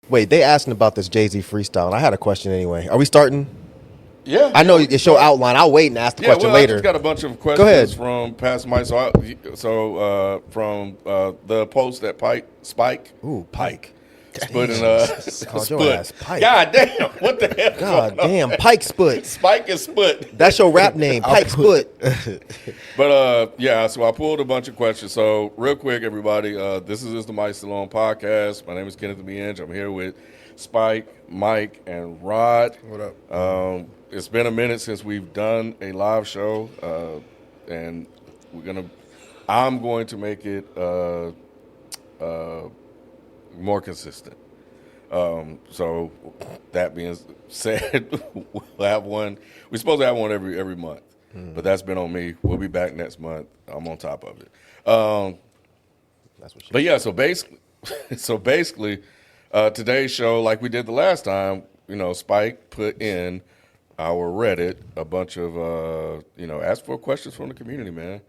Wait, they asking about this Jay-Z freestyle, and I had a question anyway. Are we starting? Yeah. I know it's your outline. I'll wait and ask the question I later. just got a bunch of questions Go ahead. from past Mike. From the post that Spike. Ooh, Pike. Split and Called your ass Pike. God damn, what the hell? God damn, Pike Split. Spike is Split. That's your rap name, Pike Split. But so I pulled a bunch of questions. So real quick, everybody, this is the Mike Stallone podcast. My name is Kenneth Bienge. I'm here with Spike, Mike, and Rod. What up? It's been a minute since we've done a live show, and I'm going to make it more consistent. So that being said, we'll have one. We're supposed to have one every month, but that's been on me. We'll be back next month. I'm on top of it. That's what she But yeah, so basically, today's show, like we did the last time, Spike put in our Reddit a bunch of asked for questions from the community, man,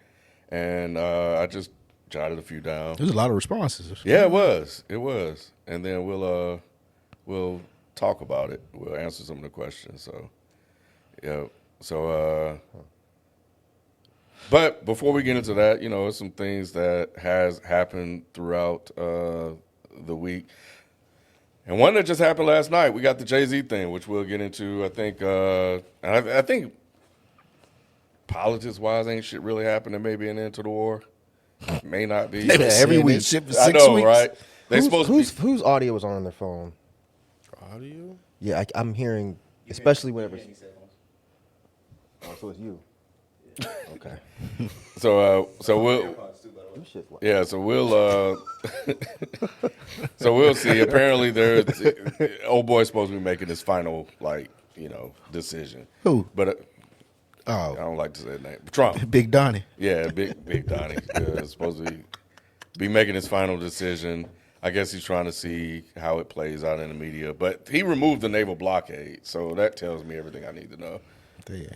and I just jotted a few down. There's a lot of responses. Yeah, it was, and then we'll talk about it. We'll answer some of the questions. So, yeah, but before we get into that, there's some things that has happened throughout the week. And one that just happened last night, we got the Jay-Z thing, which we'll get into. I think, I think politics-wise, ain't shit really happening. Maybe an end to the war. May not be. every week. I know, right? Whose audio was on their phone? Audio? Yeah, I'm hearing, especially whenever. Oh, so it's you. Okay. So we'll. Yeah, so we'll see. Apparently, old boy's supposed to be making his final decision. Who? But Oh, I don't like to say his name. Trump. Big Donnie. Yeah, big Donnie. Supposed to be making his final decision. I guess he's trying to see how it plays out in the media. But he removed the naval blockade, so that tells me everything I need to know. Damn.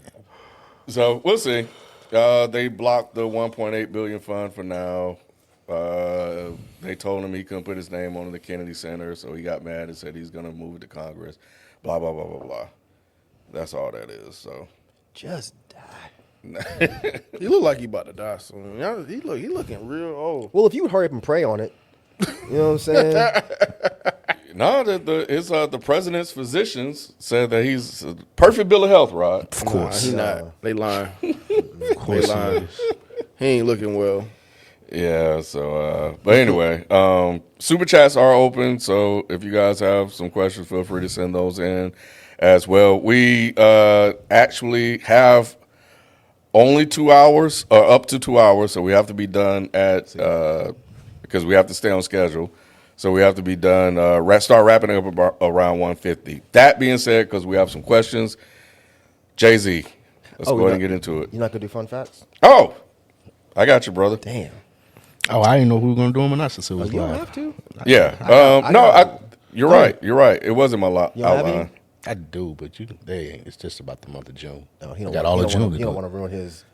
So we'll see. They blocked the $1.8 billion fund for now. They told him he couldn't put his name on the Kennedy Center, so he got mad and said he's going to move it to Congress. Blah, blah, blah, blah, blah. That's all that is. So Just die. He look like he about to die soon. He looking real old. Well, if you would hurry up and pray on it, you know what I'm saying? No, the president's physicians said that he's a perfect bill of health, Rod. Of course. Nah, He no. not. They lying. Of course they lying. He ain't looking well. Yeah, so, but anyway, super chats are open, so if you guys have some questions, feel free to send those in as well. We actually have only 2 hours, or up to 2 hours, so we have to be done because we have to stay on schedule. So we have to be done, start wrapping up around 1:50. That being said, because we have some questions, Jay-Z, let's go ahead and get into it. You're not going to do fun facts? Oh, I got you, brother. Damn. Oh, I didn't know who was gonna do them or not since it was You don't live. have to. Yeah. You're right. You're right. It wasn't my You don't have outline. any? I do, but it's just about the month of June. No, he I don't got want, all he of don't June want, to he do don't it. want to ruin his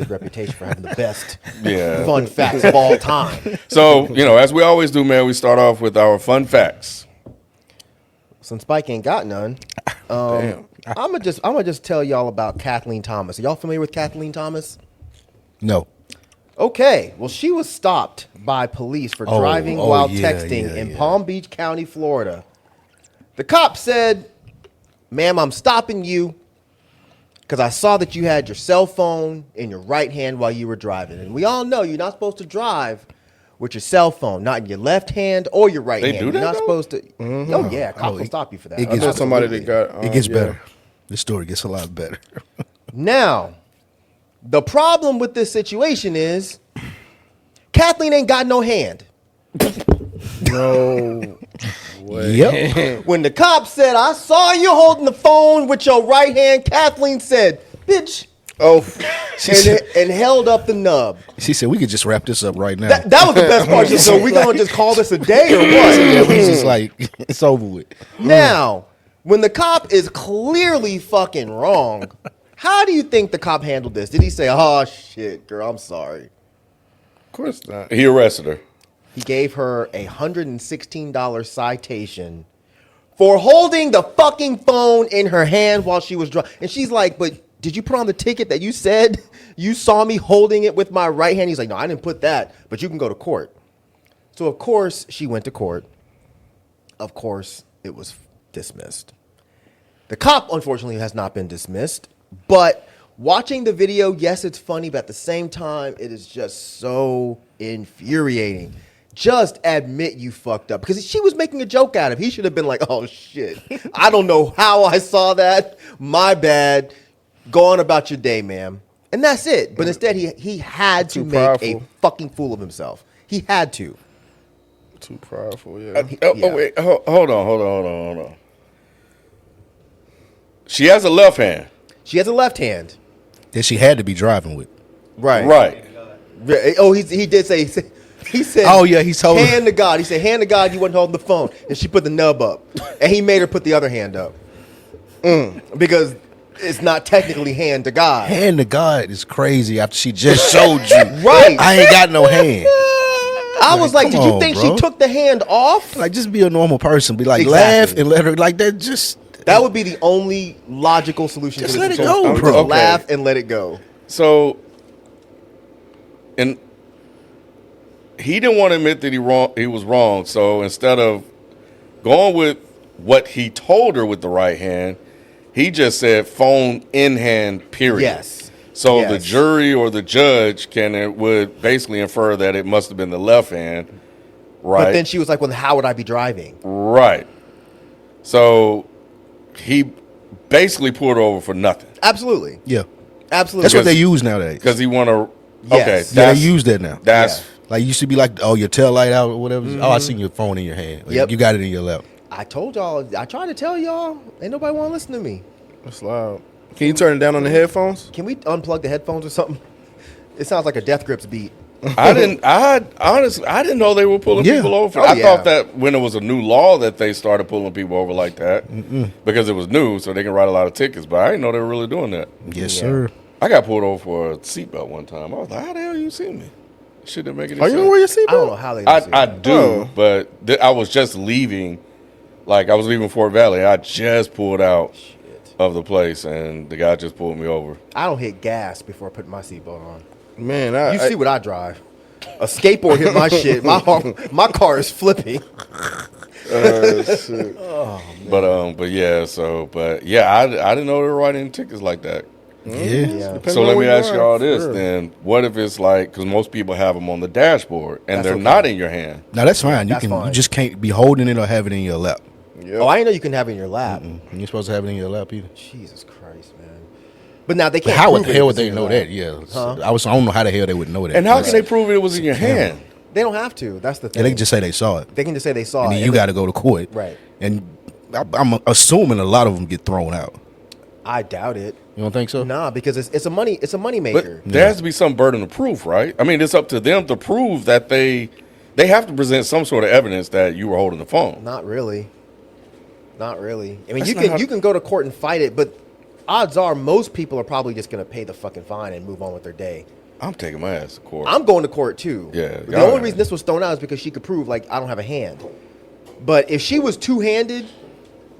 reputation for having the best Yeah. fun facts of all time. So, as we always do, man, we start off with our fun facts. Since Spike ain't got none, Damn. I'm gonna just tell y'all about Kathleen Thomas. Are y'all familiar with Kathleen Thomas? No. Okay, well, she was stopped by police for driving while texting in Palm Beach County, Florida. The cop said, "Ma'am, I'm stopping you because I saw that you had your cell phone in your right hand while you were driving. And we all know you're not supposed to drive with your cell phone, not in your left hand or your right hand. do You're that, not though? supposed to. Oh, yeah, cops will stop you for that. It I know gets somebody that got. It gets yeah. better. The story gets a lot better. Now, the problem with this situation is Kathleen ain't got no hand. No. Yep. When the cop said, "I saw you holding the phone with your right hand," Kathleen said, "Bitch," and held up the nub. She said we could just wrap this up right now. That was the best part. So we gonna just call this a day or what? Yeah, we just like it's over with. Now, when the cop is clearly fucking wrong, how do you think the cop handled this? Did he say, "Oh shit, girl, I'm sorry"? Of course not. He arrested her. He gave her a $116 citation for holding the fucking phone in her hand while she was drunk. And she's like, but did you put on the ticket that you said you saw me holding it with my right hand? He's like, no, I didn't put that, but you can go to court. So, of course, she went to court. Of course, it was dismissed. The cop, unfortunately, has not been dismissed. But watching the video, yes, it's funny, but at the same time, it is just so infuriating. Just admit you fucked up. Because she was making a joke out of it. He should have been like, oh, shit. I don't know how I saw that. My bad. Go on about your day, ma'am. And that's it. But instead, he had to make a fucking fool of himself. He had to. Too prideful, yeah. Wait, hold on. She has a left hand. She has a left hand. That she had to be driving with. Right. Oh, he did say, he said, oh, yeah, he's holding. Hand to God. He said, hand to God, you wasn't holding the phone. And she put the nub up. And he made her put the other hand up. Because it's not technically hand to God. Hand to God is crazy after she just showed you. Right. I ain't got no hand. I was like, did you on, think bro. she took the hand off? Like, just be a normal person. Be like, Exactly. laugh and let her, like, that just. That would be the only logical solution Just to let this it situation. go, bro. Just laugh and let it go. So, and he didn't want to admit that he was wrong. So instead of going with what he told her with the right hand, he just said phone in hand, period. Yes. So Yes. the jury or the judge would basically infer that it must have been the left hand, right? But then she was like, well, how would I be driving? Right. So he basically pulled her over for nothing Absolutely. Yeah. Absolutely. That's what they use nowadays. because he want to. Yes. Yeah, they use that now. That's Yeah. Like, you used to be like, oh, your tail light out or whatever. Oh, I seen your phone in your hand. Yep. You got it in your lap. I told y'all, I tried to tell y'all, ain't nobody want to listen to me. That's loud. Can you turn it down on the headphones? Can we unplug the headphones or something? It sounds like a Death Grips beat. honestly, I didn't know they were pulling Yeah. people over. Oh, I yeah. thought that when it was a new law that they started pulling people over like that because it was new, so they can write a lot of tickets. But I didn't know they were really doing that. Yes, Yeah. sir. I got pulled over for a seatbelt one time. I was like, "How the hell you see me?" Shit didn't make any Are sense. you gonna wear your seatbelt? I don't know how they I do, Oh. but I was just leaving. Like I was leaving Fort Valley. I just pulled out of the place, and the guy just pulled me over. I don't hit gas before putting my seatbelt on. Man, You see what I drive. A skateboard hit my shit. My car is flipping. shit. But yeah. So, but yeah, I didn't know they were writing tickets like that. Yeah. Yeah. Depends So on let me where you ask you are, all for this real. then. What if it's like, because most people have them on the dashboard and That's they're okay. not in your hand? Now, that's fine. That's You fine. just can't be holding it or have it in your lap. Yep. Oh, I didn't know you can have it in your lap. You're supposed to have it in your lap either. Jesus Christ, man. But now they But can't. how prove the it hell if would it's in they your know lap. that? Yeah. Huh? I don't know how the hell they would know that. And how That's- can they prove it was in your hand? They don't have to. That's the Yeah, thing. they can just say they saw it. They can just say they saw And it. then you got to go to court. Right. And I'm assuming a lot of them get thrown out. I doubt it. You don't think so? Nah, because it's a money But maker. there has to be some burden of proof, right? I mean, it's up to them to prove that they have to present some sort of evidence that you were holding the phone. Not really. Not really. I mean, That's you not can how- you can go to court and fight it, but odds are most people are probably just going to pay the fucking fine and move on with their day. I'm taking my ass to court. I'm going to court too. Yeah, The y'all only are. reason this was thrown out is because she could prove like I don't have a hand. But if she was two-handed,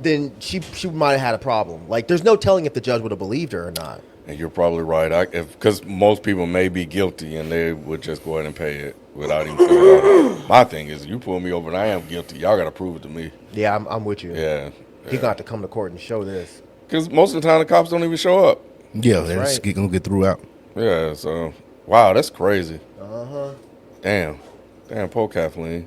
then she might have had a problem. Like there's no telling if the judge would have believed her or not. And you're probably right. Because most people may be guilty and they would just go ahead and pay it without even thinking about it. My thing is, you pull me over and I am guilty. Y'all got to prove it to me. Yeah, I'm with you. Yeah. He's gonna have to come to court and show this. Because most of the time the cops don't even show up. Yeah, they're right. just going to get through out. Yeah, so, wow, that's crazy. Uh-huh. Damn, poor Kathleen.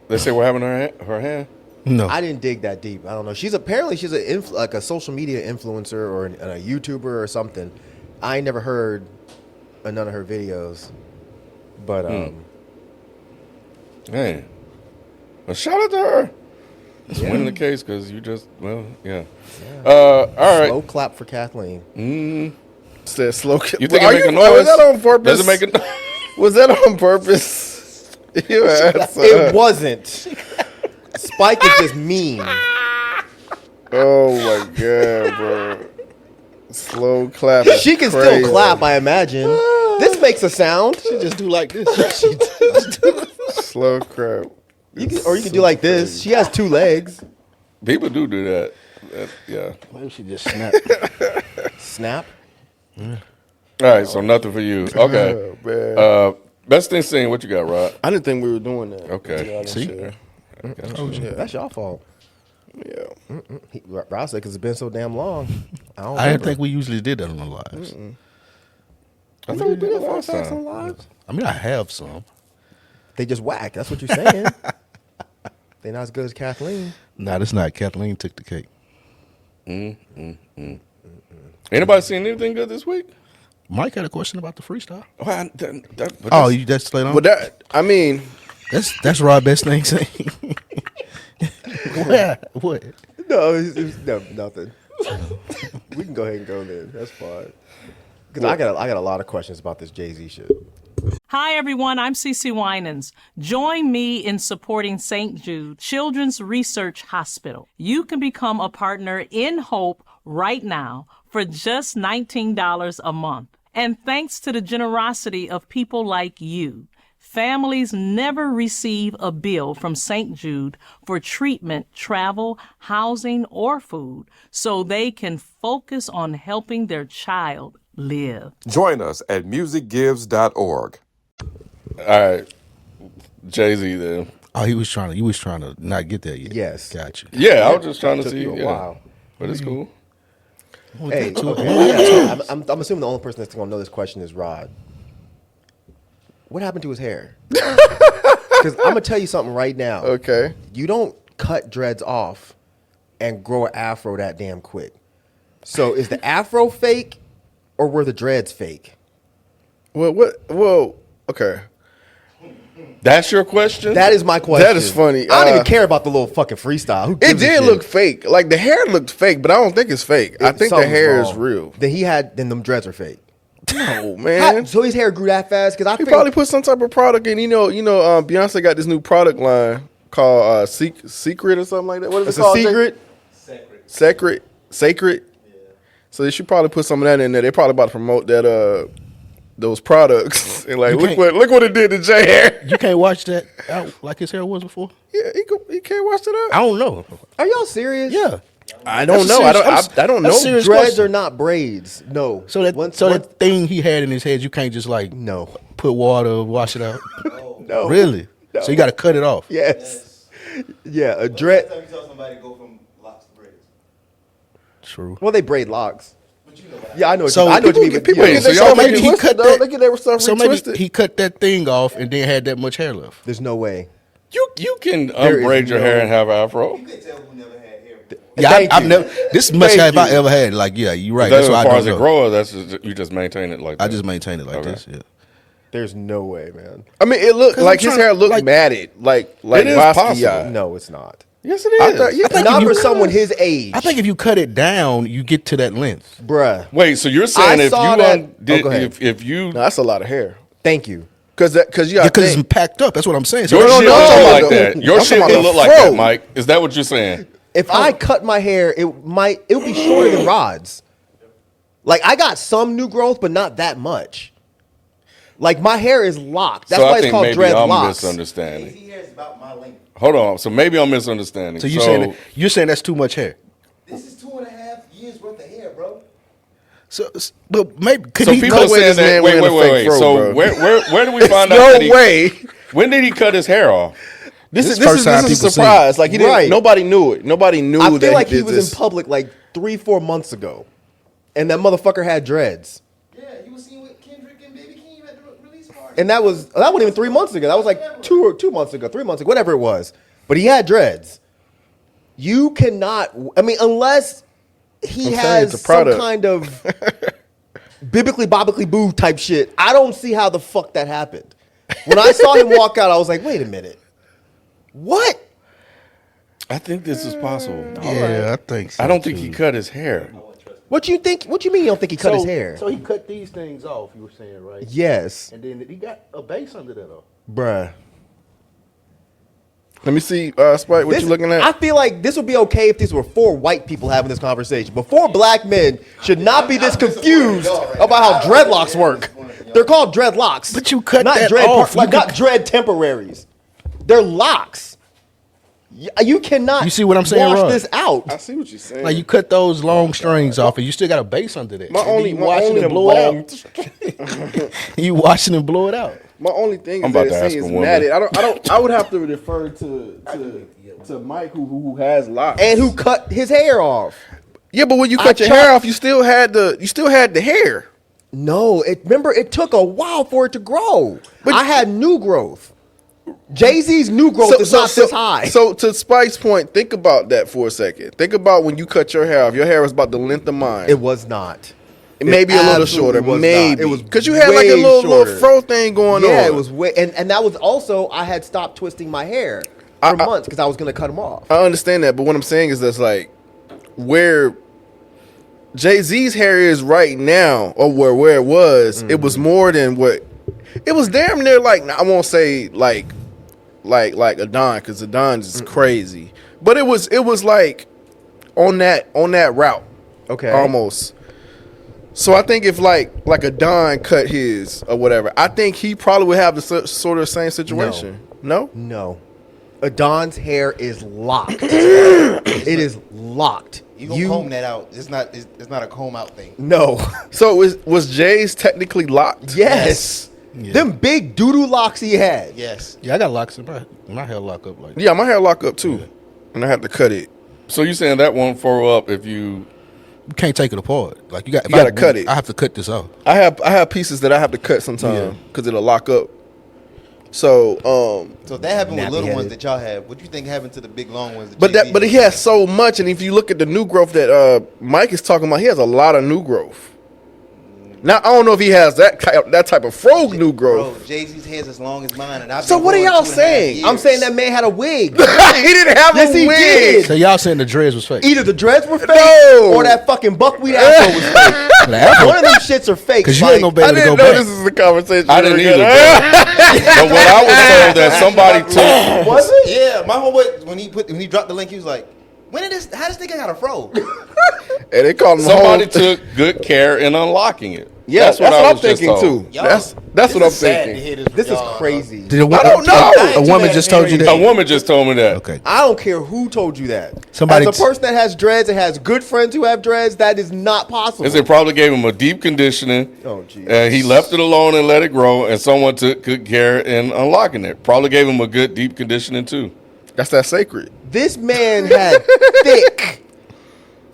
They say what happened to her hand? No. I didn't dig that deep. I don't know. She's like a social media influencer or a YouTuber or something. I ain't never heard of none of her videos. But Man. Well, shout out to her. Just Yeah. winning the case because you just, yeah. All right. slow clap for Kathleen. Said slow. You think Are it make a Was noise? that on purpose? Does it make a noise? Was that on purpose? You ass. It wasn't. Spike is just mean. Oh my god, bro. Slow clap. is She can crazy. still clap, I imagine. This makes a sound. She just do like this. Slow clap. You can do like this. She has two legs. People do that. Yeah. Maybe she just snapped. Snap. All right, so nothing for you. Okay. Man. Best thing seen. What you got, Rod? I didn't think we were doing that. Okay. See? That's your fault. Yeah. Rob said because it's been so damn long. I don't I didn't remember. think we usually did that on the lives. I thought we did that Fun last facts on time. lives. I mean, I have some. They just whack. That's what you're saying. They're not as good as Kathleen. Nah, that's not. Kathleen took the cake. Anybody seen anything good this week? Mike had a question about the freestyle. Well, Oh, you that's later on? But that, I mean, That's Rob best thing saying. What? No, no, nothing. We can go ahead and go then. That's fine. Because I got a lot of questions about this Jay-Z shit. Hi, everyone. I'm Cece Winans. Join me in supporting St. Jude Children's Research Hospital. You can become a partner in Hope right now for just $19 a month. And thanks to the generosity of people like you, families never receive a bill from St. Jude for treatment, travel, housing, or food, so they can focus on helping their child live. Join us at musicgives.org. All right, Jay-Z then. Oh, he was trying to not get there yet. Yes. Gotcha. Yeah, I was just trying to Took see. you a Yeah. while. But it's cool. Hey, I'm assuming the only person that's going to know this question is Rod. What happened to his hair? Because I'm going to tell you something right now. okay. You don't cut dreads off and grow an afro that damn quick. So is the afro fake or were the dreads fake? Well, okay. That's your question? That is my question. That is funny. I don't even care about the little fucking freestyle. Who It gives a did shit? look fake. Like the hair looked fake, but I don't think it's fake. I think the Something's hair wrong. is real. Then them dreads are fake. No, man. So his hair grew that fast? Because I He figured- probably put some type of product in. Beyonce got this new product line called Secret or something like that. What is It's it a called? secret. Sacred. So they should probably put some of that in there. They probably about to promote that those products. And like, You look what it did to Jay hair. You can't watch that out like his hair was before. Yeah, he can't watch it I out. don't know. Are y'all serious? Yeah. I don't That's a know. serious- I don't that's know. serious Dreads question. are not braids. No. So that thing he had in his head, you can't just like No. put water, wash it out. No. Really? No. So you got to cut it off. Yes. Yeah, a dread. Time you tell somebody to go from locks to braids. True. Well, they braid locks. Yeah, I know. So I know what you mean. people but People yeah. get so their y'all stuff maybe he retwisted, cut though. that- They get their stuff So maybe retwisted. he cut that thing off and then had that much hair left. There's no way. You can There is unbraid your hair no- and have an afro. You can tell who never had hair before. Yeah, Thank I've you. never. This much Thank have I you. ever had. Like, yeah, you're right. That's That's why as I far don't as it know. grows, that's just, you just maintain it like that. I just maintain it like Okay. this. Yeah. There's no way, man. I mean, it looked 'Cause like I'm his trying- hair looked like- matted, like It is Basquiat. possible. No, it's not. Yes, it I is. thought- yeah. Not you for could. someone his age. I think if you cut it down, you get to that length. Bruh. Wait, so you're saying I if saw you that- did, go ahead. if you No, that's a lot of hair. Thank you. Because you Yeah, got because it's packed up. That's what I'm saying. your No, shit no, look no, like no. that, your I'm shit talking would about look the like that, fro. Mike. Is that what you're saying? If I cut my hair, it would be shorter than Rod's. Like I got some new growth, but not that much. Like my hair is locked. That's So why I it's think called maybe I'm dreadlocks. misunderstanding. His hair is about my length. Hold on. So maybe I'm misunderstanding. So you're saying that's too much hair. This is 2.5 years worth of hair, bro. So, but maybe could So he people cut? way saying this that. man Wait, wearing wait, a wait, fake wait. fro, So bro. where do we find out? no that he, way. When did he cut his hair off? This This is is first time a people see surprise. Like he didn't. Right. Nobody knew it. Nobody knew I that feel like he he did was this. in public like 3-4 months ago, and that motherfucker had dreads, Yeah, you was seen with Kendrick and Baby Keem at the release party. and that wasn't even 3 months ago. That was like 2 months ago, 3 months ago, whatever it was. But he had dreads. You cannot. I mean, unless he I'm saying has it's a some product. kind of biblically bobbically boo type shit. I don't see how the fuck that happened. When I saw him walk out, I was like, wait a minute, what? I think this is possible. Yeah, I think so. I don't think too. he cut his hair. What you think? What you mean you don't think he cut his hair? So he cut these things off. You were saying, right? Yes, And then he got a base under that. Though. bruh. Let me see, Spike. What you looking at? I feel like this would be okay if these were 4 white people having this conversation. But 4 black men should not be this confused about how dreadlocks work. They're called dreadlocks. But you cut not that dread, off. Like You not dread temporaries. They're locks. You cannot. You see what I'm saying, Wash Rod? this out. I see what you're saying. Like you cut those long strings off, and you still got a base under there. My And then only- you my wash it only and blow it out. You wash it and blow it out. My only thing I'm is about that to it ask a seems woman. matted. I would have to refer to Mike who has locks And who cut his hair off? Yeah, but when you I cut your chopped- hair off, you still had the hair. No, remember it took a while for it to grow. But I had new growth. Jay-Z's new growth is not this high. So to Spike's point, think about that for a second. Think about when you cut your hair off. Your hair was about the length of mine. It was not. Maybe It a little absolutely shorter. was Maybe not. It was because you had like a way little shorter. fro thing going on. Yeah, it was way, and that was also I had stopped twisting my hair for months because I was gonna cut them off. I understand that, but what I'm saying is that's like where Jay-Z's hair is right now, or where it was. It was more than what it was. Damn near like I won't say like Adon, because Adon is crazy, but it was like on that route. Okay, Almost. So I think if like a Don cut his or whatever, I think he probably would have the sort of same situation. No? No. Adon's hair is locked. It is locked. You gonna comb that out. It's not a comb out thing. No. So was Jay's technically locked? Yes. Yeah. Them big doo-doo locks he had. Yes. Yeah, I got locks in my hair lock up like that. Yeah, my hair lock up too, and I had to cut it. So you saying that won't furrow up if you? You can't take it apart. Like you got gotta cut it. I have to cut this off. I have pieces that I have to cut sometimes because it'll lock up. So So if that happened with little Nappy-headed. ones that y'all had, what do you think happened to the big long ones? but he has so much, and if you look at the new growth that Mike is talking about, he has a lot of new growth. Now I don't know if he has that type of fro new growth. Bro, Jay-Z's hair's as long as mine, and I've So been what are growing y'all 2.5 saying? years. I'm saying that man had a wig. He didn't have Yes, a he wig. did. So y'all saying the dreads was fake? Either the dreads were fake No. or that fucking buckwheat afro was fake. The afro- One of them shits are fake. Cause you ain't Spike. gonna be I able to didn't go know back. this is a conversation. I we didn't were either. gonna- But what I was told that somebody took. Was it? Yeah, my homeboy when he dropped the link, he was like, how this nigga got a fro? And they called him Somebody whole- took good care in unlocking it. Yeah, that's what I I'm was just thinking told. too. That's what I'm thinking. This is crazy. Did I don't know. A woman just told you A that. woman just told me that. Okay. I don't care who told you that. Somebody As a person that has dreads and has good friends who have dreads, that is not possible. They probably gave him a deep conditioning. Oh, geez. And he left it alone and let it grow. And someone took good care in unlocking it. Probably gave him a good deep conditioning too. That's that sacred. This man had thick,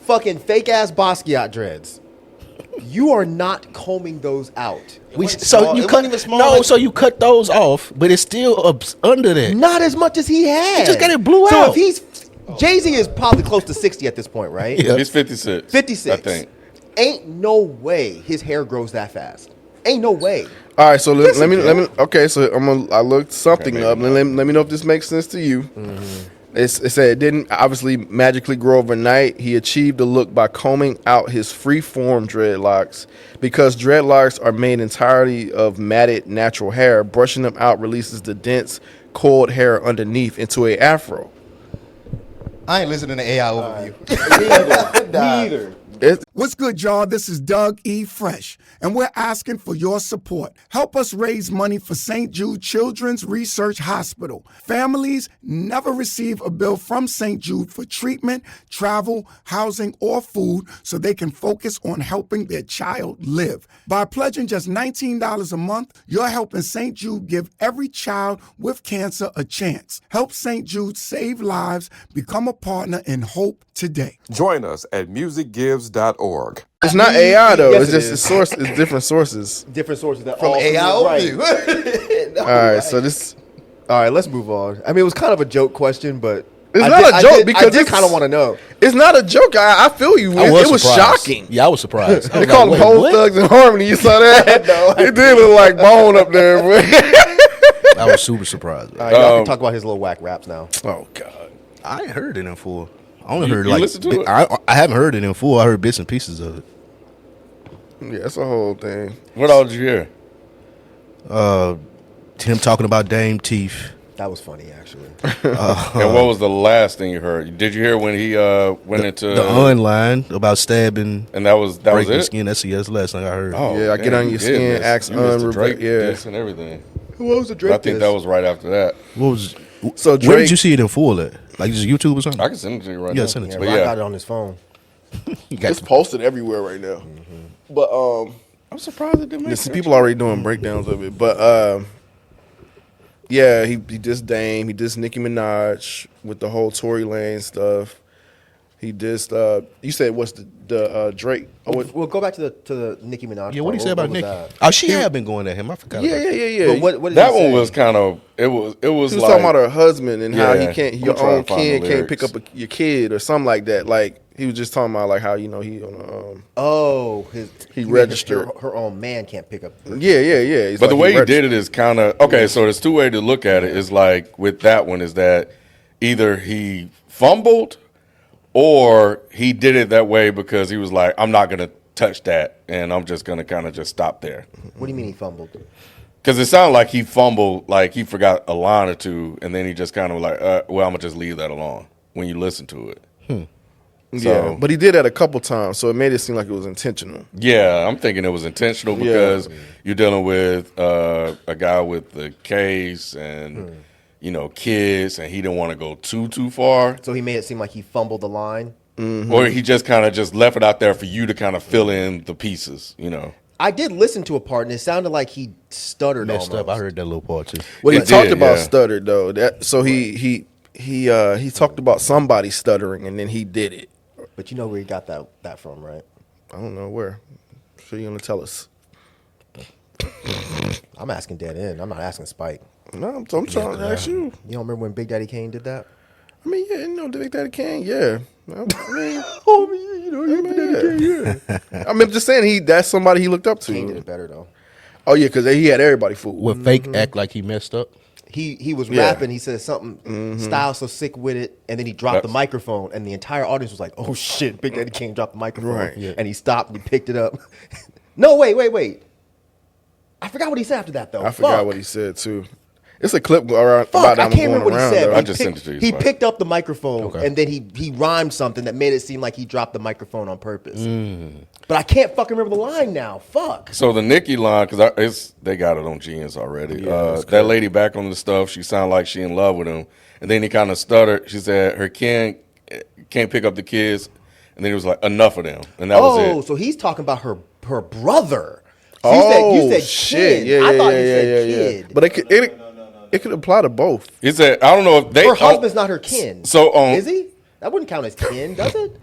fucking fake ass Basquiat dreads. You are not combing those out. small. It wasn't even small No, like- so you cut those off, but it's still up under that. Not as much as he had. He just got it blew so out. if he's Jay-Z is probably close to 60 at this point, right? Yeah. He's 56. 56. I think. Ain't no way his hair grows that fast. Ain't no way. All right, so let me Listen, okay, so I looked something Okay, up. Let me know if this makes sense to you. It said it didn't obviously magically grow overnight. He achieved the look by combing out his free-form dreadlocks. Because dreadlocks are made entirely of matted natural hair, brushing them out releases the dense, coiled hair underneath into a afro. I ain't listening to AI overview. Me either. What's good, y'all? This is Doug E. Fresh, and we're asking for your support. Help us raise money for St. Jude Children's Research Hospital. Families never receive a bill from St. Jude for treatment, travel, housing, or food so they can focus on helping their child live. By pledging just $19 a month, you're helping St. Jude give every child with cancer a chance. Help St. Jude save lives. Become a partner in hope today. Join us at musicgives.org. It's not AI though. Yes, It's it just is. it's source. It's different sources. Different sources that From all AI right. overview. All right, so this All right, let's move on. I mean, it was kind of a joke question, but It's I not did- a I joke did- because I did it's- kind of want to know. it's not a joke. I feel you. It was surprised. shocking. Yeah, I was surprised. I They was call like, them wait, Whole what? Thugs in Harmony. You saw that? No, I It did look like Bone up there. But I was super surprised. All right, y'all can talk about his little whack raps now. oh God. I ain't heard it in full. I only You- heard you like listened to it? I haven't heard it in full. I heard bits and pieces of it. Yeah, that's a whole thing. What all did you hear? Him talking about Dame Teeth. That was funny, actually. And what was the last thing you heard? Did you hear when he went into The online about stabbing, and that was breaking it? skin. That's the last thing I heard. Oh, Yeah, I get on you your did skin, miss- ask you missed the unrever- Drake yeah. diss and everything. What was the But I think that was right after that. What was? So Where Drake, did you see it in full at? Like just YouTube or something? I can send it to you right Yeah, now. send it to But But I got it on his phone. You got It's posted everywhere right now. But I'm surprised it didn't make some people already doing breakdowns of it. But yeah, he dissed Dame. He dissed Nicki Minaj with the whole Tory Lanez stuff. He dissed. You said what's the Drake? Oh, We'll go back to the Nicki Minaj. Yeah, what part. he say about was Nicki? that? Oh, she had been going at him. I forgot. yeah. But what did That he one say? was kind of it was He was like talking about her husband and how Yeah, he can't, I'm your trying own to find the kid can't pick lyrics. up your kid or something like that. Like he was just talking about like how he on He registered. her own man can't pick up. yeah. He's But the like, way he registered. did it is kind of okay. So there's two ways to look at it. Is like with that one is that either he fumbled or he did it that way because he was like, I'm not gonna touch that, and I'm just gonna kind of just stop there. What do you mean he fumbled? Because it sounded like he fumbled, like he forgot a line or two, and then he just kind of like, well, I'm gonna just leave that alone when you listen to it. Yeah, So- but he did that a couple times, so it made it seem like it was intentional. Yeah, I'm thinking it was intentional because you're dealing with a guy with the case and kids, and he didn't want to go too far, So he made it seem like he fumbled the line. or he just kind of just left it out there for you to kind of fill in the pieces. I did listen to a part, and it sounded like he stuttered Messed almost. up. I heard that little part too. Well, he It talked did, about yeah. stuttered though. So he talked about somebody stuttering, and then he did it. But you know where he got that from, right? I don't know where. So you gonna tell us? I'm asking Dead End. I'm not asking Spike. No, I'm trying to ask you. You don't remember when Big Daddy Kane did that? I mean, yeah, Big Daddy Kane, yeah. I mean, I'm just saying that's somebody he looked up Kane did to. it better though. Oh yeah, because he had everybody fooled. Would Fake act like he messed up? He was Yeah. rapping. He said something. Style so sick with it, and then he dropped the microphone, and the entire audience was like, "Oh shit!" Big Daddy Kane dropped the microphone, Right. Yeah. and he stopped and he picked it up. No, wait. I forgot what he said after that though. I forgot what he said too. It's a clip around Fuck, about I that can't one remember going what he around. said. though. but I he just picked- sent it to you, He Spike. picked up the microphone, Okay. and then he rhymed something that made it seem like he dropped the microphone on purpose. But I can't fucking remember the line now. Fuck. So the Nicki line, because they got it on Genius already. That lady back on the stuff, she sounded like she in love with him, and then he kind of stuttered. She said her kid can't pick up the kids, and then he was like, enough of them, and that was it. So he's talking about her brother. So Oh you said shit! kid. Yeah, I thought yeah, you yeah, said yeah, kid. But it could apply to both. He said, I don't know if they. Her husband's not her kin. So is he? That wouldn't count as kin, does it?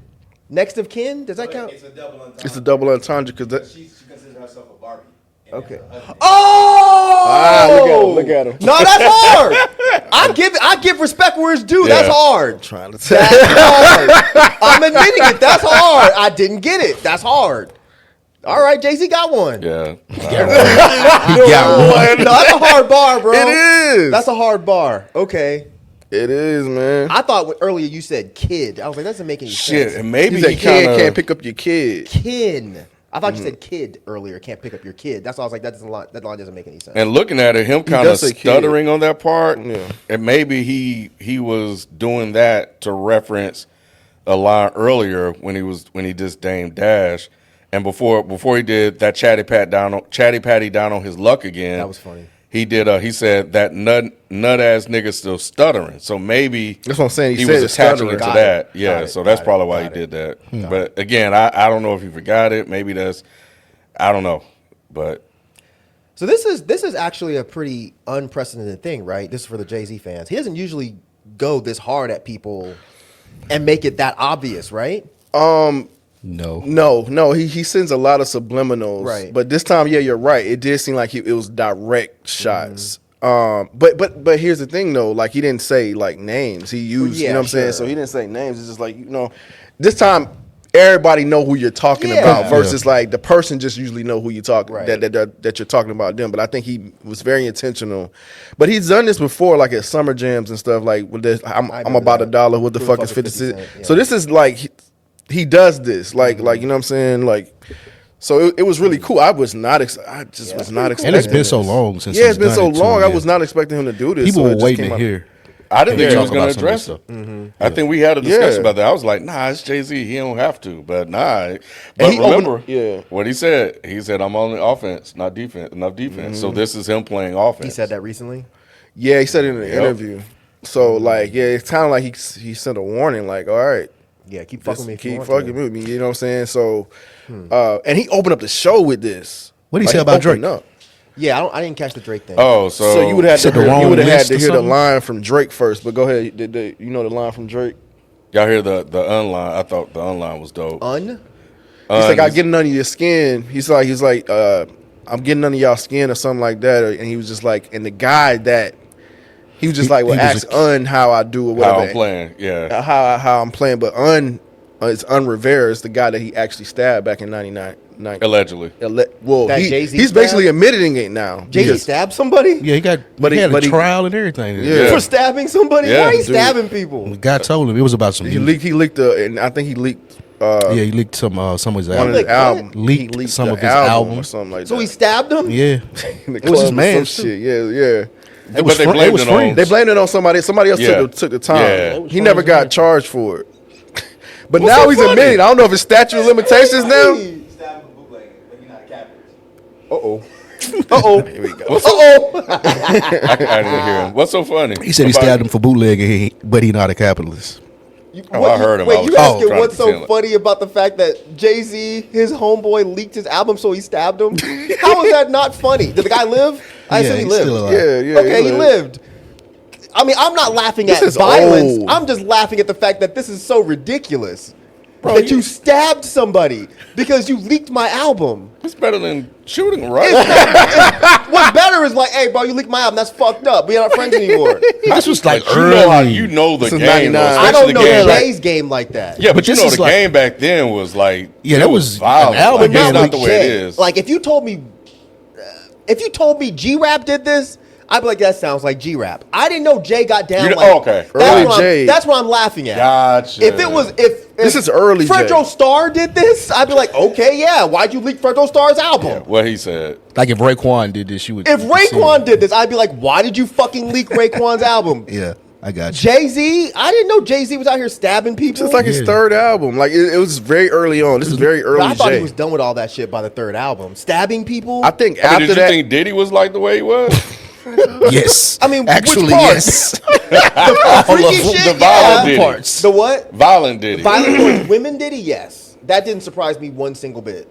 Next of kin, does that count? It's a double entendre. It's a double entendre because She considers herself a Barbie. Okay. Oh! Oh! look at him. No, that's hard. I give respect where it's due. That's Yeah. hard. trying to tell. That's hard. I'm admitting it. That's hard. I didn't get it. That's hard. All right, Jay-Z got one. Yeah. No, that's a hard bar, bro. It is. That's a hard bar. Okay. It is, man. I thought earlier you said kid. I was like, that doesn't make any Shit, sense. and maybe He said he kid kind can't of. pick up your kid. Kin. I thought you said kid earlier. Can't pick up your kid. That's why I was like, that line doesn't make any sense. And looking at it, him kind of does say kid. stuttering on that part, Yeah. and maybe he was doing that to reference a line earlier when he just Dame Dash, and before he did that chatty patty down on his luck again. That was funny. He did. He said that nut ass nigga still stuttering. So maybe That's what I'm saying. He was said attaching it stuttering. to Got that. it. Yeah. Got it. So that's Got probably it. why he Got did it. that. But again, I don't know if he forgot it. Maybe I don't know. But So this is actually a pretty unprecedented thing, right? This is for the Jay-Z fans. He doesn't usually go this hard at people and make it that obvious, right? No. He sends a lot of subliminals. Right. But this time, yeah, you're right. It did seem like it was direct shots. But here's the thing though, like he didn't say like names. He used, Yeah, you know what I'm saying? sure. So he didn't say names. It's just like, this time everybody know who you're talking Yeah. about versus like the person just usually know who you're talking Right. that you're talking about them. But I think he was very intentional. But he's done this before, like at summer jams and stuff. Like with this, I'm remember about that. $1. What the fuck is 50 cents? So this is like he does this, like you know what I'm saying, like. So it was really cool. I was not. I just was not expecting. And it's been this. so long since. Yeah, he's it's been done so it, too, long. I yeah. was not expecting him to do this. People so it were just waiting came to out. hear. I didn't think he talk was going about to some of this address it. stuff. I think we had a discussion Yeah. about that. I was like, nah, it's Jay-Z. He don't have to. But nah. But And he remember opened- what he said. He said, I'm on the offense, not defense, enough defense. So this is him playing offense. He said that recently. Yeah, he said it in an Yep. interview. So like, yeah, it's kind of like he sent a warning, like, all right, Yeah, keep fucking me. If you keep want fucking to. with me. You know what I'm saying? So, and he opened up the show with this. What did he Like, say about opened Drake? up. Yeah, I didn't catch the Drake thing. Oh, So you would have Said to the hear, wrong you would have had list to or hear the something? line from Drake first. But go ahead, you know the line from Drake. y'all hear the unline? I thought the unline was dope. He's like, I'm getting under your skin. He's like, I'm getting under y'all skin or something like that. And he was just like, and the guy that he was just like, well, he was ask how I do or whatever. how I'm playing. Yeah. How I'm playing, but it's Rivera is the guy that he actually stabbed back in '99. Allegedly. Well, That Jay-Z he's basically stabbed? admitting it now. Jay-Z Because- stabbed somebody? Yeah, he got. But he had a he- trial and everything. Yeah. For stabbing somebody? Yeah, Why are you dude. stabbing people? The guy told him it was about some. He leaked and I think he leaked. Yeah, he leaked some of his One of album. his Like, album. Leaked He leaked some the of his album. or something like that. So he stabbed him? Yeah, in the it was his club or man. some shit. Yeah. It was they fr- blamed it was it on- free. They blamed it on somebody. Somebody else Yeah. took the time. Yeah. He never got charged for it. But What's now so he's funny? admitting. I don't know if it's statute of limitations now. Stabbing for bootlegging, but you're not a capitalist. Uh-oh. Uh-oh. Here we go. Uh-oh. I didn't hear him. What's so funny? He said he stabbed him for bootlegging, but he not a capitalist. Oh, I heard him. I Wait, was you just asking trying what's to so pretend like- funny about the fact that Jay-Z, his homeboy, leaked his album so he stabbed him? How is that not funny? Did the guy live? I assume he he's lived. still alive. Yeah. Okay, he lived. I mean, I'm not laughing This at is violence. old. I'm just laughing at the fact that this is so ridiculous. That you stabbed somebody because you leaked my album. It's better than shooting, right? What's better is like, hey, bro, you leaked my album. That's fucked up. We're not friends anymore. This was like you know how early. you know the This is game. 99. though, I especially don't the know game. Jay's game like that. Yeah, but you this know is the like- game back then was like Yeah, that was violent. an album Like, game. that's not like the way Jay. it is. Like if you told me G-Rap did this, I'd be like, that sounds like G-Rap. I didn't know Jay got down You- like okay. Early what Jay. that's what I'm laughing at. Gotcha. If This is early Fredro Jay. Starr did this, I'd be like, okay, yeah, why'd you leak Fredro Starr's album? what he said. Like if Raekwon did this, you would. If you would see Raekwon it. did this, I'd be like, why did you fucking leak Raekwon's album? Yeah, I got you. Jay-Z, I didn't know Jay-Z was out here stabbing people. It's like his third album. Like it was very early on. This is very But early I thought Jay. he was done with all that shit by the third album. Stabbing people? I think I mean, after did you that, think Diddy was like the way he was? Yes, I mean, which actually, part? yes. Freaky the shit, violent yeah. Diddy. Parts. The what? Violent Diddy. Violent towards women did he? Yes. That didn't surprise me one single bit.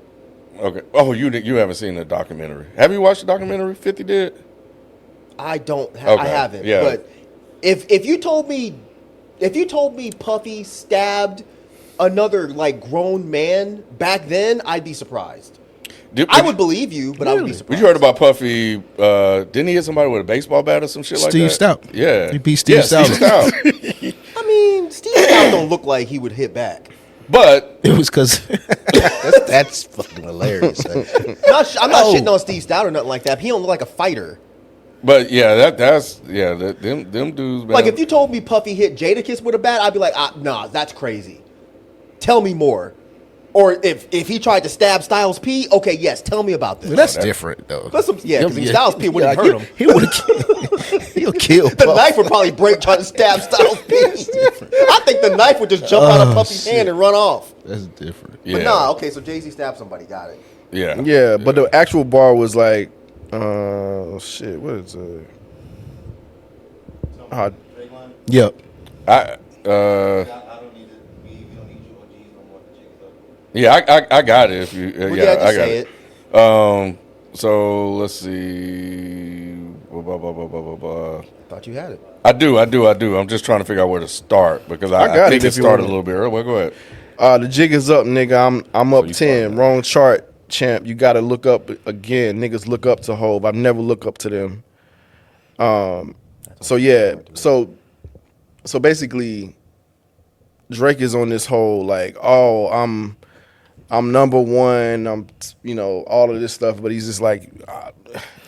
Okay. Oh, you haven't seen the documentary. Have you watched the documentary 50 did? I don't. I Okay, haven't. yeah. But if you told me Puffy stabbed another like grown man back then, I'd be surprised. I would believe you, but I would be surprised. You heard about Puffy? Didn't he hit somebody with a baseball bat or some shit like Steve that? Stout. Yeah, He beat Steve Stout. Steve Stout. I mean, Steve Stout don't look like he would hit back. But It was because that's fucking hilarious. I'm not shitting on Steve Stout or nothing like that. He don't look like a fighter. yeah, them dudes. Man. Like if you told me Puffy hit Jadakiss with a bat, I'd be like, nah, that's crazy. Tell me more. Or if he tried to stab Styles P, okay, yes, tell me about this. That's different though. That's some, yeah, because Styles P wouldn't Yeah, hurt him. He would have. He'll kill. The knife would probably break trying to stab Styles P. I think the knife would just jump out of Puffy's hand and run off. That's different. But nah, okay, so Jay-Z stabbed somebody. Got it. yeah, but the actual bar was like, shit. What is it? Yep. I don't need it. We don't need you OGs no more to check it up. yeah, I got it. If you Well, yeah, just I got say it. So let's see. Blah, blah, blah, blah, blah, blah. Thought you had it. I do. I'm just trying to figure out where to start because I I got think it it if you started a want it. little bit early. Well, go ahead. The jig is up, nigga. I'm up you 10. fucking- Wrong chart, champ. You got to look up again. Niggas look up to Hov. I never look up to them. So yeah. So basically, Drake is on this whole like, oh, I'm number one. I'm all of this stuff, but he's just like,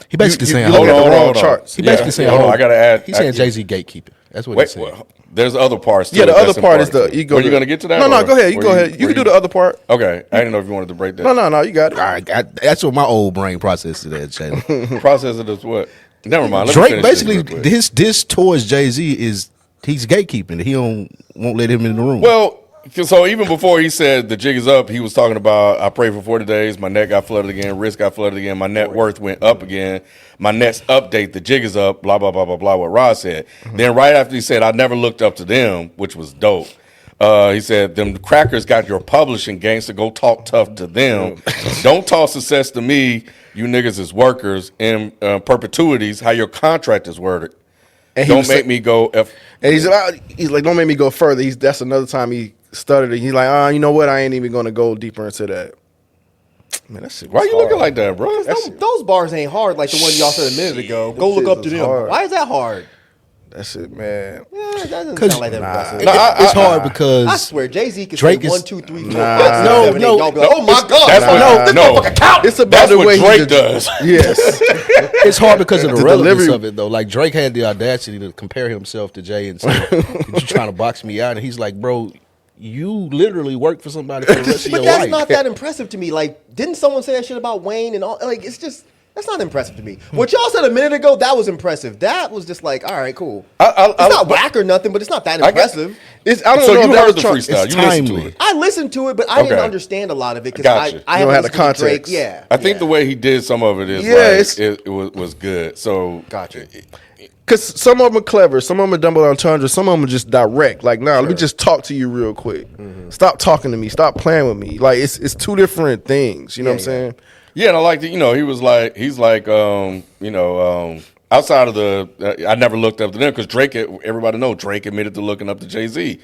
He basically you saying look at hold the on. wrong charts. He basically saying hold on. hold I gotta add. He's saying Jay-Z gatekeeping. That's what he's Wait, saying. well, there's other parts. Yeah, to the it other that's part is important. the ego. Were you gonna get to that? No, or go ahead. You were go ahead. You can do the other part. Okay, I didn't know if you wanted to break that. No, you got it. All right, that's what my old brain processed today, Jalen. Process it as what? Never mind. Let me Drake finish this basically real quick. this towards Jay-Z is he's gatekeeping. He won't let him in the room. Well, So even before he said the jig is up, he was talking about I prayed for 40 days, my net got flooded again, risk got flooded again, my net worth went up again, my next update, the jig is up, blah, blah, blah, blah, blah, what Rod said. Then right after he said, I never looked up to them, which was dope. He said, them crackers got your publishing gangster, go talk tough to them. Don't talk success to me, you niggas is workers, in perpetuities, how your contract is worded. And Don't make me go. And he's like, don't make me go further. That's another time he stuttered. He's like, you know what? I ain't even gonna go deeper into that. Man, that shit. Why you looking like that, bro? Those bars ain't hard like the one y'all said a minute ago. Go look up to them. hard. Why is that hard? That shit, man. Yeah, that doesn't sound like that impressive. It's hard because I swear, Jay-Z can Drake say is- 1, 2, 3, 4, 5, No, 7, 8. no. Y'all be like, oh my God. That's what this motherfucker count. It's about That's the what way Drake he does. Yes. it's hard because of the The relevance delivery- of it, though. Like Drake had the audacity to compare himself to Jay and say, "You trying to box me out?" And he's like, "Bro, you literally work for somebody for the rest of But your that's life." not that impressive to me. Like, didn't someone say that shit about Wayne and all? Like, it's just, that's not impressive to me. What y'all said a minute ago, that was impressive. That was just like, all right, cool. It's not whack or nothing, but it's not that I guess- impressive. I don't So know you if that heard was the Trump. freestyle. It's You listened to timely. it. I listened to it, but I didn't Okay. understand a lot of it because Gotcha. I You don't haven't have the listened to Drake. context. Yeah. I think the way he did some of it is Yeah, like, it was good. So Gotcha. Because some of them are clever, some of them are dumb entendre, some of them are just direct. Like, nah, let me just talk to you real quick. Stop talking to me. Stop playing with me. Like, it's two different things. You know what I'm saying? yeah, and I like that. You know, he's like outside of the I never looked up to them because Drake. Everybody know Drake admitted to looking up to Jay-Z.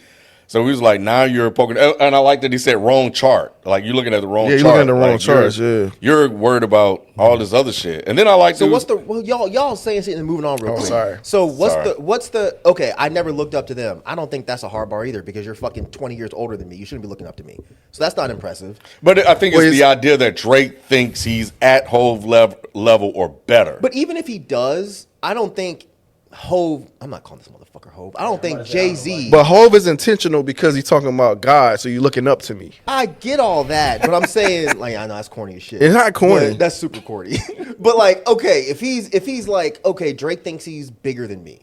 So he was like, now you're poking, and I like that he said wrong chart. Like you're looking at the wrong Yeah, chart. you're looking at the wrong Like, charts, yeah. You're worried about all this other shit. And then I like So to, what's the y'all saying shit and moving on real quick. sorry. So Sorry. what's the okay? I never looked up to them. I don't think that's a hard bar either because you're fucking 20 years older than me. You shouldn't be looking up to me. So that's not impressive. But I think Well, it's the it's- idea that Drake thinks he's at Hove level or better. But even if he does, I don't think Hove. I'm not calling this motherfucker Hove. I don't think Jay-Z. But Hove is intentional because he's talking about God, so you're looking up to me. I get all that, but I'm saying like I know that's corny as shit. It's not corny. But that's super corny. But like, okay, if he's like, okay, Drake thinks he's bigger than me,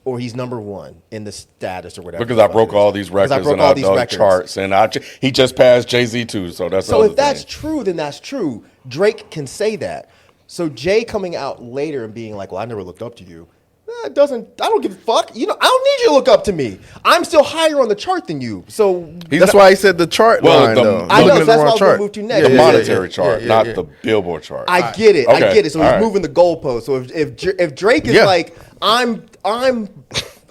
or he's number one in the status or whatever. because I broke all these records and I done charts, and he just passed Jay-Z too. So that's So the if other that's thing. true, then that's true. Drake can say that. So Jay coming out later and being like, "Well, I never looked up to you." It doesn't. I don't give a fuck. You know, I don't need you to look up to me. I'm still higher on the chart than you. So That's why he said the chart line, though. I You're know, looking at so that's the what I wrong was gonna chart. move to next. the Yeah, monetary chart, yeah, not yeah. the Billboard chart. I get it. Okay. I get it. So All he's right. moving the goalpost. So if Drake is Yeah. like, I'm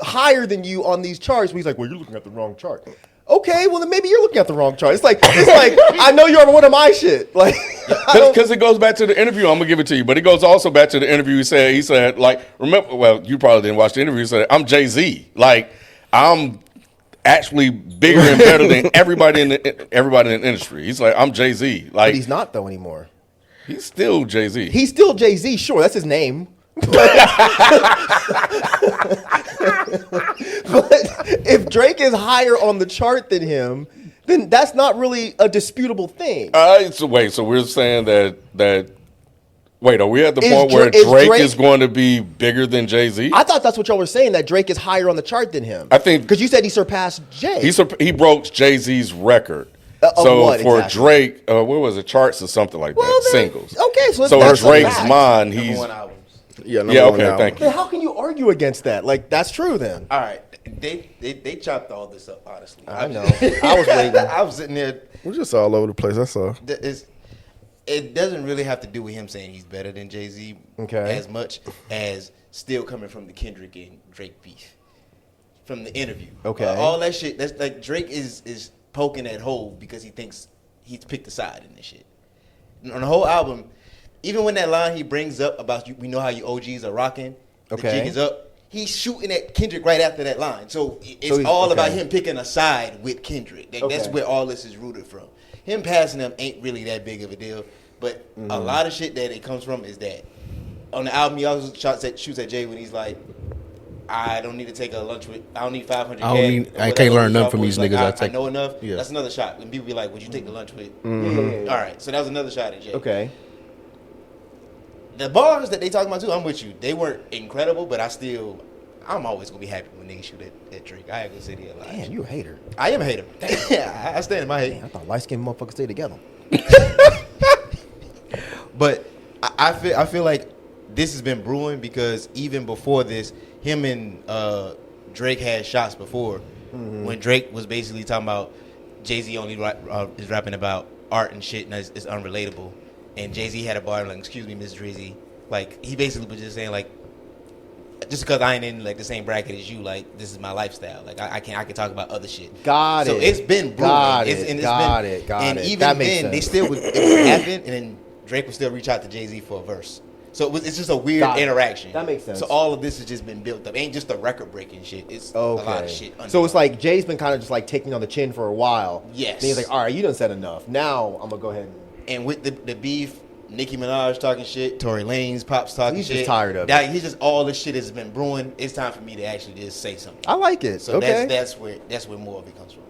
higher than you on these charts, he's like, well, you're looking at the wrong chart. Okay, well then maybe you're looking at the wrong chart. It's like I know you're on one of my shit. Like Because it goes back to the interview. I'm gonna give it to you, but it goes also back to the interview. He said, like, remember? Well, you probably didn't watch the interview. He said, "I'm Jay-Z. Like, I'm actually bigger and better than everybody in the industry." He's like, "I'm Jay-Z. Like, but he's not though anymore. he's still Jay-Z. He's still Jay-Z. Sure, that's his name. But if Drake is higher on the chart than him, then that's not really a disputable thing. So we're saying that. Wait, are we at the Is point where Drake- is Drake Drake- is going to be bigger than Jay-Z? I thought that's what y'all were saying, that Drake is higher on the chart than him. I think- because you said he surpassed Jay. He broke Jay-Z's record. Of So what for exactly? Drake, what was it? Charts or something like Well, that. then- Singles. okay, so So in that's a Drake's fact. mind, Number he's one albums. Yeah, number yeah. one Okay, album. thank you. Then how can you argue against that? Like that's true then. All right, they chopped all this up. Honestly, I know. I was waiting. I was sitting there. We're just all over the place. That's all. It doesn't really have to do with him saying he's better than Jay-Z Okay. as much as still coming from the Kendrick and Drake beef from the interview. Okay. All that shit. That's like Drake is poking at Hove because he thinks he's picked a side in this shit. On the whole album, even when that line he brings up about we know how you OGs are rocking, the Okay. jig is up. He's shooting at Kendrick right after that line. So it's So he's- all okay. about him picking a side with Kendrick. That's Okay. where all this is rooted from. Him passing them ain't really that big of a deal. But a lot of shit that it comes from is that on the album he also shoots at Jay when he's like, I don't need to take a lunch with. I don't need 500. I can't learn nothing from these niggas. I know enough. Yeah. That's another shot. When people be like, "Would you take the lunch with?" Yeah. All right, so that was another shot at Jay. Okay. The bars that they talking about too, I'm with you. They weren't incredible, but I still I'm always gonna be happy when niggas shoot at Drake. I ain't gonna sit here like, Man, you a hater. I am a hater. Yeah, I stand in my hate. Man, I thought light-skinned motherfuckers stay together. But I feel like this has been brewing because even before this, him and Drake had shots before when Drake was basically talking about Jay-Z only is rapping about art and shit and it's unrelatable. And Jay-Z had a bar like, excuse me, Miss Drizzy. Like, he basically was just saying, like, just because I ain't in, like, the same bracket as you, like, this is my lifestyle. Like, I can talk about other shit. Got it. So it's been brewing. Got It's, it. and it's Got been, it. Got and it. even That makes then, they sense. still would, it would happen, and then Drake would still reach out to Jay-Z for a verse. So it's just a weird Got it. interaction. That makes sense. So all of this has just been built up. It ain't just the record-breaking shit. It's a lot of shit. So it's like Jay's been kind of just like taking on the chin for a while. Yes. Then he's like, all right, you done said enough. Now I'm gonna go ahead And with the beef, Nicki Minaj talking shit, Tory Lanez, Pops talking He's shit. just tired of that, He's just all this shit has been brewing. It's time for me to actually just say something. I like it. So okay. that's where more of it comes from.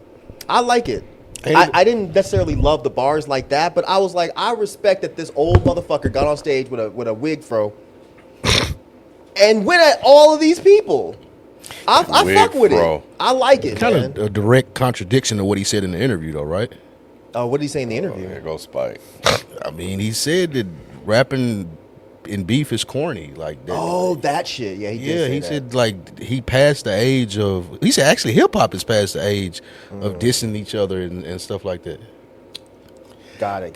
I like it. I didn't necessarily love the bars like that, but I was like, I respect that this old motherfucker got on stage with a wig fro and went at all of these people. I fuck with fro. it. I like it, Kind man. of a direct contradiction to what he said in the interview, though, right? What did he say in the interview? There goes Spike. I mean, he said that rapping in beef is corny. Like that. Oh, that shit. Yeah, he did Yeah, say he that. said like he passed the age of. He said actually hip hop is past the age of dissing each other and stuff like that. Got it.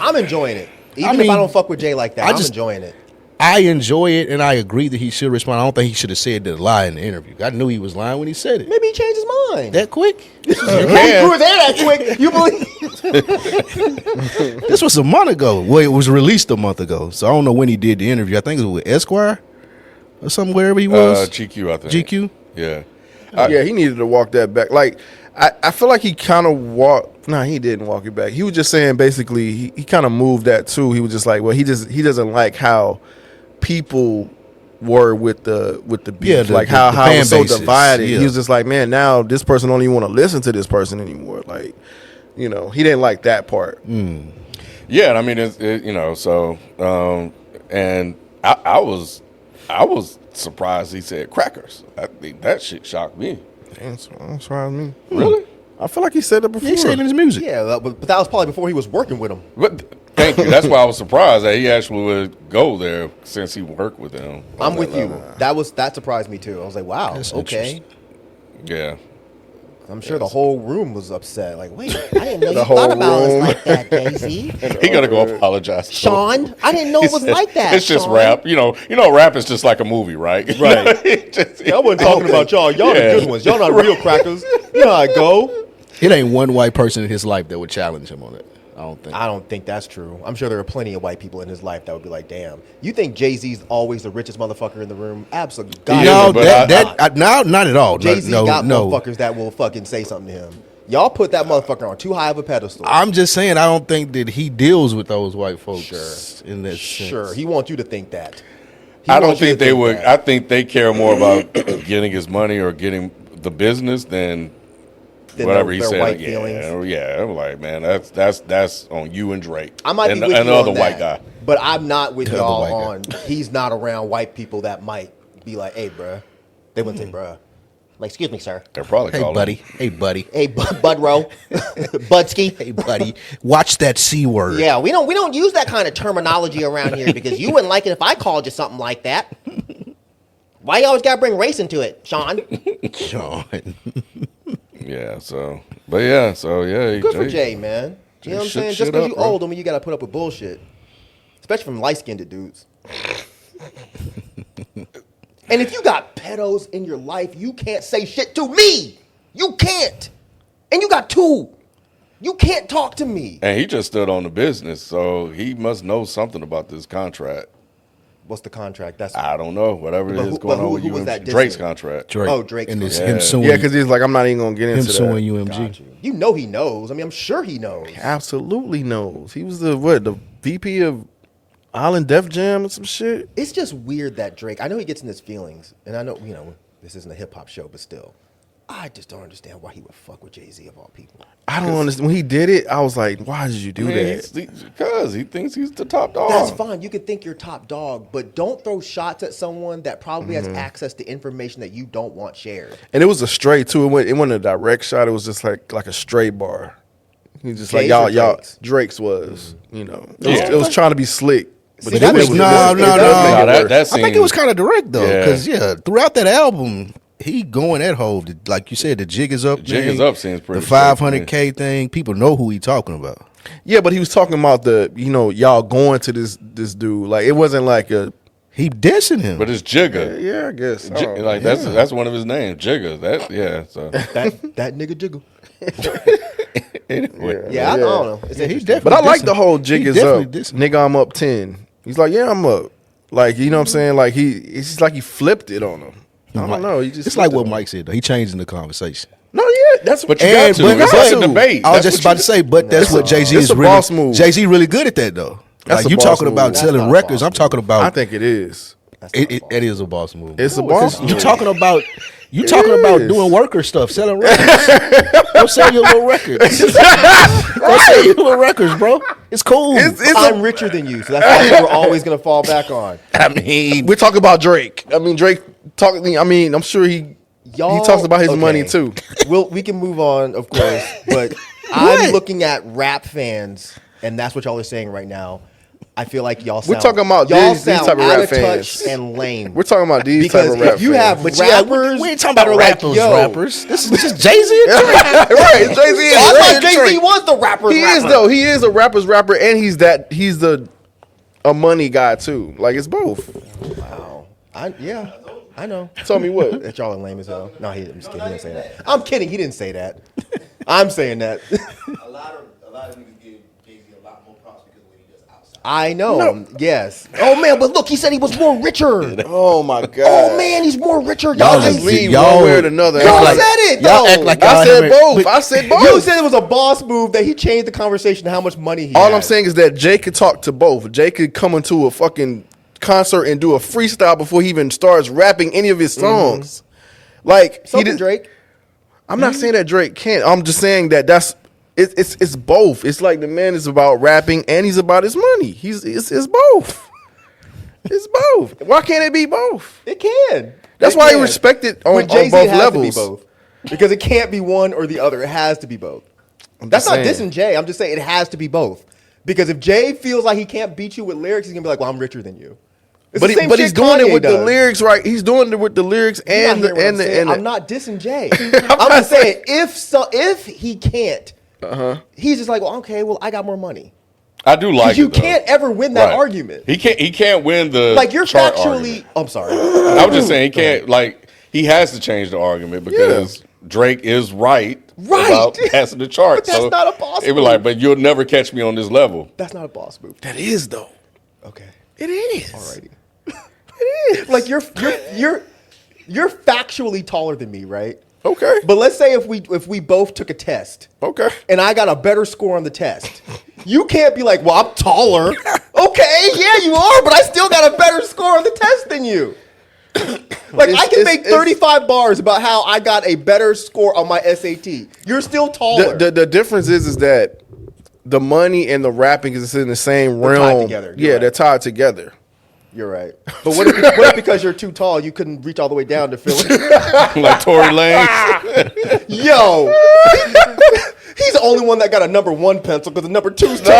I'm enjoying it. Even if mean, I don't fuck with Jay like that, I'm just- enjoying it. I enjoy it, and I agree that he should respond. I don't think he should have said that lie in the interview. I knew he was lying when he said it. Maybe he changed his mind. That quick? You were there that quick. You believe? This was a month ago. Well, it was released a month ago, so I don't know when he did the interview. I think it was with Esquire or something, wherever he was. GQ, I think. GQ? Yeah. Yeah, he needed to walk that back. Like, I feel like he kind of walked. Nah, he didn't walk it back. He was just saying basically he kind of moved that too. He was just like, well, he doesn't like how people were with the beef, Yeah, like the how it fan was so bases. divided. Yeah. He was just like, man, now this person don't even want to listen to this person anymore. Like, he didn't like that part. Yeah, and I mean, so, and I was surprised he said crackers. I think that shit shocked me. That's right with me. Really? I feel like he said it before. He said it in his music. Yeah, but that was probably before he was working with him. But thank you. That's why I was surprised that he actually would go there since he worked with him. I'm with you. That surprised me too. I was like, wow, That's okay. Yeah. I'm sure the whole room was upset. Like, wait, I didn't know you whole thought about us room. like that, Jay-Z. He gotta go apologize to him. Sean, I didn't know it was like that. It's just Sean. rap. You know, rap is just like a movie, right? Right. I wasn't talking about y'all. Y'all Yeah. the good ones. Y'all not real crackers. You know how I go. It ain't one white person in his life that would challenge him on it. I don't think. That's true. I'm sure there are plenty of white people in his life that would be like, damn, you think Jay-Z's always the richest motherfucker in the room? Absolutely. Yeah, No, but not at all. Jay-Z no, got no. motherfuckers that will fucking say something to him. Y'all put that motherfucker on too high of a pedestal. I'm just saying I don't think that he deals with those white folks. Sure. In that Sure, sense. he wants you to think that. I don't think they would. I think they care more about getting his money or getting the business than whatever he their said. white Yeah, feelings. yeah. I'm like, man, that's on you and Drake. I might and, be with and you the on other that, white guy. but I'm not with The other y'all white on. He's not around white people that might be like, "Hey, bruh." They wouldn't say, "Bruh." Like, excuse me, sir. They're probably Hey, calling buddy. him. Hey, buddy. Hey, Budro, Budsky. Hey, buddy. Watch that C word. Yeah, we don't use that kind of terminology around here because you wouldn't like it if I called you something like that. Why you always gotta bring race into it, Sean? Sean. Yeah. So, but yeah. So yeah. Good for Jay, man. You know what I'm shook saying? Just shit because up, you bro. old, don't mean you gotta put up with bullshit, especially from light-skinned dudes. And if you got pedos in your life, you can't say shit to me. You can't. And you got two. You can't talk to me. And he just stood on the business, so he must know something about this contract. What's the contract? That's I don't know. Whatever it But is who- going but on who- with who was UMG. that Drake's dissing? contract. Drake. Oh, Drake's And it's contract. him suing. Yeah, because he's like, I'm not even gonna get him into suing that. UMG. Got you. You know he knows. I mean, I'm sure he knows. Absolutely knows. He was the VP of Island Def Jam or some shit. It's just weird that Drake, I know he gets in his feelings, and I know, this isn't a hip hop show, but still. I just don't understand why he would fuck with Jay-Z of all people. I don't understand. When he did it, I was like, why did you do that? Because he thinks he's the top dog. That's fine. You can think you're top dog, but don't throw shots at someone that probably has access to information that you don't want shared. And it was a straight too. It wasn't a direct shot. It was just like a straight bar. He just Jay's like or y'all. Drake's? Drake's was, it was trying to be slick. See, But that was no. That I think it scene- was kind of direct though, Yeah. because throughout that album, he going at Hov. Like you said, the jig is up. Jig thing, is up seems pretty The 500K thing. People know who he talking about. Yeah, but he was talking about y'all going to this dude. Like it wasn't like a. He dissing him. But it's Jigga. Yeah, I guess. Like that's one of his names, Jigga. So That nigga jiggle. anyway, Yeah, I don't know. It's interesting. But I like the whole jig He is definitely up. dissing. Nigga, I'm up 10. He's like, yeah, I'm up. Like, you know what I'm saying? Like it's just like he flipped it on him. I don't know. He just It's like flipped it what on Mike said though. He changing the conversation. him. No, yeah, that's what you got got to. to. It's like a debate. I was That's just what about you- to say, but that's what Jay Z It's is a really. boss move. Jay Z really good at that though. That's Like a you boss talking move. about That's selling not a records. boss I'm talking about. I think it is. It is a boss move. It's a boss You move. talking about It about is. doing worker stuff, selling records. Go sell your little records. Go sell your little records, bro. It's cool. I'm richer than you, so that's what we're always gonna fall back on. I mean, We're talking about Drake. I mean, Drake talking. I mean, I'm sure he talks about his money too. We can move on, of course, but I'm looking at rap fans, and that's what y'all are saying right now. I feel like y'all sound, We're talking about y'all these sound type of out rap of touch fans. and lame. We're talking about these because type of rap if you fans. have rappers, we ain't talking that about are like, rappers. yo, Rappers. This is just Jay Z. right, Jay-Z is I thought Drake. Jay-Z was the rapper. He is though. He is a rapper's rapper, and he's a money guy too. Like it's both. Wow. I know. Tell me what. That y'all are lame as hell. No, I'm just kidding. He didn't say that. I'm kidding. He didn't say that. I'm saying that. A lot of niggas give Jay-Z a lot more props because of what he does outside. I know. Yes. Oh man, but look, he said he was more richer. Oh my god. Oh man, he's more richer. Y'all Y'all just just leave y'all- one way or another. Y'all Like- said it y'all though. act like I y'all said haven't- both. but- I said both. You said it was a boss move that he changed the conversation to how much money he All had. I'm saying is that Jay could talk to both. Jay could come into a fucking concert and do a freestyle before he even starts rapping any of his songs. Like So he can did, Drake. I'm not saying that Drake can't. I'm just saying that it's both. It's like the man is about rapping and he's about his money. It's both. It's both. Why can't it be both? It can. That's It why can. he respected on With Jay-Z, both it has levels. to be both. Because it can't be one or the other. It has to be both. That's just not saying. dissing Jay. I'm just saying it has to be both. Because if Jay feels like he can't beat you with lyrics, he's gonna be like, "Well, I'm richer than you." It's But the same he's shit doing Kanye it with the does. lyrics, right? He's doing it with the lyrics You're and not hearing what I'm saying. the I'm not dissing Jay. I'm just saying if he can't, he's just like, well, okay, well, I got more money. I do like it. You though. can't ever win that Right. argument. He can't win the Like you're chart factually. argument. I'm sorry. I was just saying he can't he has to change the argument because Drake is right about passing the chart. But that's not a boss It was move. like, but you'll never catch me on this level. That's not a boss move. That is though. Okay. It is. Alrighty. It is. Like you're factually taller than me, right? Okay. But let's say if we both took a test. Okay. And I got a better score on the test. You can't be like, well, I'm taller. Okay, yeah, you are, but I still got a better score on the test than you. Like I can make 35 bars about how I got a better score on my SAT. You're still taller. The difference is that the money and the rapping is in the same They're realm. tied together. You're Yeah, right. they're tied together. You're right. But what if because you're too tall, you couldn't reach all the way down to fill it? Like Tory Lanez. Yo, he's the only one that got a number 1 pencil because the number 2's too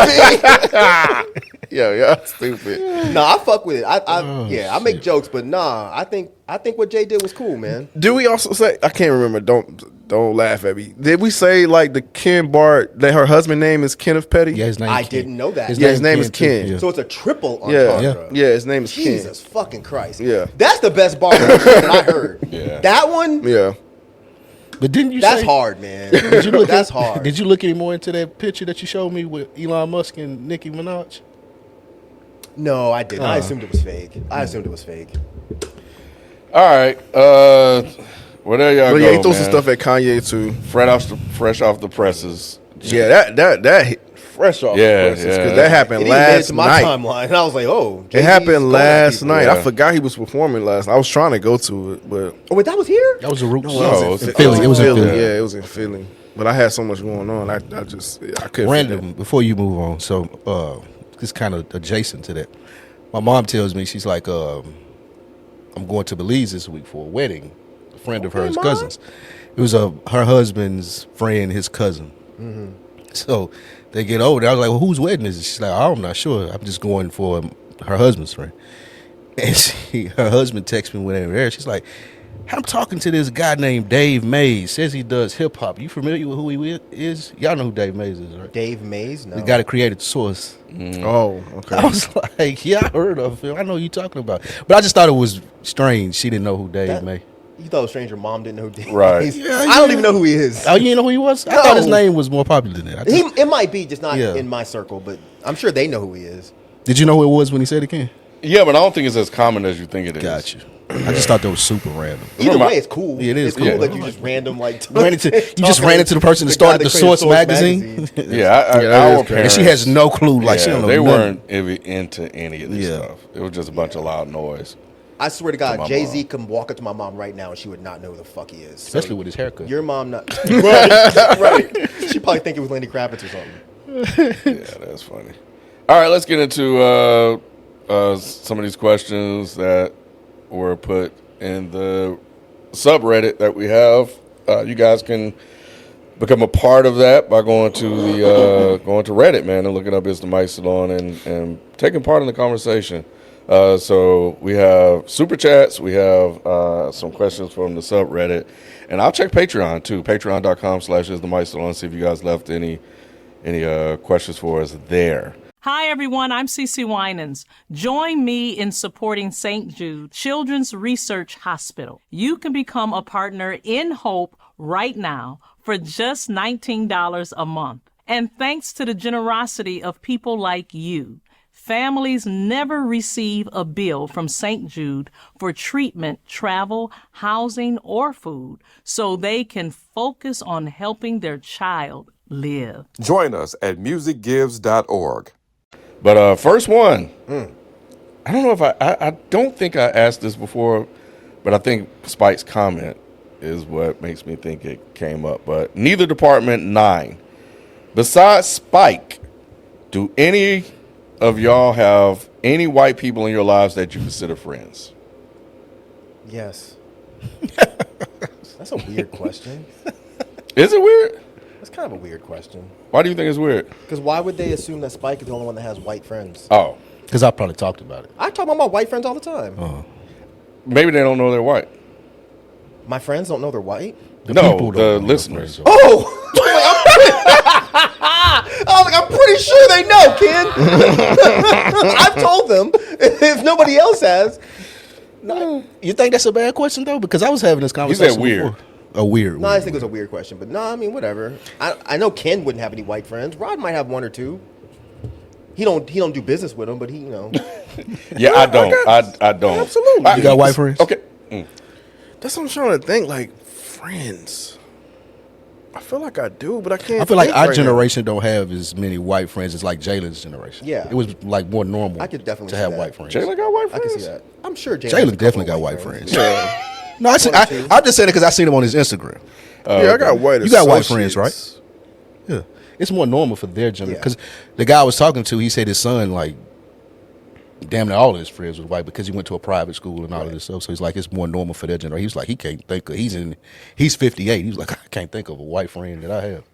big. Yeah, stupid. Nah, I fuck with it. I make jokes, but nah, I think what Jay did was cool, man. Do we also say? I can't remember. Don't laugh at me. Did we say like the Ken Bart that her husband name is Kenneth Petty? Yeah, his name. I didn't know that. Yeah, his name is Ken. too. So it's a triple Yeah, entendre. yeah. His name is Jesus fucking Christ. Yeah. That's the best bar that I heard. Yeah. That one, Ken. Yeah. But didn't you? that's say, hard, man. Did you look? That's hard. Did you look any more into that picture that you showed me with Elon Musk and Nicki Minaj? No, I didn't. I assumed it was fake. All right. Where there y'all But go, yeah, he threw man? some stuff at Kanye too. Fresh off the presses. Yeah, that hit fresh off Yeah, the presses yeah. because that happened It even made it last to my night. timeline, and I was like, "Oh, It Jay-Z's happened going at last people. night. Yeah. I forgot he was performing last night. I was trying to go to it, but Oh, wait, that was here. That was the Roots. No, it was in Philly. It was in Philly. Yeah, it was in Philly. But I had so much going on. I couldn't. Random. Before you move on, so it's kind of adjacent to that. My mom tells me she's like, I'm going to Belize this week for a wedding. A friend of hers, Mom. cousins. It was her husband's friend, his cousin. So they get over there. I was like, well, whose wedding is it? She's like, oh, I'm not sure. I'm just going for her husband's friend. And her husband texts me when they were there. She's like, I'm talking to this guy named Dave Mays. Says he does hip hop. You familiar with who he is? Y'all know who Dave Mays is, right? Dave Mays, no. The guy that created Source. Oh, okay. I was like, yeah, I heard of him. I know who you talking about. But I just thought it was strange. She didn't know who Dave Mays. You thought it was strange your mom didn't know who Dave Right. Mays. Yeah, I don't even know who he is. Oh, you didn't know who he was? I No. thought his name was more popular than that. It might be just not Yeah. in my circle, but I'm sure they know who he is. Did you know who it was when he said it, Ken? Yeah, but I don't think it's as common as you think it is. Got you. I just thought that was super random. Either way, it's cool. Yeah, it is It's cool cool. that you just random like You just ran into the person that started the Source magazine. Yeah, that our is crazy. And parents. she has no clue. Like, she don't know they nothing. weren't even into any of this Yeah. stuff. It was just a bunch of loud noise. I swear to To my God, Jay-Z mom. can walk up to my mom right now and she would not know who the fuck he is. So Especially with his haircut. your mom not right. She probably think it was Lenny Kravitz or something. Yeah, that's funny. All right, let's get into some of these questions that were put in the subreddit that we have. You guys can become a part of that by going to the going to Reddit, man, and looking up Is the Mic Salon and taking part in the conversation. So we have super chats, we have some questions from the subreddit, and I'll check Patreon too. Patreon.com/Is the Mic Salon. See if you guys left any questions for us there. Hi, everyone. I'm Cece Winans. Join me in supporting St. Jude Children's Research Hospital. You can become a partner in Hope right now for just $19 a month. And thanks to the generosity of people like you, families never receive a bill from St. Jude for treatment, travel, housing, or food, so they can focus on helping their child live. Join us at musicgives.org. But first one, I don't know if I don't think I asked this before, but I think Spike's comment is what makes me think it came up. But neither department 9. Besides Spike, do any of y'all have any white people in your lives that you consider friends? Yes. That's a weird question. Is it weird? That's kind of a weird question. Why do you think it's weird? Because why would they assume that Spike is the only one that has white friends? Oh, Because I probably talked about it. I talk about my white friends all the time. maybe they don't know they're white. My friends don't know they're white? No, people don't the know listeners. their friends. Oh! I was like, I'm pretty sure they know, Ken. I've told them. If nobody else has. You think that's a bad question, though? Because I was having this conversation weird. before. A weird No, I one. just think it was a weird question. But no, I mean, whatever. I know Ken wouldn't have any white friends. Rod might have one or two. He don't do business with them, but he, Yeah, I don't. I don't. Absolutely. You got white friends? Okay. That's what I'm trying to think. Like friends. I feel like I do, but I can't. I feel like think our right now. generation don't have as many white friends as like Jalen's generation. Yeah. it was like more normal. I could definitely to see have that. white friends. Jalen got white I friends? can see that. I'm sure Jalen definitely got white friends. Yeah, No, I'm just saying it because I seen him on his Instagram. yeah, I got white. You got white friends, associates. right? Yeah, it's more normal for their generation. Yeah. Because the guy I was talking to, he said his son like damn near all of his friends was white because he went to a private school and all of this stuff. So he's like, it's more normal for their generation. He was like, he can't think of, he's 58. He was like, I can't think of a white friend that I have.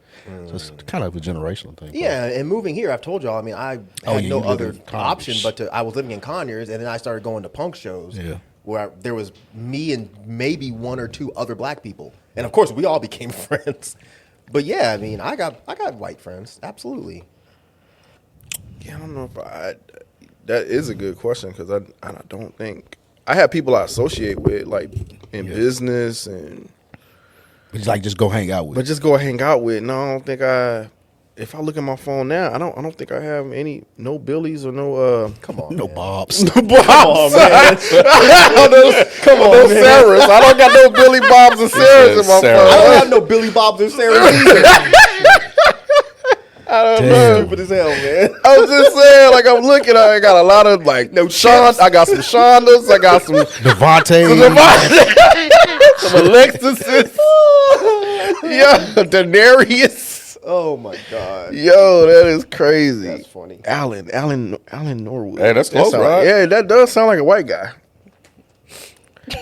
So it's kind of a generational thing. Yeah, and moving here, I've told y'all. I mean, I Oh, had yeah, no you live other in Conyers. option but to. I was living in Conyers, and then I started going to punk shows. Yeah. Where there was me and maybe one or two other black people, and of course we all became friends. But yeah, I mean, I got white friends, absolutely. Yeah, I don't know if I. That is a good question because I don't think I have people I associate with like in business and. It's like just go hang out with. But just go hang out with. No, I don't think I. If I look at my phone now, I don't think I have no Billies or no. Come on, no man. Bobs. Bobs. Come on, man. Sarahs. I don't got no Billy Bobs and Sarahs in my Sarah. I phone. don't have no Billy Bobs or Sarahs either. I Stupid as hell, man. I was just saying, like, I'm looking, I got a lot of, like, Sean, I got some Shondas, I got some Devontae. some Alexis's. Yo, Daenerys. Oh my god. Yo, that is crazy. That's funny. Alan Norwood. Hey, that's That close, sound right? like- yeah, that does sound like a white guy.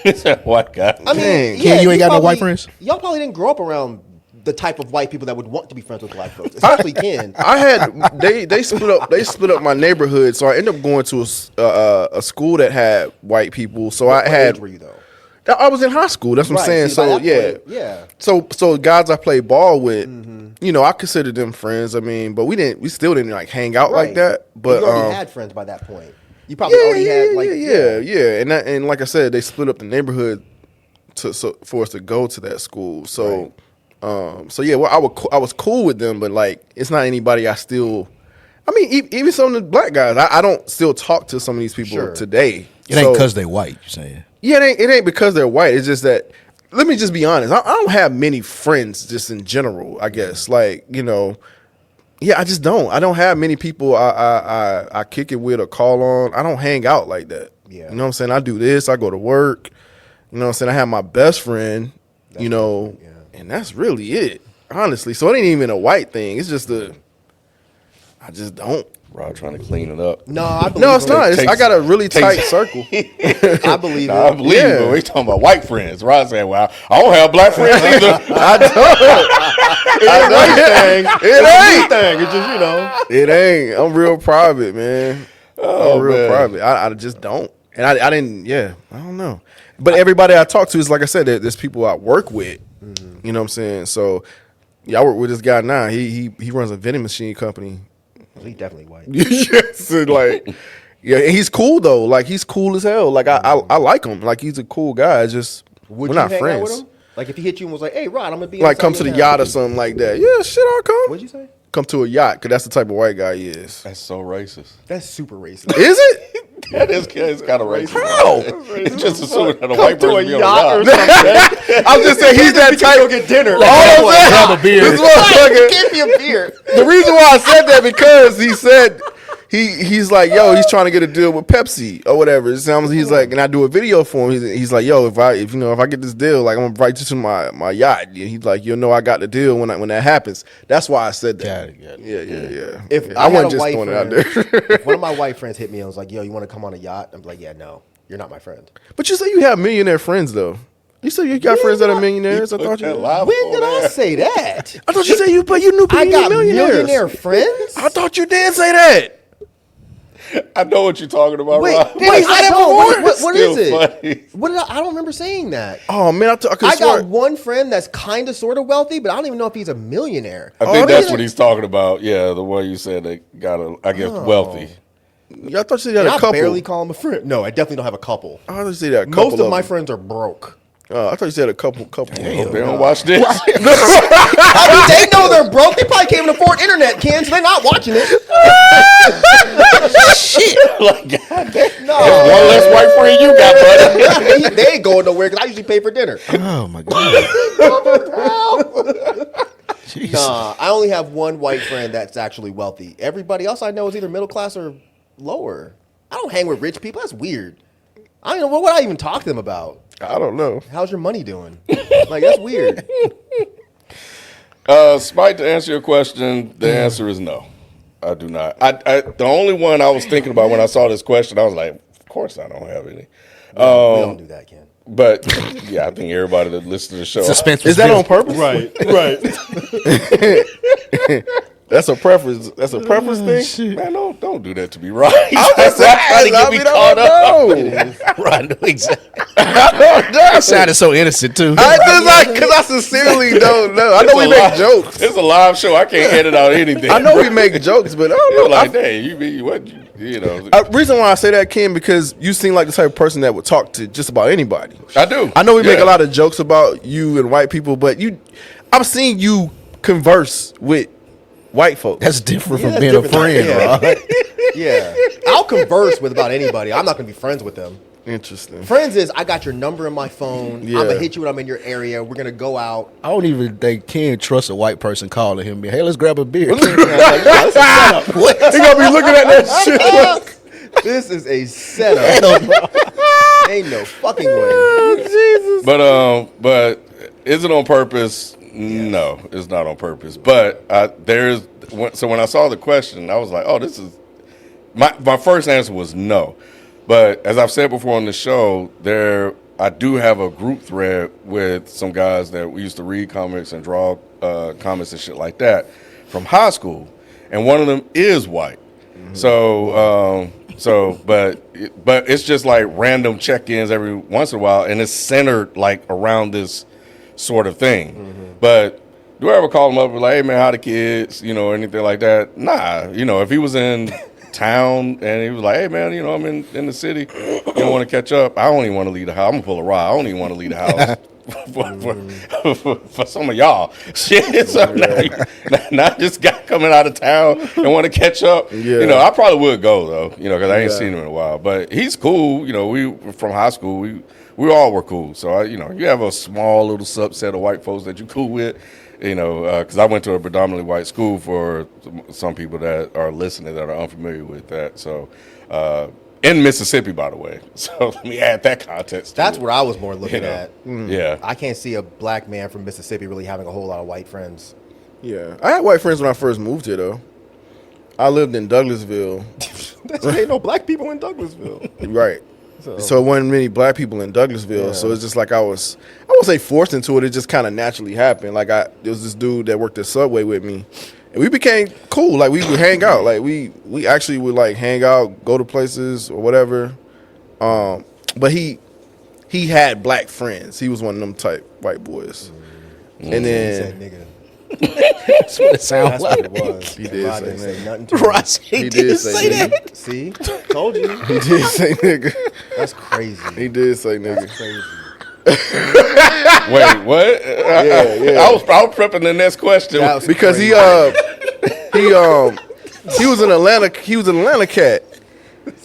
It's that white guy. I mean, Dang. Ken, you ain't got no probably- white friends? Y'all probably didn't grow up around the type of white people that would want to be friends with black folks, especially Ken. I had they split up my neighborhood, so I ended up going to a school that had white people. So What I had. age were you though? I was in high school. That's what I'm saying. see, by So that yeah, point, yeah. So guys I played ball with, you know, I considered them friends. I mean, but we still didn't like hang out like that. But you already had friends by that point. You probably already had like yeah. And like I said, they split up the neighborhood for us to go to that school. So so yeah, well, I was cool with them, but like it's not anybody I still. I mean, even some of the black guys, I don't still talk to some of these people today. It ain't because they white, you saying? Yeah, it ain't because they're white. It's just that. Let me just be honest. I don't have many friends just in general. I guess like you know. Yeah, I just don't. I don't have many people I kick it with or call on. I don't hang out like that. Yeah. You know what I'm saying? I do this. I go to work. You know what I'm saying? I have my best friend. You know, and that's really it. Honestly, so it ain't even a white thing. It's just I just don't. Rob trying to clean it up. No, I believe No, it's not. I got a really tight circle. I believe it. I believe Yeah. you, but we talking about white friends. Rob saying, well, I don't have black friends either. I don't. It ain't. Thing. It's just It ain't. I'm real private, man. I'm real man. private. I just don't. And I didn't, I don't know. But everybody I talk to is, like I said, there's people I work with. You know what I'm saying? So, yeah, I work with this guy now. He runs a vending machine company. He's definitely white. Yes. And like, yeah, and he's cool, though. Like, he's cool as hell. Like, I like him. Like, he's a cool guy. It's just, Would we're you not hang friends. out with him? Like if he hit you and was like, "Hey, Rod, I'm gonna be Like, inside come to the your yacht or house." something like that. Yeah, shit, I'll come. What'd you say? Come to a yacht, because that's the type of white guy he is. That's so racist. That's super racist. Is it? That is it's kind of racist. How? It's just assuming that a Come white to person a be on yacht or a yacht. something. I'm just saying he's that type. Go get dinner. All I'm saying, Have a beer. this motherfucker. Give me a beer. The reason why I said that because he said he's like, yo, he's trying to get a deal with Pepsi or whatever. It sounds he's like, and I do a video for him. He's like, yo, if I get this deal, like I'm gonna invite you to my yacht. And he's like, you'll know I got the deal when that happens. That's why I said that. Got it. Yeah. If Yeah, I, had wasn't a just white throwing it out friend, there. if one of my white friends hit me and was like, "Yo, you want to come on a yacht?" I'm like, "Yeah, no, you're not my friend." But you say you have millionaire friends though. You say you got friends that are millionaires. I thought you. When did I say that? I thought you said you knew people I got millionaires. millionaire friends. I thought you did say that. I know what you're talking about, Wait, Rob. wait, I don't. What is Still it? funny. What did I don't remember saying that. Oh man, I I swear. got one friend that's kind of sort of wealthy, but I don't even know if he's a millionaire. I think Oh, that's yeah. what he's talking about. Yeah, the one you said that got, I guess, wealthy. Yeah, I thought you said And a I couple. barely call him a friend. No, I definitely don't have a couple. I thought you said a couple. Most of my them. friends are broke. I thought you said a couple. Hope they don't watch this. I mean, they know they're broke. They probably can't even afford internet, Ken, so they're not watching it. Shit. Like, God damn. No. One less white friend you got, buddy. They ain't going nowhere because I usually pay for dinner. Oh my god. Jeez. Nah, I only have one white friend that's actually wealthy. Everybody else I know is either middle class or lower. I don't hang with rich people. That's weird. I don't know what would I even talk to them about. I don't know. How's your money doing? Like that's weird. Spike, to answer your question, the answer is no. I do not. The only one I was thinking about when I saw this question, I was like, of course I don't have any. We don't do that, Ken. But yeah, I think everybody that listens to the show. Suspense Is was that built. on purpose? Right. That's a preference. That's a preference thing. Man, don't do that to me, right? I'm just saying, trying to get me caught up. Right, no, exactly. I don't know. It sounded so innocent too. Because I sincerely don't know. I know we make jokes. It's a live show. I can't edit out anything. I know we make jokes, but I don't You're know. like, hey, you be what? You know, Reason why I say that, Ken, because you seem like the type of person that would talk to just about anybody. I do. I know we make Yeah. a lot of jokes about you and white people, but I've seen you converse with white folks. That's different from that's being a different. friend, Yeah. Rod. Yeah. I'll converse with about anybody. I'm not going to be friends with them. Interesting. Friends is I got your number in my phone. Yeah. I'm gonna hit you when I'm in your area. We're gonna go out. I don't even think Ken trusts a white person calling him. Hey, let's grab a beer. He gonna be looking at that shit. This is a setup. Ain't no fucking way. Jesus. But is it on purpose? No, it's not on purpose. But so when I saw the question, I was like, oh, this is my first answer was no. But as I've said before on the show, I do have a group thread with some guys that we used to read comics and draw comics and shit like that from high school, and one of them is white. So, but it's just like random check-ins every once in a while, and it's centered like around this sort of thing. But do I ever call him up and be like, hey man, how the kids, or anything like that? Nah, if he was in town and he was like, hey man, I'm in the city, want to catch up, I don't even want to leave the house. I'm gonna pull a ride. I don't even want to leave the house for some of y'all. Shit, so now this guy coming out of town and want to catch up. Yeah. I probably would go though, because I ain't seen him in a while. But he's cool. We from high school. We all were cool. So you have a small little subset of white folks that you cool with. Because I went to a predominantly white school for some people that are listening that are unfamiliar with that. So, in Mississippi, by the way. So let me add that context. That's what I was more looking at. Yeah. I can't see a black man from Mississippi really having a whole lot of white friends. Yeah. I had white friends when I first moved here, though. I lived in Douglasville. There ain't no black people in Douglasville. Right. So it wasn't many black people in Douglasville. Yeah. So it's just like I won't say forced into it. It just kind of naturally happened. Like there was this dude that worked at Subway with me, and we became cool. Like we would hang out. Like we actually would like hang out, go to places or whatever. But he had black friends. He was one of them type white boys. And then he said nigga. That's what it sounds like. What it was. He did say nothing to him. Right, he did say that. See? Told you. He did say nigga. That's crazy. He did say nigga. That's crazy. Wait, what? Yeah. I was prepping the next question because crazy. he was an Atlanta. He was an Atlanta cat,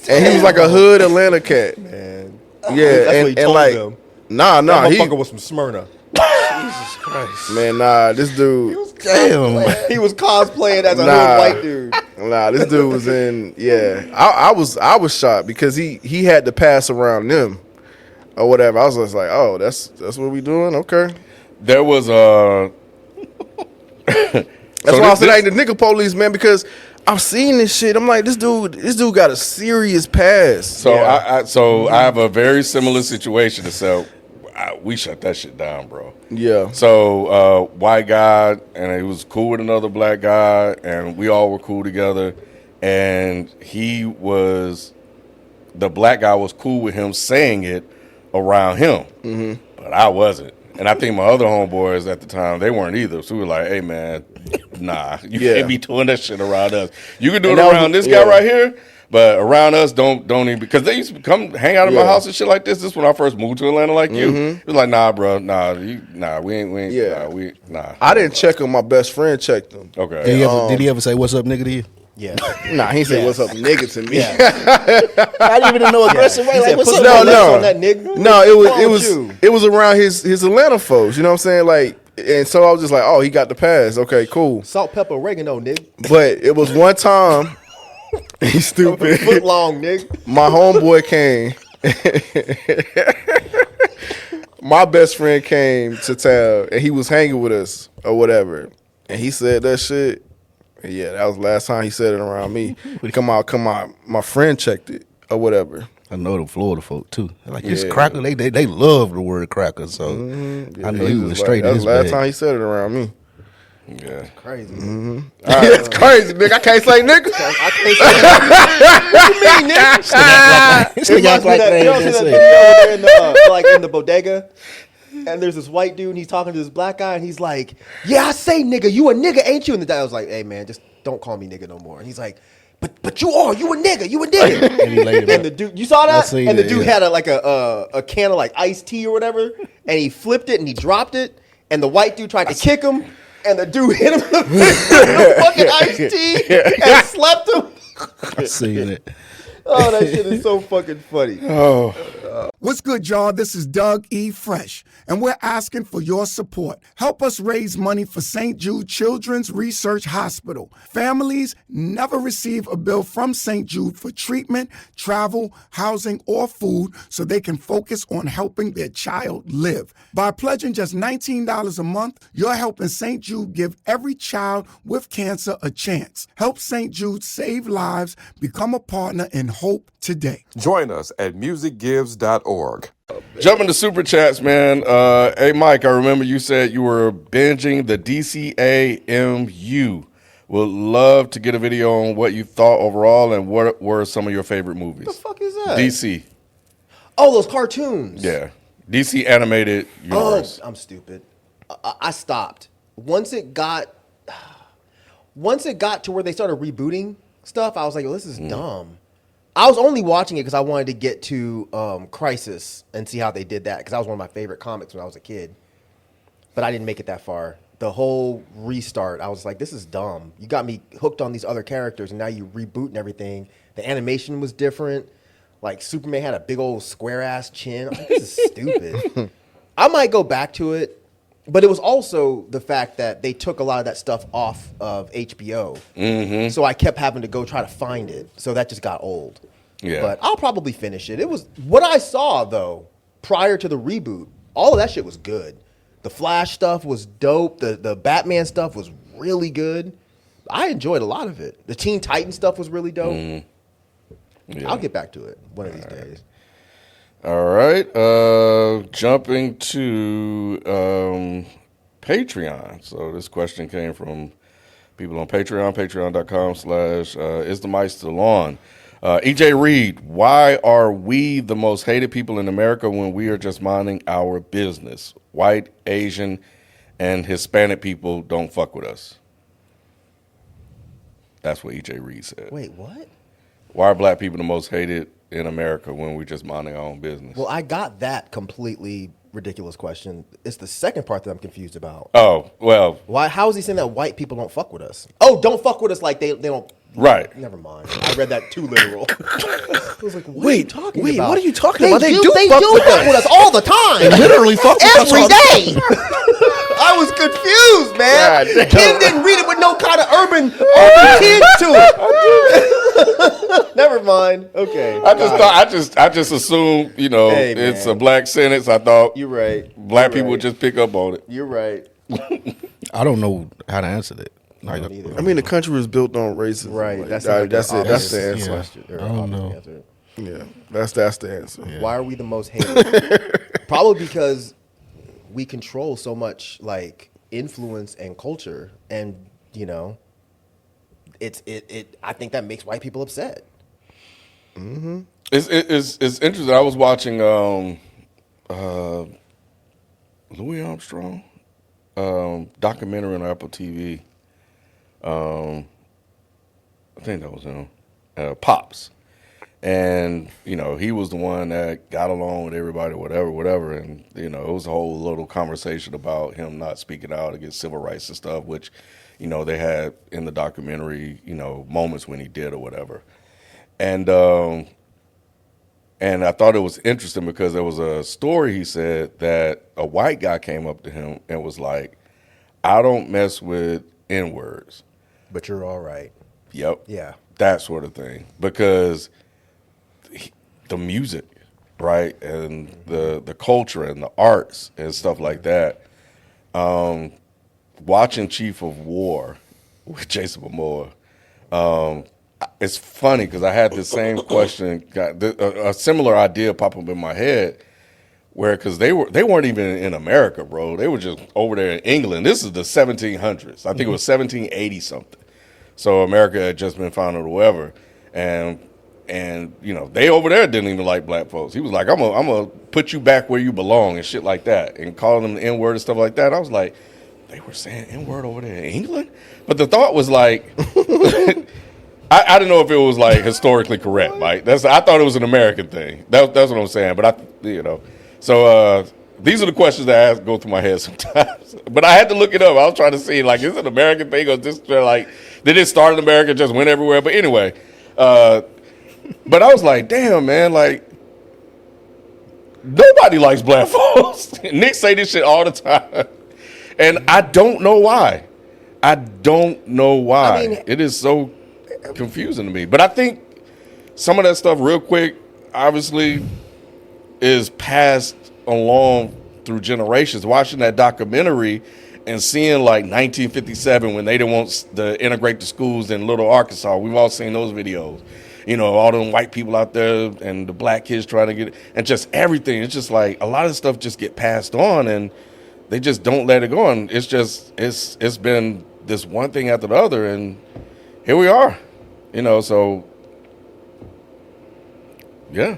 and he was like a hood Atlanta cat. Man. Yeah, That's what he told like them. nah, That he motherfucker was from Smyrna. Jesus Christ. man, nah, this dude. Damn. He was cosplaying as a hood white dude. Nah, this dude was in. Yeah, I was shocked because he had to pass around them or whatever. I was just like, oh, that's what we doing. Okay. There was That's why I said I ain't the nigga police, man, because I've seen this shit. I'm like, this dude got a serious past. So I have a very similar situation. So we shut that shit down, bro. Yeah. So white guy, and he was cool with another black guy, and we all were cool together. And the black guy was cool with him saying it around him, but I wasn't. And I think my other homeboys at the time, they weren't either. So we were like, hey, man, nah, you can't be doing that shit around us. You can do it around this guy right here, but around us, don't even. Because they used to come hang out at my house and shit like this. This is when I first moved to Atlanta like you. It was like, nah, bro, we ain't, nah. I didn't check him. My best friend checked him. Okay. Did he ever say, what's up, nigga, to you? Yeah. Nah, he said, what's up, nigga, to me. I didn't even know aggressive way. Like, what's up? No. On that nigga. No, it was around his Atlanta folks. You know what I'm saying? Like, and so I was just like, oh, he got the pass. Okay, cool. Salt, pepper, oregano, nigga. But it was one time. He's stupid. Foot long, nigga. My homeboy came. My best friend came to town, and he was hanging with us or whatever. And he said that shit. Yeah, that was the last time he said it around me. Come out. My friend checked it or whatever. I know the Florida folk too. Like this cracker, they love the word cracker. So I know he was straight. That was his the last bag. time he said it around me. Yeah. Crazy. It's crazy, nigga. I can't say nigga. I can't say what you mean, nigga? This nigga act like they You ain't know just that said. video in the in the bodega, and there's this white dude, and he's talking to this black guy, and he's like, "Yeah, I say nigga, you a nigga, ain't you?" And the guy was like, "Hey man, just don't call me nigga no more." And he's like, "But you are, you a nigga, you a nigga." And he laid it And up. the dude, you saw that? seen And the it, dude yeah. had a can of like iced tea or whatever, and he flipped it and he dropped it, and the white dude tried to kick him, and the dude hit him in the face with the fucking iced tea and slept him. I seen it. Oh, that shit is so fucking funny. What's good, y'all? This is Doug E. Fresh, and we're asking for your support. Help us raise money for St. Jude Children's Research Hospital. Families never receive a bill from St. Jude for treatment, travel, housing, or food so they can focus on helping their child live. By pledging just $19 a month, you're helping St. Jude give every child with cancer a chance. Help St. Jude save lives. Become a partner in hope today. Join us at musicgives.org. Jumping to super chats, man. Hey, Mike, I remember you said you were binging the DCAMU. Would love to get a video on what you thought overall and what were some of your favorite movies. What the fuck is that? DC. Oh, those cartoons. Yeah. DC animated universe. Oh, I'm stupid. I stopped. Once it got to where they started rebooting stuff, I was like, well, this is dumb. I was only watching it because I wanted to get to Crisis and see how they did that because that was one of my favorite comics when I was a kid. But I didn't make it that far. The whole restart, I was like, this is dumb. You got me hooked on these other characters, and now you rebooting everything. The animation was different. Like, Superman had a big old square-ass chin. I'm like, this is stupid. I might go back to it. But it was also the fact that they took a lot of that stuff off of HBO. Mm-hmm. So I kept having to go try to find it. So that just got old. Yeah. But I'll probably finish it. It was what I saw, though, prior to the reboot. All of that shit was good. The Flash stuff was dope. The Batman stuff was really good. I enjoyed a lot of it. The Teen Titan stuff was really dope. Yeah. I'll get back to it one of these days. All right. Jumping to Patreon. So this question came from people on Patreon, patreon.com/is the mic still on. EJ Reed, why are we the most hated people in America when we are just minding our business? White, Asian, and Hispanic people don't fuck with us. That's what EJ Reed said. Wait, what? Why are black people the most hated in America when we're just minding our own business? Well, I got that completely ridiculous question. It's the second part that I'm confused about. Oh, well. Why? How is he saying that white people don't fuck with us? Oh, don't fuck with us like they don't. Right. Never mind. I read that too literal. I was like, what are you talking about? Wait, what are you talking They about? do fuck with us all the time. They literally fuck with us every all the day. I was confused, man. Ken didn't read it with no kind of urban kid to it. Never mind. Okay. I just assumed, it's a black sentence. I thought you're right. Black people would just pick up on it. You're right. I don't know how to answer that. I mean, the country was built on racism. Right. Like, that's it. That's the answer. Yeah. I don't know. Yeah, that's the answer. Yeah. Why are we the most hated? Probably because we control so much like influence and culture, and it. I think that makes white people upset. Mm-hmm. It's interesting. I was watching Louis Armstrong documentary on Apple TV. I think that was him. Pops. And, he was the one that got along with everybody, whatever. And, it was a whole little conversation about him not speaking out against civil rights and stuff, which, they had in the documentary, moments when he did or whatever. And I thought it was interesting because there was a story he said that a white guy came up to him and was like, I don't mess with N-words. But you're all right. Yep. Yeah. That sort of thing. Because the music, right, and the culture and the arts and stuff like that. Watching Chief of War with Jason Momoa, it's funny because I had the same question, a similar idea pop up in my head, where because they weren't even in America, bro. They were just over there in England. This is the 1700s. I think it was 1780 something. So America had just been founded or whatever, and they over there didn't even like black folks. He was like, I'm gonna put you back where you belong and shit like that, and calling them the N-word and stuff like that. I was like, they were saying N-word over there in England? But the thought was like, I didn't know if it was like historically correct, Mike. I thought it was an American thing. That's what I'm saying. But so these are the questions that go through my head sometimes. But I had to look it up. I was trying to see, like, is it an American thing or just like, did it start in America, just went everywhere? But anyway, But I was like, damn, man, like, nobody likes black folks. Nick say this shit all the time. And I don't know why. I don't know why. I mean, it is so confusing to me. But I think some of that stuff, real quick, obviously, is passed along through generations. Watching that documentary and seeing like 1957 when they didn't want to integrate the schools in Little Arkansas. We've all seen those videos. You know, all them white people out there and the black kids trying to get it, and just everything. It's just like a lot of stuff just get passed on and they just don't let it go. And it's just, it's been this one thing after the other, and here we are. You know, so yeah,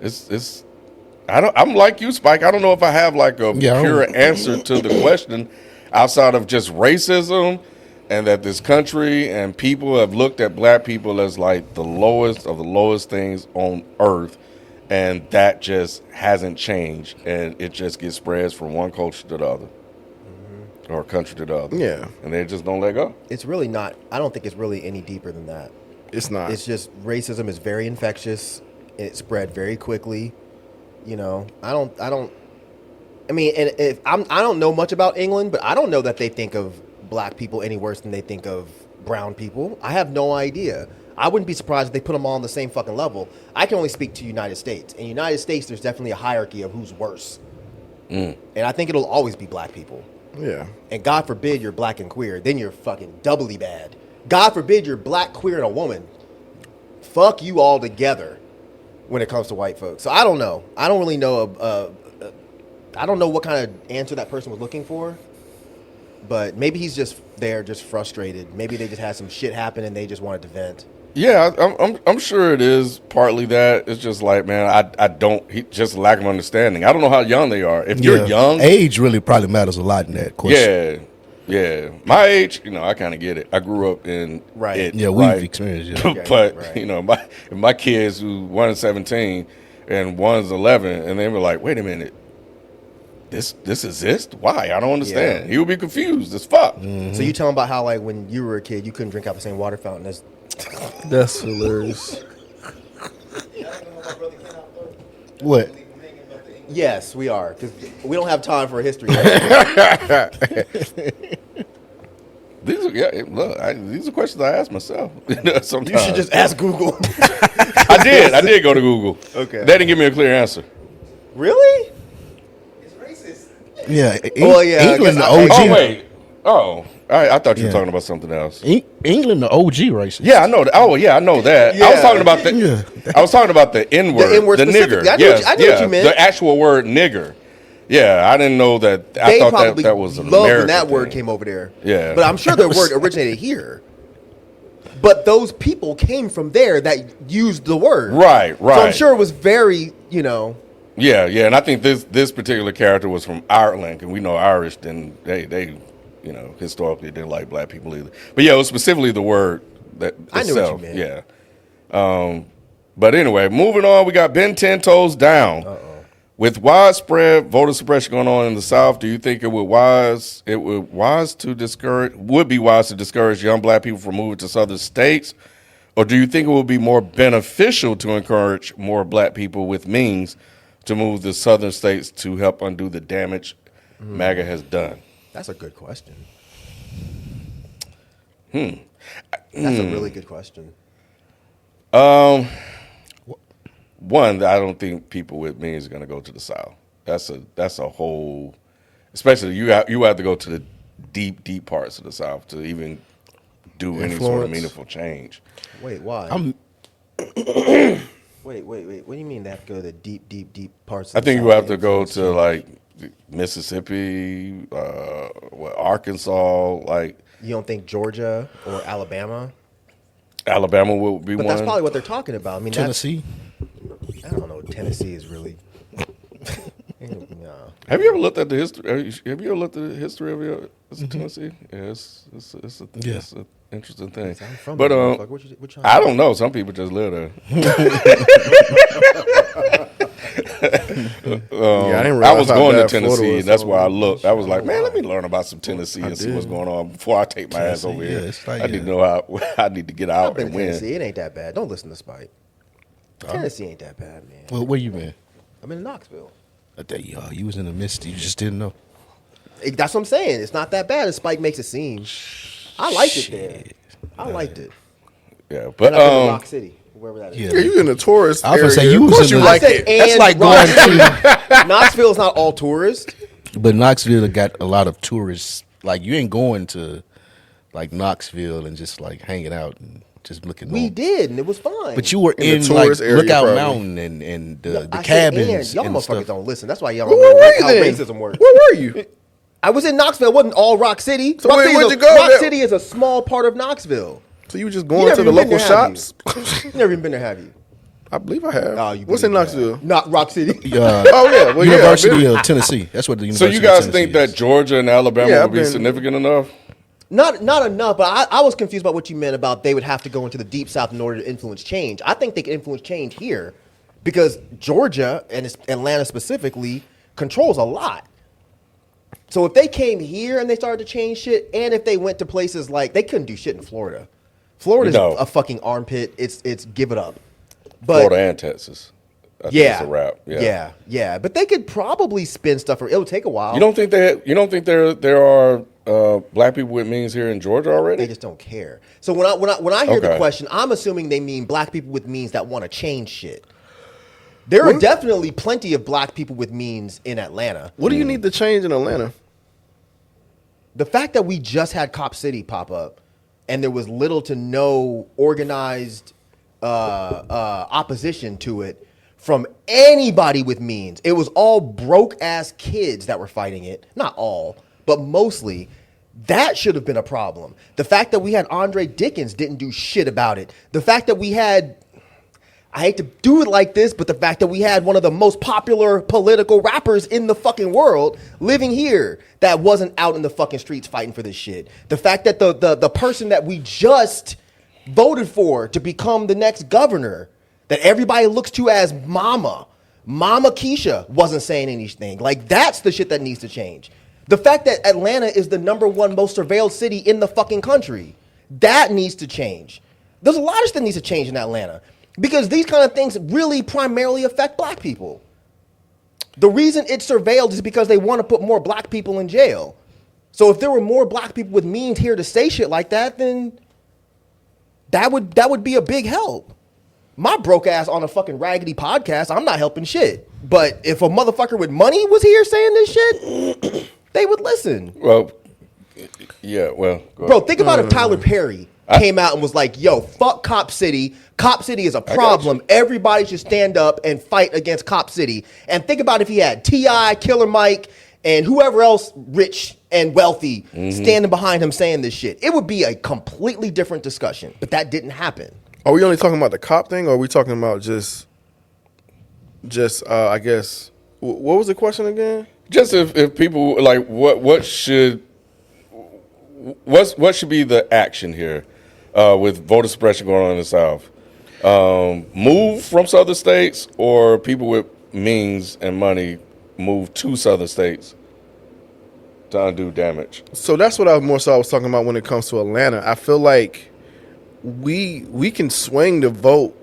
it's. I'm like you, Spike. I don't know if I have like a pure answer to the question outside of just racism and that this country and people have looked at black people as like the lowest of the lowest things on earth, and that just hasn't changed, and it just gets spreads from one culture to the other or country to the other. Yeah. And they just don't let go. It's really not. I don't think it's really any deeper than that. It's not. It's just racism is very infectious. And it spread very quickly. You know, I mean, and I don't know much about England, but I don't know that they think of black people any worse than they think of brown people. I have no idea. I wouldn't be surprised if they put them all on the same fucking level. I can only speak to United States. In United States, there's definitely a hierarchy of who's worse. And I think it'll always be black people. Yeah. And God forbid you're black and queer, then you're fucking doubly bad. God forbid you're black, queer, and a woman. Fuck you all together when it comes to white folks. So I don't know. I don't really know. I don't know what kind of answer that person was looking for. But maybe he's just there, just frustrated. Maybe they just had some shit happen and they just wanted to vent. Yeah, I'm sure it is partly that. It's just like, man, I don't, just lack of understanding. I don't know how young they are. If you're young, age really probably matters a lot in that question. Yeah. My age, you know, I kind of get it. I grew up in it. Yeah, we've experienced it. But, you know, my kids who one is 17 and one's 11, and they were like, wait a minute. This exists? Why? I don't understand. Yeah. He would be confused as fuck. So you tell him about how, like, when you were a kid, you couldn't drink out the same water fountain as... That's hilarious. What? Yes, we are, because we don't have time for a history. These are questions I ask myself. Sometimes. You should just ask Google. I did go to Google. Okay. They didn't give me a clear answer. Really? It's racist. Yeah. Well, yeah, England, the I guess OG. Oh, wait. Oh, I thought you were talking about something else. England, the OG racist. Yeah, I know. Oh, yeah, I know that. I was Yeah. talking about the. I was talking about the N word, The N-word the nigger. specifically. I knew what you meant. The actual word nigger. Yeah, I didn't know that. I They thought probably that was an loved American when that word thing. came over there. Yeah. But I'm sure the word originated here. But those people came from there that used the word. Right. So I'm sure it was very, you know. Yeah, and I think this particular character was from Ireland, and we know Irish. Then they you know, historically didn't like black people either. But yeah, it was specifically the word that I knew itself. what you meant. Yeah. But anyway, moving on, we got Ben 10 toes down. With widespread voter suppression going on in the South, do you think it would be wise to discourage young black people from moving to southern states? Or do you think it would be more beneficial to encourage more black people with means to move to southern states to help undo the damage MAGA has done? That's a good question. That's a really good question. One, I don't think people with means are going to go to the South. That's a whole, especially you have to go to the deep parts of the South to even do any sort of meaningful change. Wait, why? Wait. What do you mean they have to go to the deep parts? I think you have to go to like Mississippi, Arkansas, like. You don't think Georgia or Alabama? Alabama will be But one. that's probably what they're talking about. I mean, Tennessee. I don't know. Tennessee is really. No. Have you ever looked at the history? Have you ever looked at the history of Tennessee? Yeah, it's an interesting thing. I'm from But there, motherfucker. What you I don't know. Some people just live there. I was going to Tennessee, and that's why I looked. I was like, man, let me learn about some Tennessee and see what's going on before I take my ass over here. it's like, I need to know how I need to get out I've been and to win. Tennessee. It ain't that bad. Don't listen to Spike. Tennessee ain't that bad, man. Well, where you been? I'm in Knoxville. You was in the midst. You just didn't know. That's what I'm saying. It's not that bad as Spike makes it seem. I liked it there. I liked it. Yeah, And but I've been to Rock City, wherever that is. Yeah. Yeah, you in the tourist I was area. gonna say, you of was course in you the- like I said, it. That's and like Rock going City. Knoxville's not all tourist. But Knoxville got a lot of tourists. Like you ain't going to like Knoxville and just like hanging out and just looking. We normal. did, and it was fine. But you were In the in tourist like area, Lookout probably. Mountain and the I said, cabins. and y'all and motherfuckers stuff. don't listen. That's why y'all Well, don't where know were how you then? racism works. Where were you? I was in Knoxville. It wasn't all Rock City. So Rock where- City where'd is you a- go Rock there? City is a small part of Knoxville. So you just You going never to the even been local there, have shops? You never even been there, have you? I believe I have. Oh, you What's in believe that. Knoxville? Not Rock City. Oh yeah, well University yeah. of Tennessee. That's what the so University you guys of think Tennessee that Georgia and Alabama Yeah, would I've be been- significant enough? Not enough, but I was confused about what you meant about they would have to go into the Deep South in order to influence change. I think they can influence change here because Georgia, and Atlanta specifically, controls a lot. So if they came here and they started to change shit, and if they went to places like, they couldn't do shit in Florida. Florida's No. a fucking armpit. It's give it up. But Florida and Texas. I think it's a wrap. yeah. But they could probably spin stuff. It would take a while. You don't think there are black people with means here in Georgia already? They just don't care. So when I hear the Okay. question, I'm assuming they mean black people with means that want to change shit. There are definitely plenty of black people with means in Atlanta. What do you need to change in Atlanta? The fact that we just had Cop City pop up, and there was little to no organized opposition to it from anybody with means. It was all broke ass kids that were fighting it. Not all, but mostly. That should have been a problem. The fact that we had Andre Dickens didn't do shit about it. The fact that we had, I hate to do it like this, but the fact that we had one of the most popular political rappers in the fucking world living here that wasn't out in the fucking streets fighting for this shit. The fact that the person that we just voted for to become the next governor, that everybody looks to as Mama Keisha, wasn't saying anything. Like, that's the shit that needs to change. The fact that Atlanta is the #1 most surveilled city in the fucking country, that needs to change. There's a lot of shit that needs to change in Atlanta because these kind of things really primarily affect black people. The reason it's surveilled is because they want to put more black people in jail. So if there were more black people with means here to say shit like that, then that would be a big help. My broke ass on a fucking raggedy podcast, I'm not helping shit. But if a motherfucker with money was here saying this shit, they would listen. Well, yeah. Well, go Bro, ahead. think about if Tyler Perry came out and was like, yo, fuck Cop City. Cop City is a problem. Everybody should stand up and fight against Cop City. And think about if he had T.I., Killer Mike, and whoever else rich and wealthy standing behind him saying this shit. It would be a completely different discussion. But that didn't happen. Are we only talking about the cop thing, or are we talking about just I guess, what was the question again? Just if people like what should be the action here with voter suppression going on in the South? Move from southern states, or people with means and money move to southern states to undo damage? So that's what I was talking about when it comes to Atlanta. I feel like we can swing the vote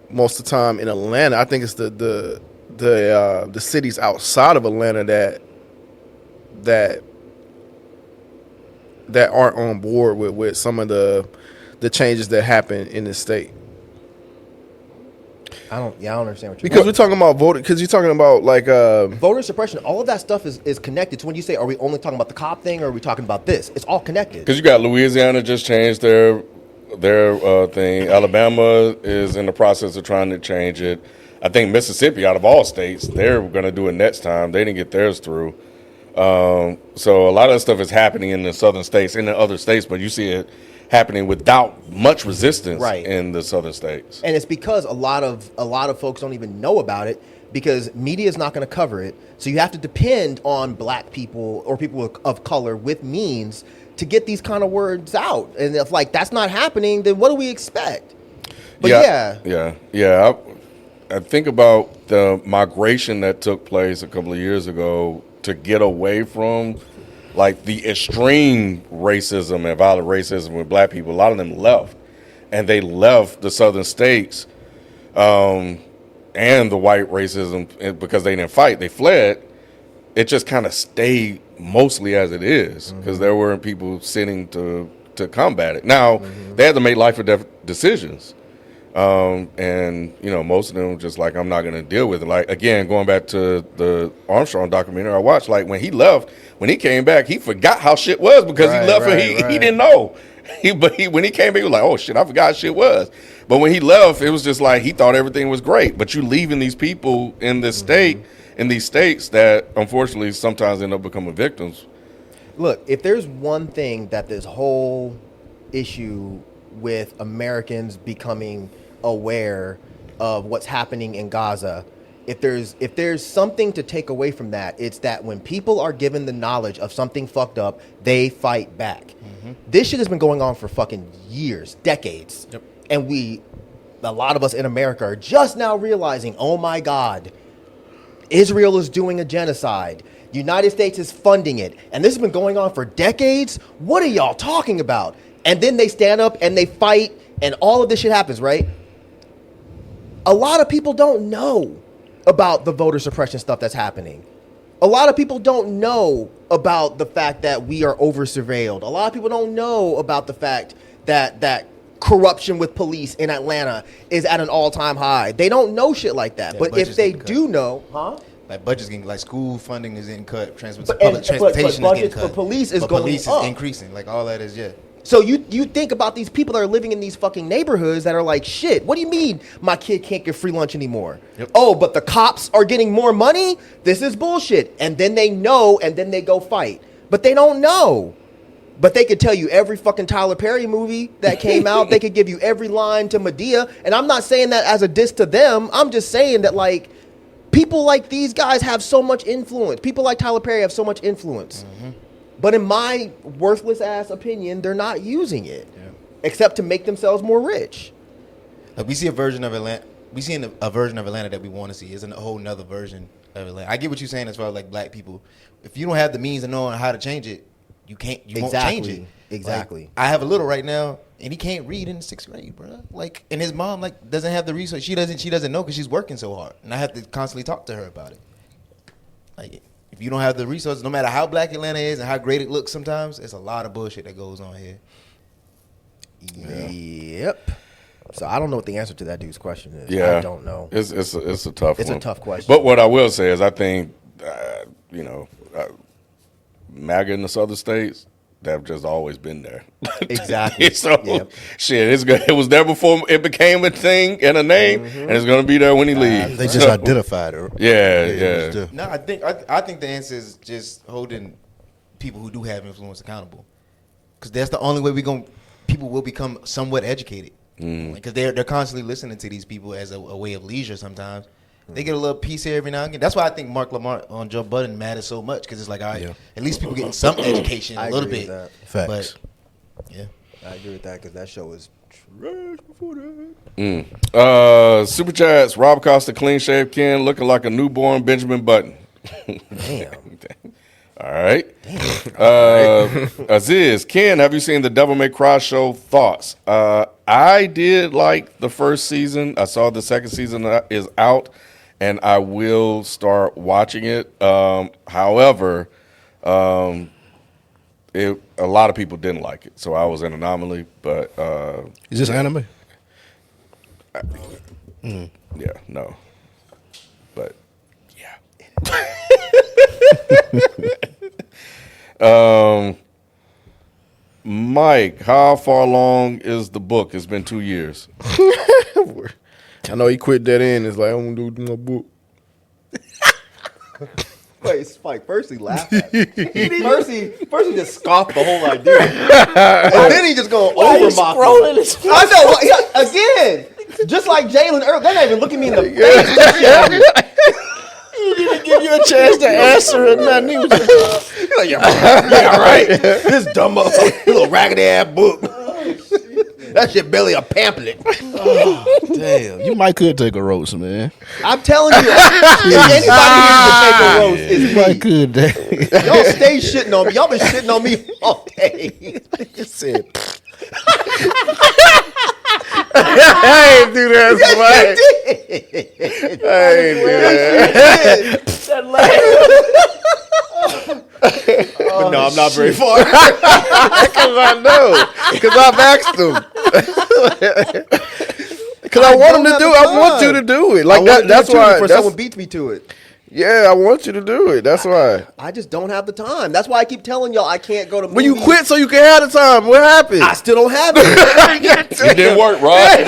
most of the time in Atlanta. I think it's the cities outside of Atlanta that aren't on board with some of the changes that happen in the state. I don't understand what you're Because we're talking about voting. Because you're talking about like voter suppression, all of that stuff is connected. So when you say, are we only talking about the cop thing, or are we talking about this? It's all connected. Because you got Louisiana just changed their thing. Alabama is in the process of trying to change it. I think Mississippi, out of all states, they're going to do it next time. They didn't get theirs through. So a lot of that stuff is happening in the southern states, in the other states, but you see it happening without much resistance in the southern states. And it's because a lot of folks don't even know about it because media is not going to cover it. So you have to depend on black people or people of color with means to get these kind of words out. And if like that's not happening, then what do we expect? But yeah. I think about the migration that took place a couple of years ago to get away from like the extreme racism and violent racism with black people. A lot of them left, and they left the southern states and the white racism, because they didn't fight, they fled. It just kind of stayed mostly as it is because there weren't people sitting to combat it. Now they had to make life or death decisions, and most of them just like, I'm not going to deal with it. Like, again, going back to the Armstrong documentary I watched, like when he left, when he came back, he forgot how shit was because he left and he didn't know. When he came back, he was like, oh shit, I forgot how shit was. But when he left, it was just like he thought everything was great. But you leaving these people in this state, in these states that unfortunately sometimes end up becoming victims. Look, if there's one thing that this whole issue with Americans becoming aware of what's happening in Gaza, if there's something to take away from that, it's that when people are given the knowledge of something fucked up, they fight back. This shit has been going on for fucking years, decades. Yep. And a lot of us in America are just now realizing, oh my God, Israel is doing a genocide. The United States is funding it. And this has been going on for decades. What are y'all talking about? And then they stand up and they fight and all of this shit happens, right? A lot of people don't know about the voter suppression stuff that's happening. A lot of people don't know about the fact that we are over surveilled. A lot of people don't know about the fact that corruption with police in Atlanta is at an all-time high. They don't know shit like that. But if they do know, like budgets getting, like school funding is getting cut, public but transportation is getting budgets cut. for police is but going police up. is increasing. Like all that is So you think about these people that are living in these fucking neighborhoods that are like, shit, what do you mean my kid can't get free lunch anymore? Yep. Oh, but the cops are getting more money? This is bullshit. And then they know, and then they go fight. But they don't know. But they could tell you every fucking Tyler Perry movie that came out. They could give you every line to Medea. And I'm not saying that as a diss to them. I'm just saying that, like, people like these guys have so much influence. People like Tyler Perry have so much influence. But in my worthless ass opinion, they're not using it, except to make themselves more rich. Like we see a version of Atlanta. We see a version of Atlanta that we want to see. Isn't a whole nother version of Atlanta. I get what you're saying as far as like black people. If you don't have the means of knowing how to change it, you can't. You won't change it. Exactly. Like, I have a little right now, and he can't read in 6th grade, bro. Like, and his mom like doesn't have the resource. She doesn't know because she's working so hard, and I have to constantly talk to her about it. Like, if you don't have the resources, no matter how black Atlanta is and how great it looks, sometimes it's a lot of bullshit that goes on here. Yep. So I don't know what the answer to that dude's question is. Yeah, I don't know. It's a tough. It's one. a tough question. But what I will say is, I think MAGA in the southern states, they've just always been there. Exactly. So shit, it's good. It was there before it became a thing and a name, and it's gonna be there when he leaves. They just identified her. Yeah. No, I think the answer is just holding people who do have influence accountable, because that's the only way people will become somewhat educated. Because they're constantly listening to these people as a way of leisure. Sometimes they get a little piece here every now and again. That's why I think Mark Lamar on Joe Budden matters so much, because it's like, all right, at least people getting some education a little bit. Facts. But I agree with that, because that show was trash before that. Super chats. Rob Costa, clean shaved Ken, looking like a newborn Benjamin Button. Damn. All right. Aziz, Ken, have you seen the Devil May Cry show? Thoughts? I did like the first season. I saw the second season is out, and I will start watching it. However, a lot of people didn't like it, so I was an anomaly. But Is this anime? Yeah, no. But yeah. Mike, how far along is the book? It's been 2 years. I know he quit that in. It's like, I want to do my book. Wait, Spike, first he laughed at me. First he just scoffed the whole idea. And then he just go over mock me. I know, again, just like Jalen Earl, they're not even looking me in the face. He didn't give you a chance to answer it. Nothing. He was just, Like, yeah, all right. This dumb motherfucker, little raggedy ass book. That shit barely a pamphlet. oh, damn. You might could take a roast, man. I'm telling you, if anybody here to take a roast, You it's might me. could. Dang. Y'all stay shitting on me. Y'all been shitting on me all day. Just said. Hey, ain't do that, Swag. I ain't do that. But no, I'm not very far. Because I know. Because I've asked him. Because I want him to do. I want you to do it. Like that's why. Before someone beats me to it. Yeah, I want you to do it. That's why. I just don't have the time. That's why I keep telling y'all I can't go to movies. When you quit so you can have the time, what happened? I still don't have it. It didn't work, Rod. It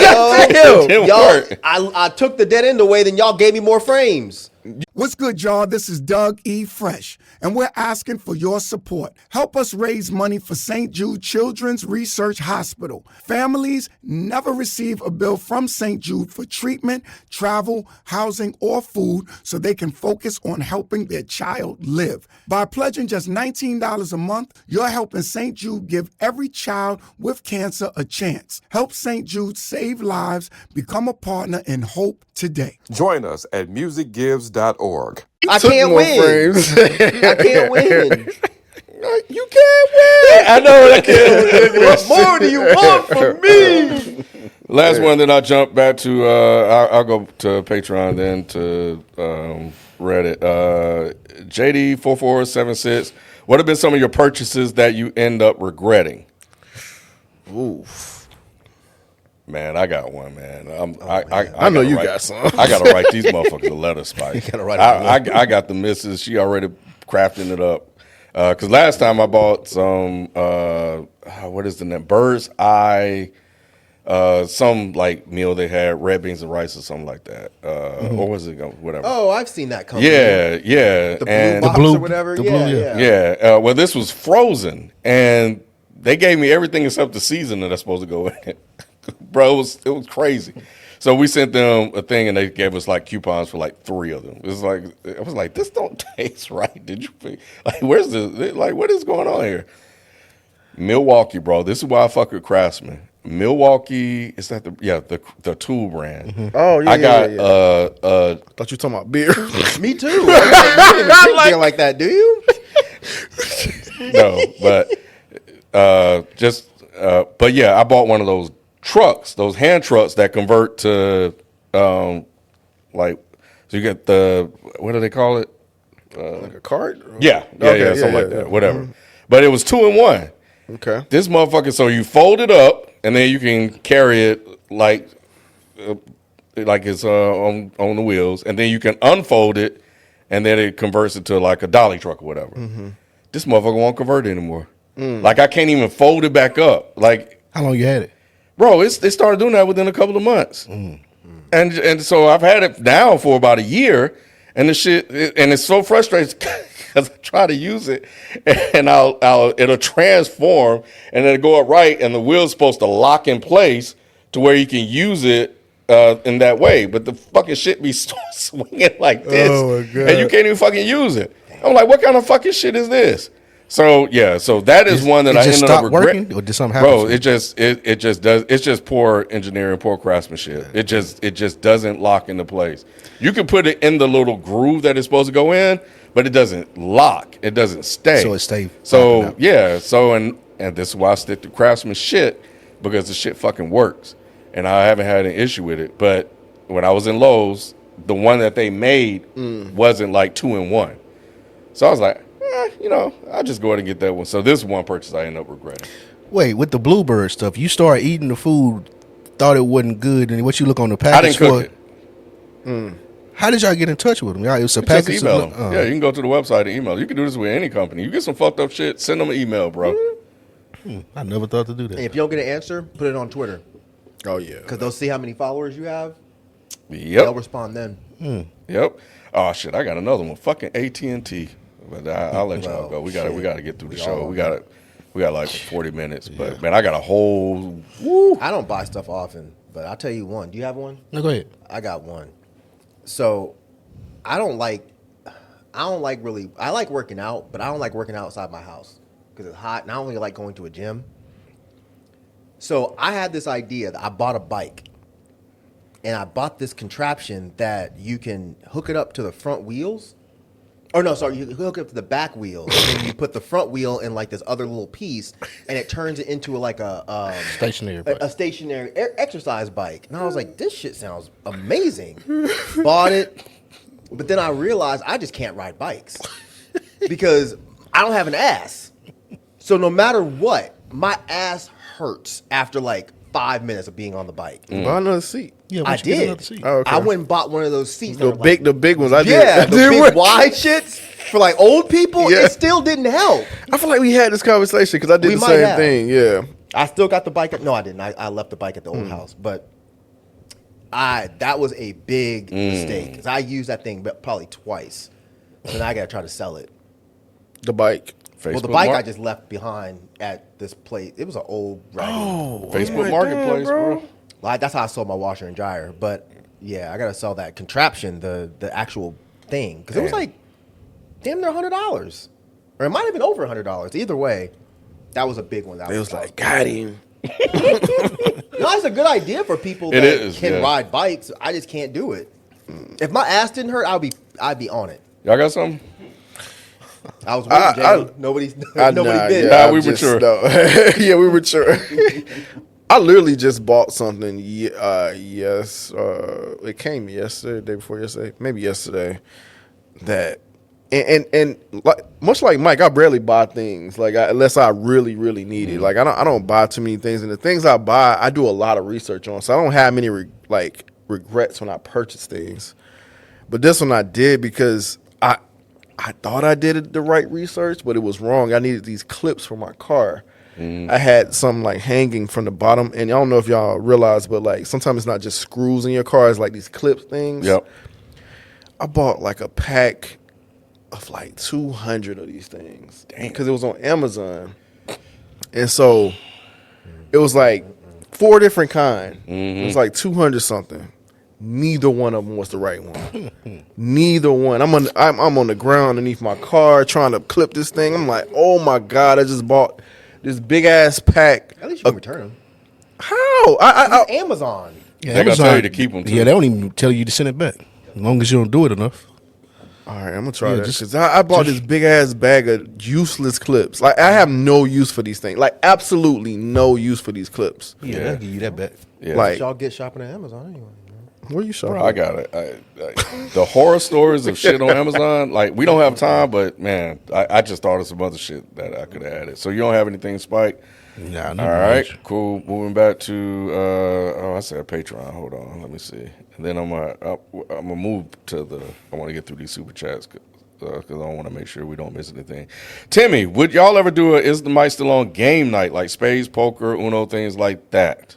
didn't Y'all, work. I took the dead end away, then y'all gave me more frames. What's good, y'all? This is Doug E. Fresh, and we're asking for your support. Help us raise money for St. Jude Children's Research Hospital. Families never receive a bill from St. Jude for treatment, travel, housing, or food so they can focus on helping their child live. By pledging just $19 a month, you're helping St. Jude give every child with cancer a chance. Help St. Jude save lives. Become a partner in hope today. Join us at musicgives.org. I Took can't more win. frames. I can't win. You can't win. I know I can't. What more do you want from me? Last one that I jump back to, I'll go to Patreon, then to Reddit. JD4476, what have been some of your purchases that you end up regretting? Oof. Man, I got one, man. I know you got some. I got to write these motherfuckers a letter, Spike. You gotta write I got the missus. She already crafting it up. Because last time I bought some, what is the name? Bird's Eye, some like meal they had, red beans and rice or something like that. Or was it, whatever. Oh, I've seen that company. Yeah. The blue box or whatever. Yeah. Yeah. Well, this was frozen, and they gave me everything except the seasoning that's supposed to go in it. Bro, it was crazy. So we sent them a thing, and they gave us like coupons for like 3 of them. It was like, I was like, this don't taste right. Did you like? Where's the like? What is going on here? Milwaukee, bro. This is why I fuck with Craftsman. Milwaukee, is that the tool brand? Mm-hmm. Oh yeah. I got thought you were talking about beer. Me too. You don't even drink beer like that, do you? No, but but yeah, I bought one of those trucks, those hand trucks that convert to like, so you get the, what do they call it? Like a cart? Yeah, something like that, whatever. Mm-hmm. But it was 2 in 1. Okay. This motherfucker, so you fold it up and then you can carry it like it's on the wheels, and then you can unfold it and then it converts it to like a dolly truck or whatever. Mm-hmm. This motherfucker won't convert anymore. Like I can't even fold it back up. Like, How long you had it? bro, they started doing that within a couple of months, and so I've had it now for about a year, and the shit, and it's so frustrating because I try to use it, and it'll transform, and it'll go up right, and the wheel's supposed to lock in place to where you can use it in that way, but the fucking shit be swinging like this, and you can't even fucking use it. I'm like, what kind of fucking shit is this? So yeah, so that is one that I ended up regretting. Or did something happen? Bro, it just does. It's just poor engineering, poor craftsmanship. It just doesn't lock into place. You can put it in the little groove that it's supposed to go in, but it doesn't lock. It doesn't stay. So it stays. So yeah. So and this is why I stick to craftsman shit, because the shit fucking works, and I haven't had an issue with it. But when I was in Lowe's, the one that they made wasn't like 2 in 1. So I was like, I'll just go ahead and get that one. So this is one purchase I end up regretting. Wait, with the Bluebird stuff, you start eating the food, thought it wasn't good, and what you look on the package I didn't cook it. How did y'all get in touch with them? It was a Just package. email them. Yeah, you can go to the website and email. You can do this with any company. You get some fucked up shit, send them an email, bro. I never thought to do that. And if you don't get an answer, put it on Twitter. Oh yeah. Because they'll see how many followers you have. Yep. They'll respond then. Yep. Oh shit, I got another one. Fucking AT&T. But I'll let y'all go. We got to get through the show. We got like 40 minutes. But man, I got a whole. Woo. I don't buy stuff often, but I'll tell you one. Do you have one? No, go ahead. I got one. So I like working out, but I don't like working outside my house because it's hot, and I don't really like going to a gym. So I had this idea that I bought a bike, and I bought this contraption that you can hook it up to the front wheels. Or no, sorry, you hook it up to the back wheel, and then you put the front wheel in like this other little piece, and it turns it into like a Stationary bike. a stationary exercise bike. And I was like, this shit sounds amazing. Bought it, but then I realized I just can't ride bikes because I don't have an ass. So no matter what, my ass hurts after like 5 minutes of being on the bike. Buy another seat. Yeah, I once you get did. another seat. Oh, okay. I went and bought one of those seats. The that are like, the big ones. I did. yeah, I the did big one. wide shits for like old people. Yeah. It still didn't help. I feel like we had this conversation because I did We the might same have. thing. Yeah. I still got the bike. No, I didn't. I left the bike at the old house, but that was a big mistake because I used that thing probably twice. So now I got to try to sell it. The bike. Well, the Facebook bike I Market- just left behind at this place. It was an old raggedy. Facebook Marketplace, bro. Like, that's how I sold my washer and dryer. But yeah, I got to sell that contraption, the actual thing, because it was like damn near $100, or it might have been over $100. Either way, that was a big one. It was like, got him. No, it's a good idea for people It that is, can yeah. ride bikes. I just can't do it. If my ass didn't hurt, I'd be on it. Y'all got something? I was waiting, Jamie. Nobody bid. Nah, we mature. No. Yeah, we mature. I literally just bought something. Yes, it came yesterday, day before yesterday, maybe yesterday. That and like much like Mike, I barely buy things like unless I really need it. Like I don't buy too many things, and the things I buy, I do a lot of research on. So I don't have many regrets when I purchase things. But this one I did because I thought I did the right research, but it was wrong. I needed these clips for my car. I had some like hanging from the bottom, and I don't know if y'all realize, but like sometimes it's not just screws in your car; it's like these clip things. Yep. I bought like a pack of like 200 of these things, because it was on Amazon, and so it was like 4 different kind. It was like 200 something. Neither one of them was the right one. Neither one. I'm on the ground underneath my car trying to clip this thing. I'm like, oh my God, I just bought this big ass pack. At least you can return them. How? It's Amazon. Yeah, They gotta tell you to keep 'em, too. Yeah, they don't even tell you to send it back. As long as you don't do it enough. All right, I'm gonna try Yeah, that just- because I bought this big ass bag of useless clips. Like I have no use for these things. Like absolutely no use for these clips. Yeah, they'll give you that back. Yeah. Like Y'all get shopping at Amazon anyway. where you shopping? Bro, I got it. The horror stories of shit on Amazon, like, we don't have time, but, man, I just thought of some other shit that I could have added. So you don't have anything, Spike? Nah, All right, cool. Moving back to, I said Patreon. Hold on. Let me see. And then I'm gonna move to I want to get through these super chats because I want to make sure we don't miss anything. Timmy, would y'all ever do Is the Mic Still On game night, like spades, poker, Uno, things like that?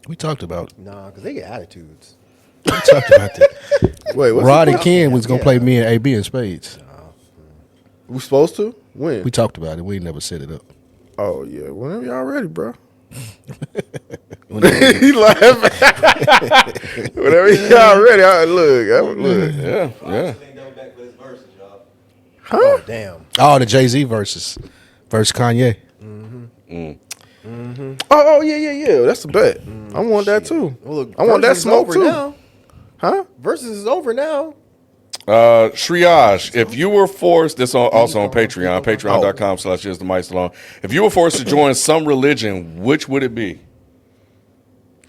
We talked about Nah, because they get attitudes. that. Wait, what's Rod the and question? Ken was gonna play me and AB in spades. We supposed to? When? We talked about it. We never set it up. Oh yeah, whenever y'all ready, bro. Whenever- He laughing. Whenever y'all ready, look. Yeah. Oh, damn. Oh, the Jay-Z versus Kanye. Oh yeah. That's a bet. I want that too. Well, look, I want that Versus is smoke over too. Now. Huh? Versus is over now. Triage, if you were forced, this also on Patreon, patreon.com/Is the Mic Still On. If you were forced to join some religion, which would it be?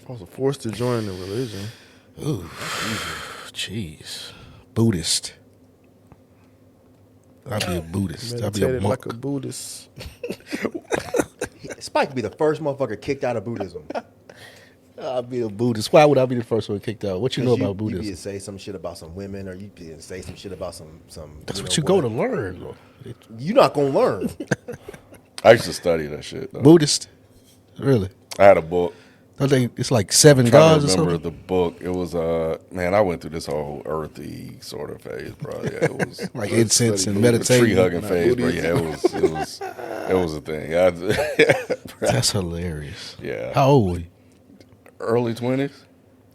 I was forced to join the religion. Jeez, Buddhist. I'd be a Buddhist. I'd be a Meditated monk. like a Buddhist. Spike could be the first motherfucker kicked out of Buddhism. I'd be a Buddhist. Why would I be the first one kicked out? What you know about You Buddhism? could say some shit about some women, or you could say some shit about some. That's what you go to learn. You're not gonna learn. I used to study that shit, though. Buddhist, really? I had a book. I think it's like 7 Trying gods to or remember something. the book. It was man, I went through this whole earthy sort of phase, bro. Yeah, it was Like incense and the meditating. tree hugging phase, bro. Yeah, it was a thing. That's hilarious. Yeah. How old were you? Early 20s.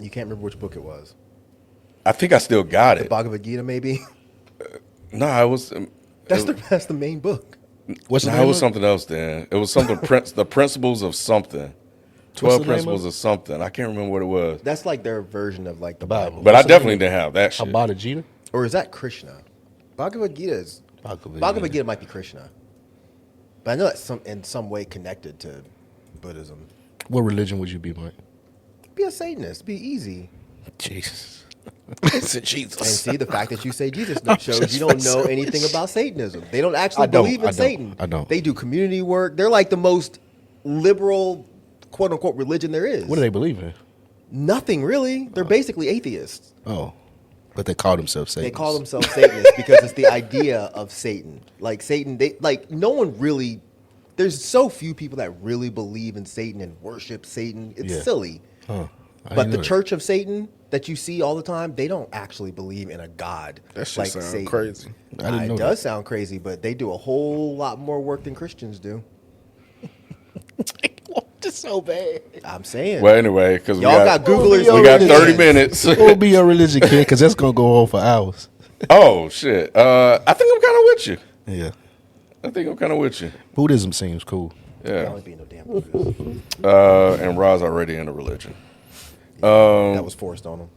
You can't remember which book it was. I think I still got it. Bhagavad Gita, maybe. No, I was. That's the main book. What's the No, name it was of something else. Then it was something. The principles of something. the 12 name principles of it? of something. I can't remember what it was. That's like their version of like the Bible. Bible. But I What's the definitely name? didn't have that shit. Abhidhamma? Or is that Krishna? Bhagavad Gita might be Krishna, but I know that's in some way connected to Buddhism. What religion would you be, Mike? Be a Satanist. Be easy. Jesus. It's Jesus. And see, the fact that you say Jesus shows you don't know anything about Satanism. They don't actually believe in Satan. I don't. They do community work. They're like the most liberal, quote unquote, religion there is. What do they believe in? Nothing really. They're basically atheists. Oh, but they call themselves Satanists. They call themselves Satanists because it's the idea of Satan. Like Satan, no one really. There's so few people that really believe in Satan and worship Satan. It's silly. Huh. But the Church of Satan that you see all the time, they don't actually believe in a god. That shit like sounds Satan. crazy. I didn't know It that. does sound crazy, but they do a whole lot more work than Christians do. Just so bad. I'm saying. Well, anyway, because Y'all got Googlers. we got 30 religion. minutes. What would be your religion, kid? Because that's going to go on for hours. Oh, shit. I think I'm kind of with you. Yeah. I think I'm kind of with you. Buddhism seems cool. Yeah. Don't be no damn Buddhist. And Ra's already in a religion. That was forced on him.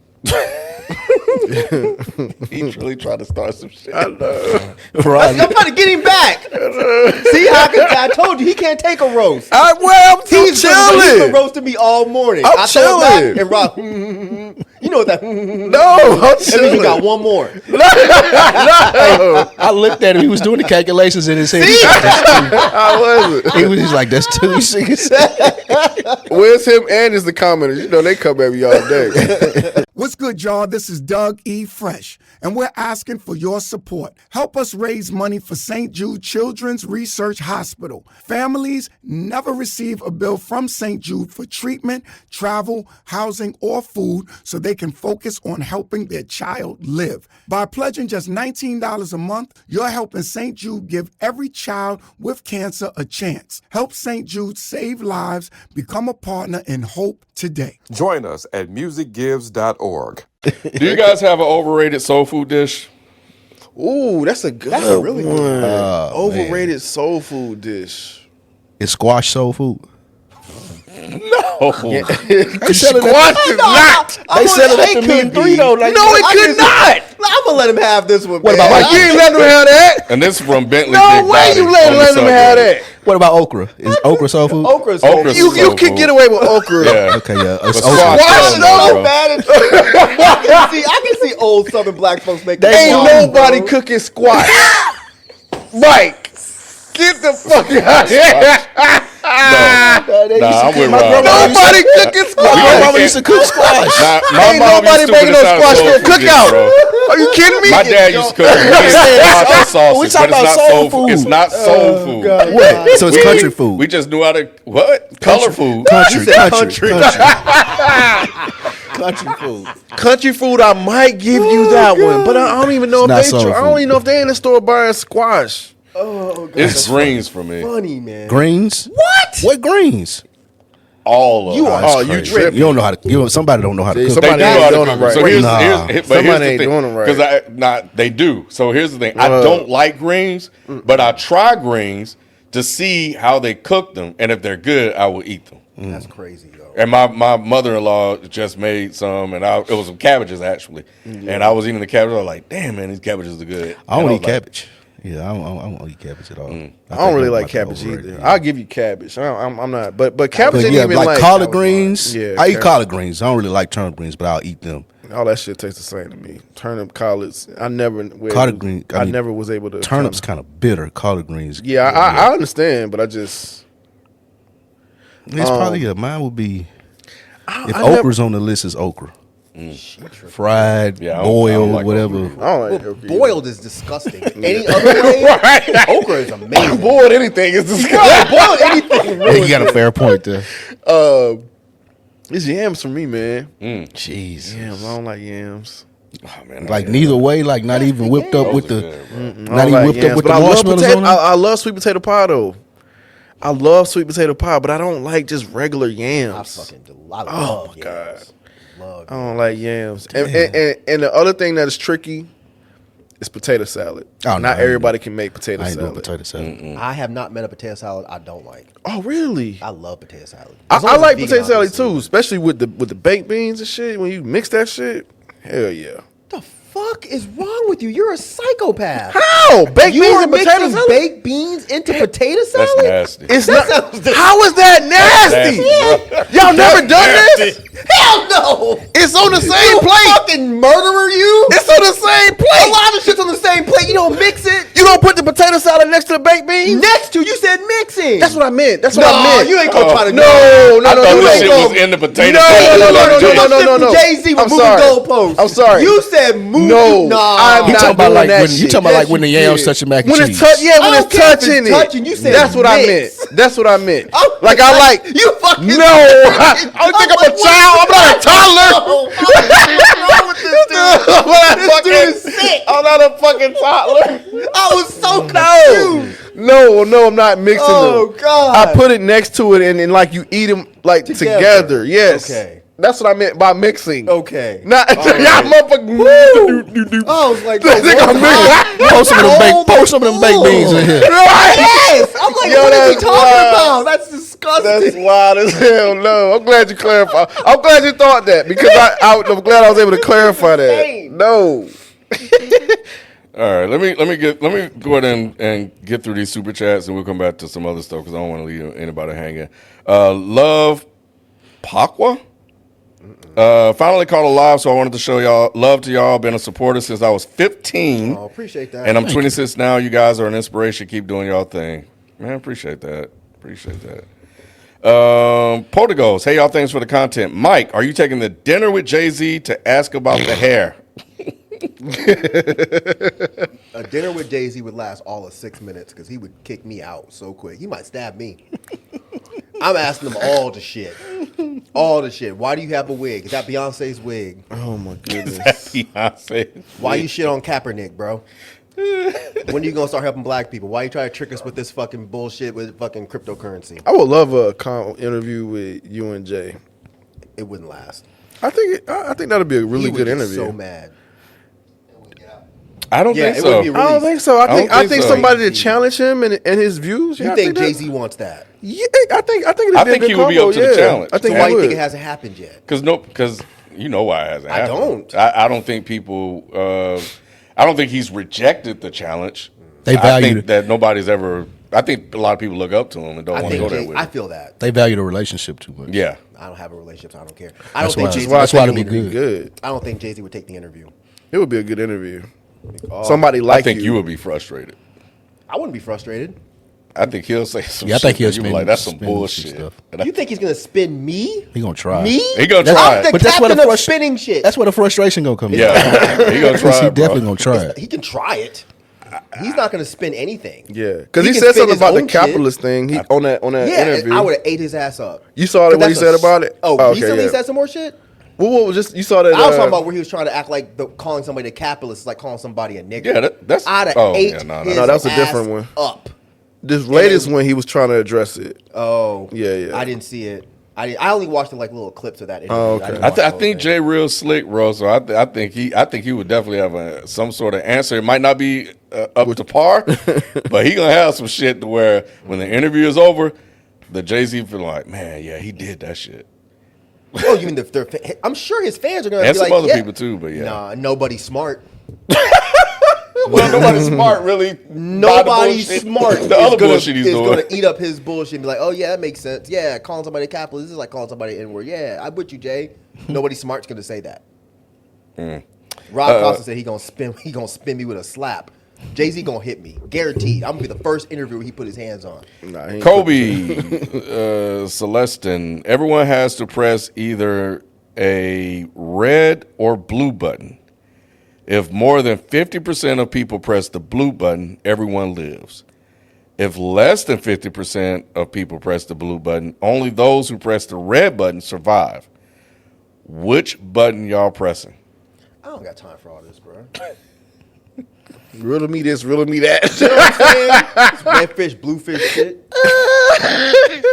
He's really trying to start some shit. Right. I'm trying to get him back. See, I told you he can't take a roast. I'm He's been chilling. roasting me all morning. I'm I throw it chilling. back and Rob, you know what that? No, I'm That means chilling. you got one more. I looked at him. He was doing the calculations in his head. How was it? He was like, that's 2 seconds. Where's him and is the commenters? You know they come at me all day. What's good, y'all? This is Doug E. Fresh, and we're asking for your support. Help us raise money for St. Jude Children's Research Hospital. Families never receive a bill from St. Jude for treatment, travel, housing, or food so they can focus on helping their child live. By pledging just $19 a month, you're helping St. Jude give every child with cancer a chance. Help St. Jude save lives. Become a partner in hope today. Join us at musicgives.org. Do you guys have an overrated soul food dish? Ooh, that's a good really one. good Overrated soul food dish. Is squash soul food? No. They sell it Squash at, is not. they sell it at the meat and three, though. Like, No, it could not. I'm gonna let him have this one. What man. about You ain't letting them have that. And this is from Bentley. No Big way Body you letting on the them have subreddit. that. What about okra? Is okra soul food? Okra's Okra's so soul You can food. get away with okra. Yeah. Okay, yeah. But It's squash, okra. Squash, no, no. bro. bad. I can see old Southern black folks make that. Ain't squash, nobody bro. cooking squash. Mike, get the fuck out of here. Nah, I'm with Rob. Nobody cooking My squash. mama used to cook squash. My Ain't mom nobody used to making put no this out squash soul for a food dish, cookout. bro. Are you kidding me? My dad used to cook squash and We sausage, talking but it's about not soul soul food. It's food. not soul food. What? So it's country food. We just knew how to color food. Country food. Country food, I might give you that one, but I don't even know It's if not they. soul I don't food. even know if they in the store buying squash. It's greens for me. Funny man. Greens? What? What greens? All of them. Oh, you tripping? You don't know how to. Somebody don't know how to See, cook. They somebody do ain't know how to doing cook them right. So here's, Nah. here's, but here's Somebody the ain't thing. doing them right. Because they do. So here's the thing. I don't like greens, but I try greens to see how they cook them, and if they're good, I will eat them. That's crazy though. And my mother-in-law just made some, and it was some cabbages actually. And I was eating the cabbage. I was like, "Damn, man, these cabbages are good." I don't And eat was like, cabbage. Yeah, I don't eat cabbage at all. I don't really like cabbage either. I'll give you cabbage. I'm not, but cabbage But ain't yeah, even like collard greens. Yeah, I eat cabbage. collard greens. I don't really like turnip greens, but I'll eat them. All that shit tastes the same to me. Turnip, collards. I never. Collard green. I never was able to. Turnips kind of bitter. Collard greens. Yeah, I understand, but I just. It's probably mine would be if I never- okra's on the list is okra. Fried, Yeah, I don't boiled, like whatever. I don't like okra. Boiled is disgusting. Any other way, okra is amazing. Boiled anything is disgusting. Yeah, boiled anything. Yeah, you got a fair point there. It's yams for me, man. Jeez. Yams, I don't like yams. Oh, man, Like neither way, like not even whipped up with the, good, bro. I not don't even like whipped up yams, with but the I love marshmallows potato. on it. I love sweet potato pie though. I love sweet potato pie, but I don't like just regular I yams. fucking do. I love my yams. God. Love I don't like yams. And the other thing that is tricky is potato salad. Oh, no, Not I ain't everybody can make potato I ain't doing salad. potato salad. I have not met a potato salad I don't like. Oh, really? I love potato salad. As long I as like it's potato vegan, salad obviously. too, especially with the baked beans and shit. When you mix that shit, hell yeah. The fuck? fuck is wrong with you? You're a psychopath. How? Baked You beans are and potato mixing salad? baked beans into potato salad? That's nasty. It's That not. sounds How is that nasty? nasty, Y'all never done this? Hell no! It's on the same You plate. fucking murderer, you! It's on the same A plate. lot of shit's on the same plate. You don't mix it. You don't put the potato salad next to the baked beans? Next to you said mixing. That's what I meant. That's what I No, meant. you ain't gonna try to No, no, I no, thought you this ain't shit gonna. was in the potato No, salad. no, no, no, no. Jay-Z was I'm moving sorry. goalposts. I'm sorry. You said move. No, Nah. I'm You not talking about doing like that when you shit. talking about Yes, like when the you yams did. touching mac and When cheese. it's when I don't it's care if touching it's it. touching, you said That's what I meant. mix. That's what I meant. Oh, Like I like. you fucking. No, I think I'm a child. I'm not a toddler. What's wrong with this dude? I'm not a fucking toddler. I was so confused. No, I'm not mixing Oh, them. God. I put it next to it and like you eat them like together. Yes. Okay. That's what I meant by mixing. Okay. Not All right. y'all motherfucking. I was like, They think I'm Post some of them baked beans in here. Yes. I'm like, Yo, what is he that's talking wild. about? That's disgusting. That's wild as hell. No, I'm glad you clarified. I'm glad you thought that because I'm glad I was able to clarify that. No. All right, let me go ahead and get through these super chats, and we'll come back to some other stuff because I don't want to leave anybody hanging. Love Pakwa. Finally caught alive, so I wanted to show y'all love to y'all. Been a supporter since I was 15. Oh, appreciate that. And I'm 26 now. You guys are an inspiration. Keep doing y'all thing. Man, appreciate that. Appreciate that. Portugals, hey y'all, thanks for the content. Mike, are you taking the dinner with Jay-Z to ask about the hair? A dinner with Jay-Z would last all of 6 minutes because he would kick me out so quick. He might stab me. I'm asking him all the shit. All the shit. Why do you have a wig? Is that Beyonce's wig? Oh my goodness. Beyonce. Why you shit on Kaepernick, bro? When you gonna start helping black people? Why you try to trick us with this fucking bullshit with fucking cryptocurrency? I would love a interview with you and Jay. It wouldn't last. I think that'd be a really He would good be interview. so mad. I don't Yeah, think it so. would be I don't think so. I don't I think think so. somebody to challenge him and his views. You Yeah, I think that- Jay-Z wants that? Yeah, I think it'd be I a think good he would be combo, up to the yeah. challenge. I think So why he you think would. it hasn't happened yet? Because you know why it hasn't I happened. don't. I don't think people. I don't think he's rejected the challenge. They I value think that nobody's ever. I think a lot of people look up to him and don't I want to go think there with I him. feel that. They value the relationship too much. Yeah. I don't have a relationship, so I don't care. I That's don't think why- Jay-Z. that's why would it'd be take the interview. Good. I don't think Jay-Z would take the interview. It would be a good interview. Somebody like I think you would be frustrated. I wouldn't be frustrated. I think he'll say some Yeah, I shit think he'll that you be spin- like, that's some spin some bullshit. stuff. And You think he's gonna spin me? He gonna try. Me? He gonna try I'm it. the But that's where the captain of frustr- spinning shit. That's where the frustration gonna come in. Yeah. He gonna try He it, bro. definitely gonna try it. He can try it. He's not gonna spin anything. Yeah, because he can said spin something his about the own shit. capitalist thing on that Yeah, interview. I would have ate his ass up. You saw that what he That's said about it? Oh, okay, recently he yeah. said some more shit. What was just you saw that? I was talking about where he was trying to act like calling somebody a capitalist is like calling somebody a nigger. Yeah, that's. I'd have oh, ate yeah, no, his No, that was a ass different one. up. this latest one. He was trying to address it. Oh, Yeah. I didn't see it. I only watched like little clips of that interview. Oh, okay. didn't I watch the whole think thing. Jay real slick, bro. So I think he would definitely have some sort of answer. It might not be up to par, but he gonna have some shit to where when the interview is over, the Jay-Z feel like, man, yeah, he did that shit. Oh, you mean I'm sure his fans are gonna And be some like, other yeah. people too, but yeah. Nah, nobody's smart. Well, nobody's smart, really. Nobody's smart. The other bullshit he's is doing. gonna eat up his bullshit and be like, oh yeah, that makes sense. Yeah, calling somebody a capitalist this is like calling somebody an N-word. Yeah, I'm with you, Jay. Nobody smart's gonna say that. Rob Costa said he gonna spin me with a slap. Jay-Z gonna hit me, guaranteed. I'm gonna be the first interviewer he put his hands on. Nah, he ain't Kobe, Celestin, everyone has to press either a red or blue button. If more than 50% of people press the blue button, everyone lives. If less than 50% of people press the blue button, only those who press the red button survive. Which button y'all pressing? I don't got time for all this, bro. riddle me this, riddle me that. You know what I'm saying? This red fish, blue fish shit.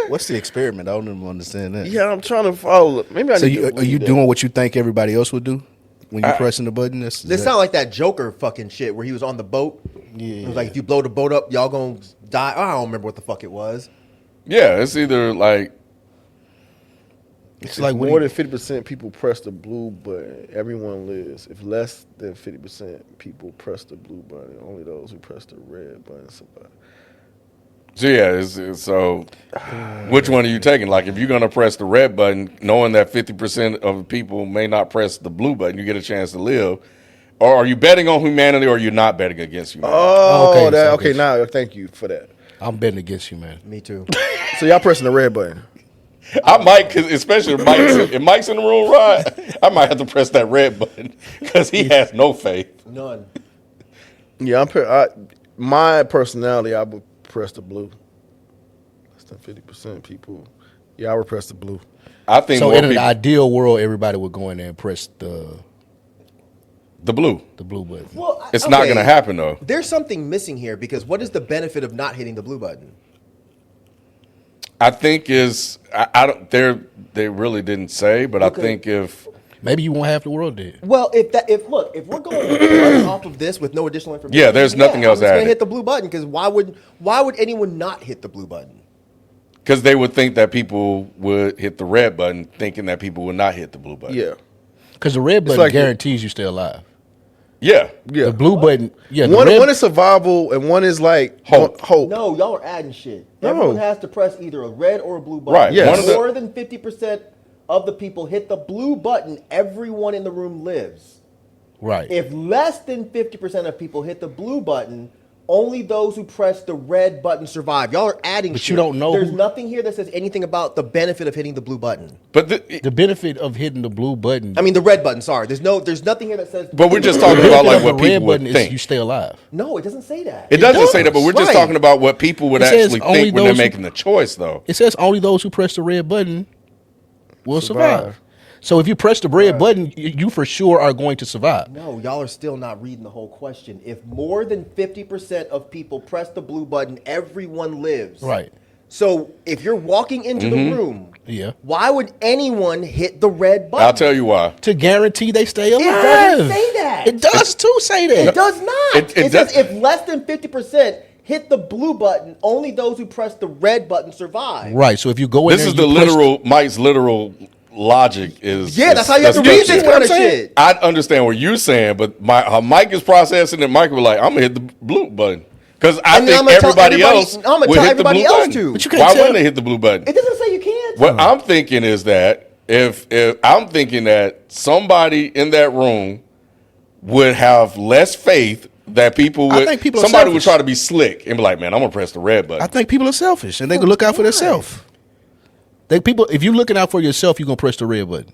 What's the experiment? I don't even understand that. Yeah, I'm trying to follow. Maybe I So need you, to are you read that. doing what you think everybody else would do when you're pressing the button? This sound like that Joker fucking shit where he was on the boat. Yeah. It was like, if you blow the boat up, y'all gonna die. I don't remember what the fuck it was. Yeah, it's either like It's If like more than 50% people press the blue button, everyone lives. If less than 50% people press the blue button, only those who press the red button survive. So yeah, so which one are you taking? Like, if you're gonna press the red button, knowing that 50% of people may not press the blue button, you get a chance to live. Or are you betting on humanity, or you're not betting against humanity? Oh, okay, okay. Now, thank you for that. I'm betting against you, man. Me too. So y'all pressing the red button? I might, cause especially if Mike's in the room, Rod, I might have to press that red button because he has no faith. None. Yeah, my personality, I would press the blue. Less than 50% people. Yeah, I would press the blue. I think So more in an people, ideal world, everybody would go in there and press the blue. button. Well, It's not gonna happen though. There's something missing here because what is the benefit of not hitting the blue button? I think I don't. They really didn't say, but I think if Maybe you won't have the world dead. Well, if we're going off of this with no additional information, Yeah, there's nothing else I'm just gonna added. hit the blue button because why would anyone not hit the blue button? because they would think that people would hit the red button, thinking that people would not hit the blue button. Yeah. Because the red button like- guarantees you stay alive. Yeah. Yeah. The blue button, yeah. The One red, is survival and one is like Hope. hope. No, y'all are adding shit. No. Everyone has to press either a red or a blue button. Right, yes. If more than 50% of the people hit the blue button, everyone in the room lives. right. If less than 50% of people hit the blue button, only those who press the red button survive. Y'all are adding But shit. you don't know There's who- nothing here that says anything about the benefit of hitting the blue button. But The benefit of hitting the blue button. I mean, the red button, sorry. There's nothing here that says... but we're just the talking about benefit like of the what red people would button is think. you stay alive. No, it doesn't say that. It doesn't does. say that, but we're just Right. talking about what people would It says actually only think when they're those who- making the choice, though. It says only those who press the red button will survive. Survive. So if you press the red button, you for sure are going to survive. No, y'all are still not reading the whole question. If more than 50% of people press the blue button, everyone lives. Right. So if you're walking into the room, Yeah. why would anyone hit the red button? I'll tell you why. To guarantee they stay alive. doesn't say that. It does too say that. It does not. It It, does- says if less than 50% hit the blue button, only those who press the red button survive. Right. So if you go in This there is and the you press- literal, Mike's literal logic is. Yeah, that's how you have to read this kind of shit. I understand what you're saying, but how Mike is processing it, Mike was like, I'm going to hit the blue button. Because I And then think I'ma tell everybody everybody- else I'ma would tell hit everybody the blue else button. too. But you can't Why tell- wouldn't they hit the blue button? It doesn't say you can't. What I'm thinking is that if I'm thinking that somebody in that room would have less faith that people I would. think people are somebody would selfish. try to be slick and be like, "Man, I'm gonna press the red button." I think people are selfish and they can look out for Why? themselves. If you're looking out for yourself, you're gonna press the red button.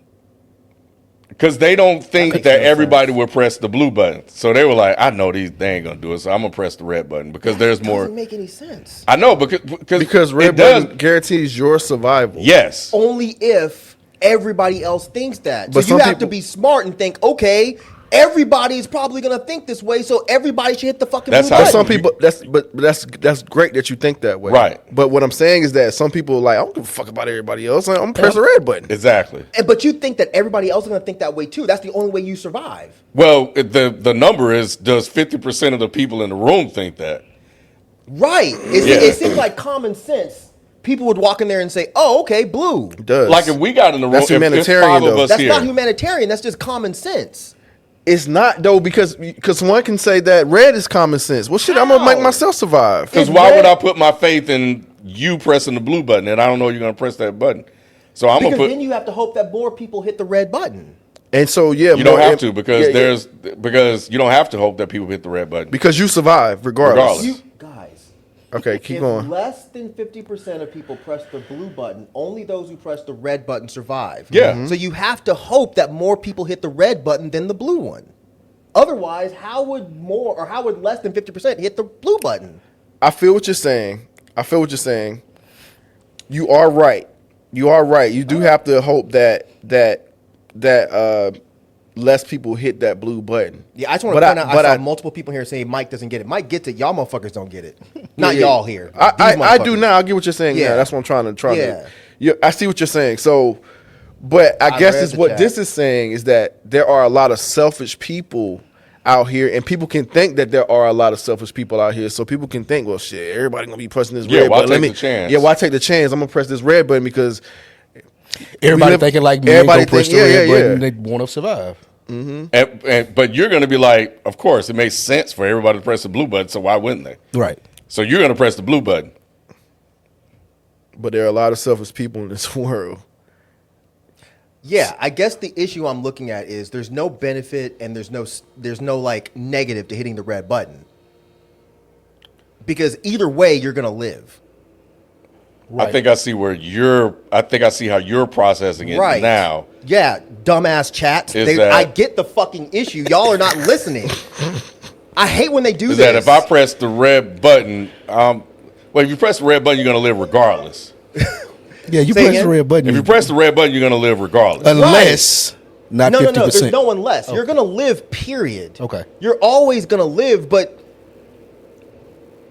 Because they don't think makes that no everybody would press the blue button. So they were like, I know they ain't going to do it, so I'm going to press the red button because there's more. Doesn't make any sense. I know, because Because red it does. button guarantees your survival. Yes. Only if everybody else thinks that. But so you some have to people- be smart and think, okay, everybody's probably gonna think this way, so everybody should hit the fucking That's blue how button. Some people that's great that you think that way. Right. But what I'm saying is that some people are like, I don't give a fuck about everybody else. I'm gonna press the red button. Exactly. But you think that everybody else is gonna think that way too. That's the only way you survive. Well, the number is, does 50% of the people in the room think that? Right. It seems like common sense. People would walk in there and say, oh, okay, blue. It does. Like if we got in the room, That's if there's humanitarian, 5 of though. us That's here. not humanitarian. That's just common sense. It's not though because one can say that red is common sense. Well, shit, I'm gonna make How? myself survive. Because If why red- would I put my faith in you pressing the blue button and I don't know you're going to press that button? So I'm going Because to put. then you have to hope that more people hit the red button. And so yeah, You don't more- have to because yeah, because you don't have to hope that people hit the red button. because you survive regardless. Regardless. Guys, Okay, keep if going. less than 50% of people press the blue button, only those who press the red button survive. Yeah. Mhm. So you have to hope that more people hit the red button than the blue one. Otherwise, how would less than 50% hit the blue button? I feel what you're saying. You are right. You do have to hope that less people hit that blue button. Yeah, I just want to point out, I saw multiple people here saying Mike doesn't get it. Mike gets it. Y'all motherfuckers don't get it. Not Yeah. y'all here. I These do motherfuckers. now. I get what you're saying. Yeah, Yeah. that's what I'm trying to. Yeah. Yeah, I see what you're saying. So, but I guess read is the what chat. this is saying is that there are a lot of selfish people out here, and people can think that there are a lot of selfish people out here. So people can think, well, shit, everybody gonna be pressing this Yeah, red why button. take the chance? Yeah, why take the chance? I'm gonna press this red button because Everybody thinking like me, everybody go push the think- red yeah, button, yeah. they want to survive. But you're going to be like, of course, it makes sense for everybody to press the blue button, so why wouldn't they? Right. So you're going to press the blue button. But there are a lot of selfish people in this world. Yeah, I guess the issue I'm looking at is there's no benefit and there's no like negative to hitting the red button. Because either way, you're gonna live. I think I see how you're processing it Right now. Yeah, dumbass chats. I get the fucking issue. Y'all are not listening. I hate when they do Is this. that if I press the red button, if you press the red button, you're going to live regardless. Yeah, you Say press again? the red button. If you press the red button, you're going to live regardless. unless not no, 50%. there's no unless. You're gonna live. Period. Okay. You're always gonna live, but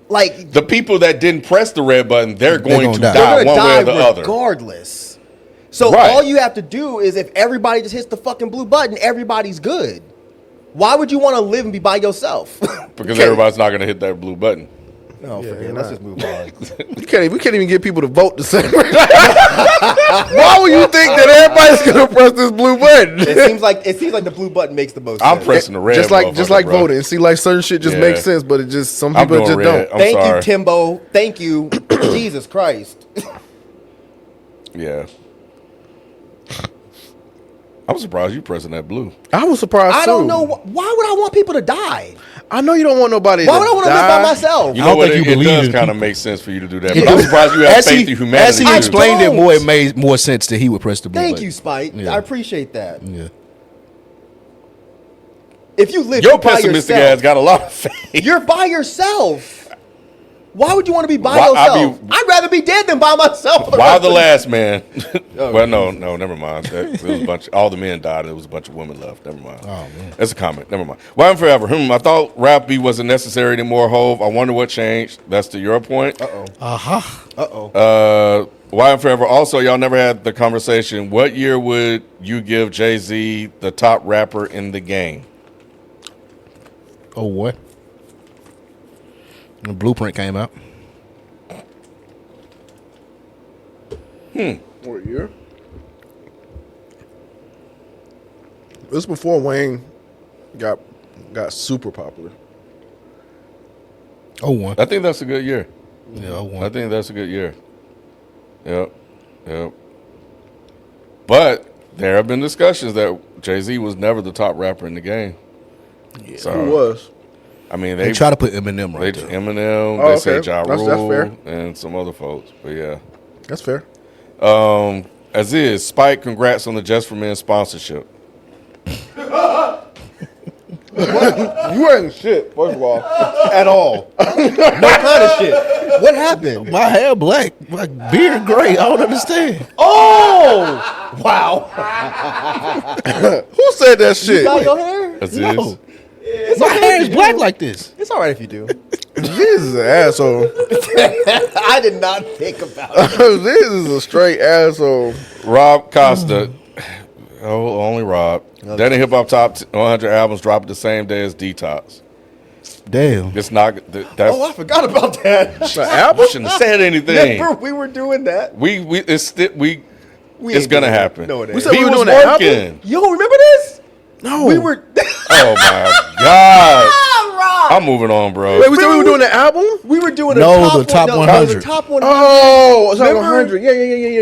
like The people that didn't press the red button, they're going gonna to die. die they're one gonna way die or the other. regardless. So Right. all you have to do is if everybody just hits the fucking blue button, everybody's good. Why would you want to live and be by yourself? Because everybody's not going to hit that blue button. No, forget it. Let's just move on. We can't even get people to vote the same way. Why would you think that everybody's gonna press this blue button? It seems like the blue button makes the most I'm sense. pressing the red. just like motherfucker, bro. voting. See, like certain shit just Yeah. makes sense, but it just some I'm people doing just red. don't. I'm Thank sorry. you, Timbo. Thank you. Jesus Christ. Yeah. I'm surprised you pressing that blue. I was surprised. I don't too. know. Why would I want people to die? I know you don't want nobody. Why to would I want to live die. by myself? You I know don't what? think It you believe does in kind of people. make sense for you to do that. It But I'm does. surprised you have faith in humanity. As he too. explained it don't. more, it made more sense that he would press the blue Thank button. you, Spite. Yeah. I appreciate that. Yeah. If you live Your by pessimistic yourself, ass got a lot of faith. you're by yourself. Why would you want to be by Why- yourself? I'd rather be dead than by myself. for Why rest the of last man? Well, no, never mind. It was a bunch. All the men died. There was a bunch of women left. Never mind. Oh, man. That's a comment. Never mind. Why I'm forever? I thought rap beat wasn't necessary anymore. Hove. I wonder what changed. That's to your point. Why I'm forever. Also, y'all never had the conversation. What year would you give Jay-Z the top rapper in the game? Oh, what? The blueprint came out. What year? This was before Wayne got super popular. Oh, one. I think that's a good year. Yeah, oh, I one. think that's a good year. Yep. But there have been discussions that Jay-Z was never the top rapper in the game. Yeah. So, Who was? I mean, They try to put Eminem They right there. Eminem, Oh, they say okay. Ja That's Rule, fair. and some other folks. But yeah. That's fair. As is, Spike, congrats on the Just for Men sponsorship. You ain't shit, first of all. at all. No kind of shit. What happened? My hair black, my beard gray. I don't understand. Oh, wow. Who said that shit? Got your hair? As No. is. My hair is black like this. It's all right if you do. This is an asshole. I did not think about it. This is a straight asshole. Rob Costa. Oh, only Rob. That in Hip Hop Top 100 albums dropped the same day as Detox. Damn. It's not. That's. Oh, I forgot about that. The album? I shouldn't have said anything. Remember, we were doing that. It's We it's ain't gonna doing it. happen. No, it ain't. We said He we were was doing that working. Yo, remember this? No. We were. Oh my god! Rob. I'm moving on, bro. Wait, we said we were doing the album? We were doing No, a the top no, 100. the top 100. Oh, it's like Remember? 100.